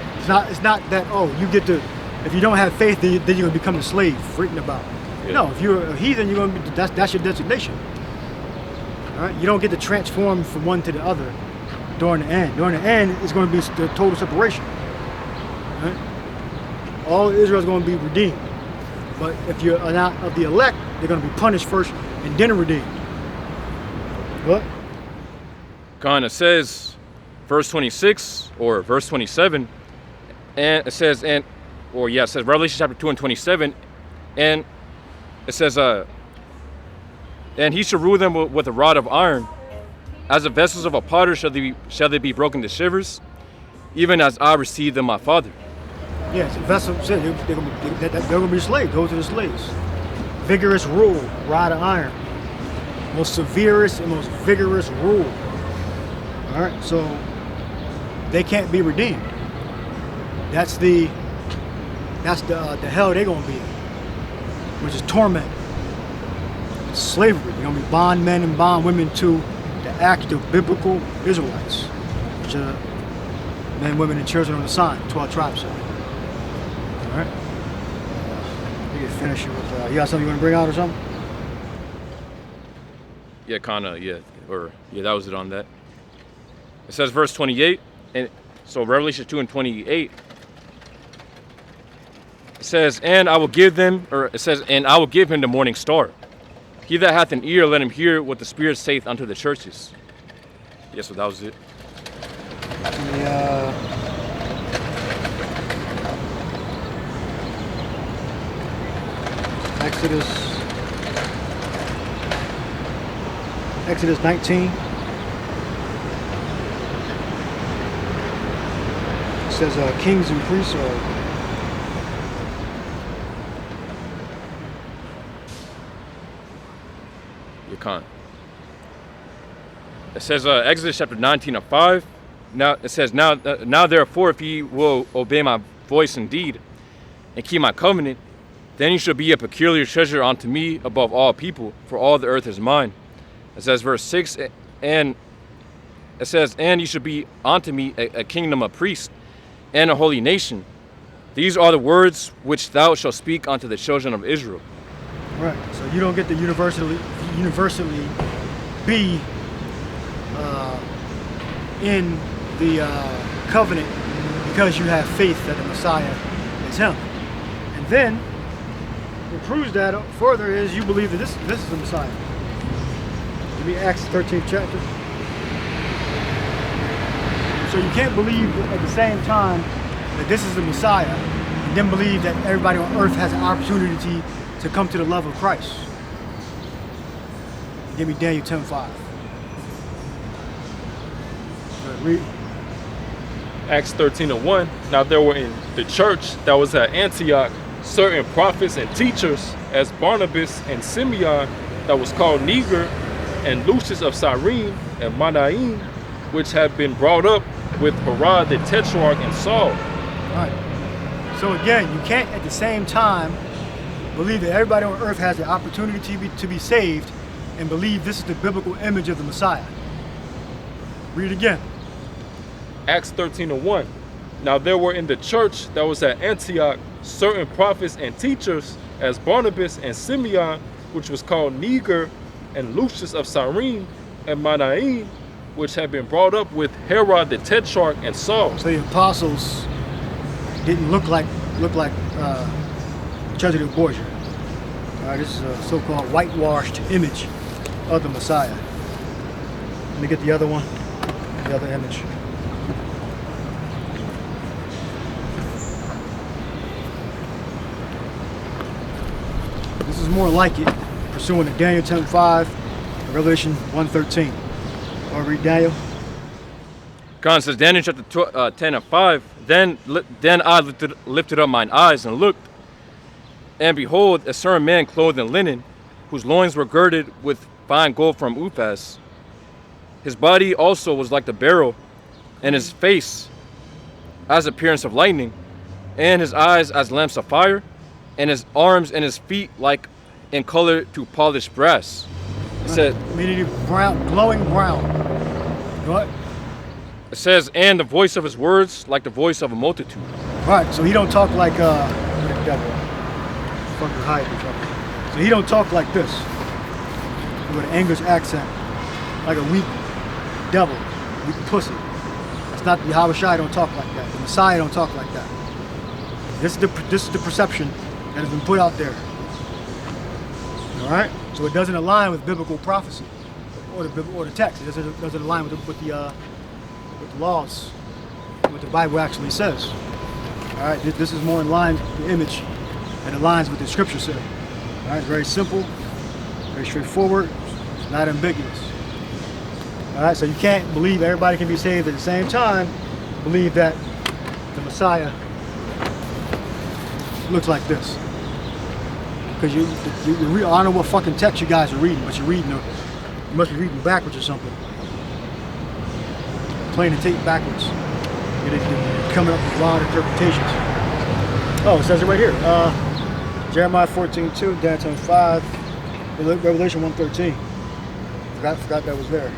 It's not that, oh, you get to, if you don't have faith, then you're going to become a slave written about. Yeah. No, if you're a heathen, you're going to be, that's your designation. All right? You don't get to transform from one to the other during the end. During the end, it's going to be the total separation. All right? All Israel is going to be redeemed. But if you're not of the elect, they're going to be punished first and then redeemed. What? Con, it says verse 26 or verse 27, and it says, it says Revelation chapter 2:27, and it says, and he shall rule them with a rod of iron, as the vessels of a potter shall they be broken to shivers, even as I received them my Father. Yes, vessels, they're going to be slaves. Those are the slaves. Vigorous rule, rod of iron. Most severest and most vigorous rule. All right, so they can't be redeemed. That's the hell they're going to be in, which is torment. It's slavery. They're going to be bondmen and bondwomen to the active biblical Israelites, which are men, women, and children on the sign, 12 tribes. All right. We can finish it with, you got something you want to bring out or something? Yeah, kinda, yeah, that was it on that. It says verse 28, and so Revelation 2:28. It says, and I will give them, or it says, and I will give him the morning star. He that hath an ear, let him hear what the Spirit saith unto the churches. Yeah, so that was it. Exodus 19. It says kings and priests are. You can't. It says Exodus chapter 19:5. Now it says, now therefore, if ye will obey my voice indeed, and keep my covenant, then you shall be a peculiar treasure unto me above all people, for all the earth is mine. It says verse 6, and it says, and you should be unto me a kingdom of priests and a holy nation. These are the words which thou shalt speak unto the children of Israel. Right. So you don't get to universally be in the covenant because you have faith that the Messiah is him. And then what proves that further is you believe that this is the Messiah. Give me Acts 13th chapter. So you can't believe at the same time that this is the Messiah and then believe that everybody on earth has an opportunity to come to the love of Christ. Give me Daniel 10:5. Read. Acts 13:1. Now there were in the church that was at Antioch certain prophets and teachers, as Barnabas and Simeon, that was called Niger, and Lucius of Cyrene, and Manaen, which had been brought up with Herod the Tetrarch and Saul. Right. So again, you can't at the same time believe that everybody on earth has the opportunity to be saved and believe this is the biblical image of the Messiah. Read it again. Acts 13:1. Now there were in the church that was at Antioch certain prophets and teachers, as Barnabas and Simeon, which was called Niger, and Lucius of Cyrene, and Manaen, which had been brought up with Herod the Tetrarch and Saul. So the apostles didn't look like Church of Borgia. This is a so-called whitewashed image of the Messiah. Let me get the other one, the other image. This is more like it, pursuant to Daniel 10:5, and Revelation 1:13. I'll read Daniel. God says, Daniel chapter 10:5. Then I lifted up mine eyes and looked, and behold, a certain man clothed in linen, whose loins were girded with fine gold from Uphaz. His body also was like the beryl, and his face as appearance of lightning, and his eyes as lamps of fire, and his arms and his feet like in color to polished brass. It said, meaning brown, glowing brown. What? It says, and the voice of his words like the voice of a multitude. Right, so he don't talk like fucking hide me from. So he don't talk like this with an English accent, like a weak devil, weak pussy. That's not the Yahushua. Don't talk like that. The Messiah don't talk like that. This is the perception that has been put out there. All right, so it doesn't align with biblical prophecy or the text. It doesn't align with the laws, what the Bible actually says. All right, this is more in line with the image and aligns with the scripture said. All right, very simple, very straightforward, it's not ambiguous. All right, so you can't believe everybody can be saved at the same time, believe that the Messiah looks like this. Because I don't know what fucking text you guys are reading, but you must be reading backwards or something. Playing the tape backwards. You're coming up with wrong interpretations. Oh, it says it right here. Jeremiah 14:2, Daniel 10:5, Revelation 1:13. Forgot that was there.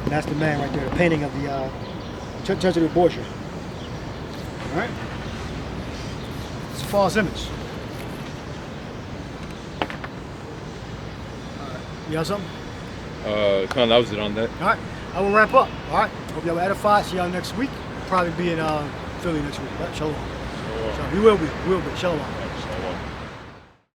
And that's the man right there, the painting of the Church of Borgia. All right? It's a false image. All right. You got something? That was it on that. All right. I will wrap up. All right. Hope y'all were edified. See y'all next week. Probably be in Philly next week. Right? Shalom. We will be. Shalom.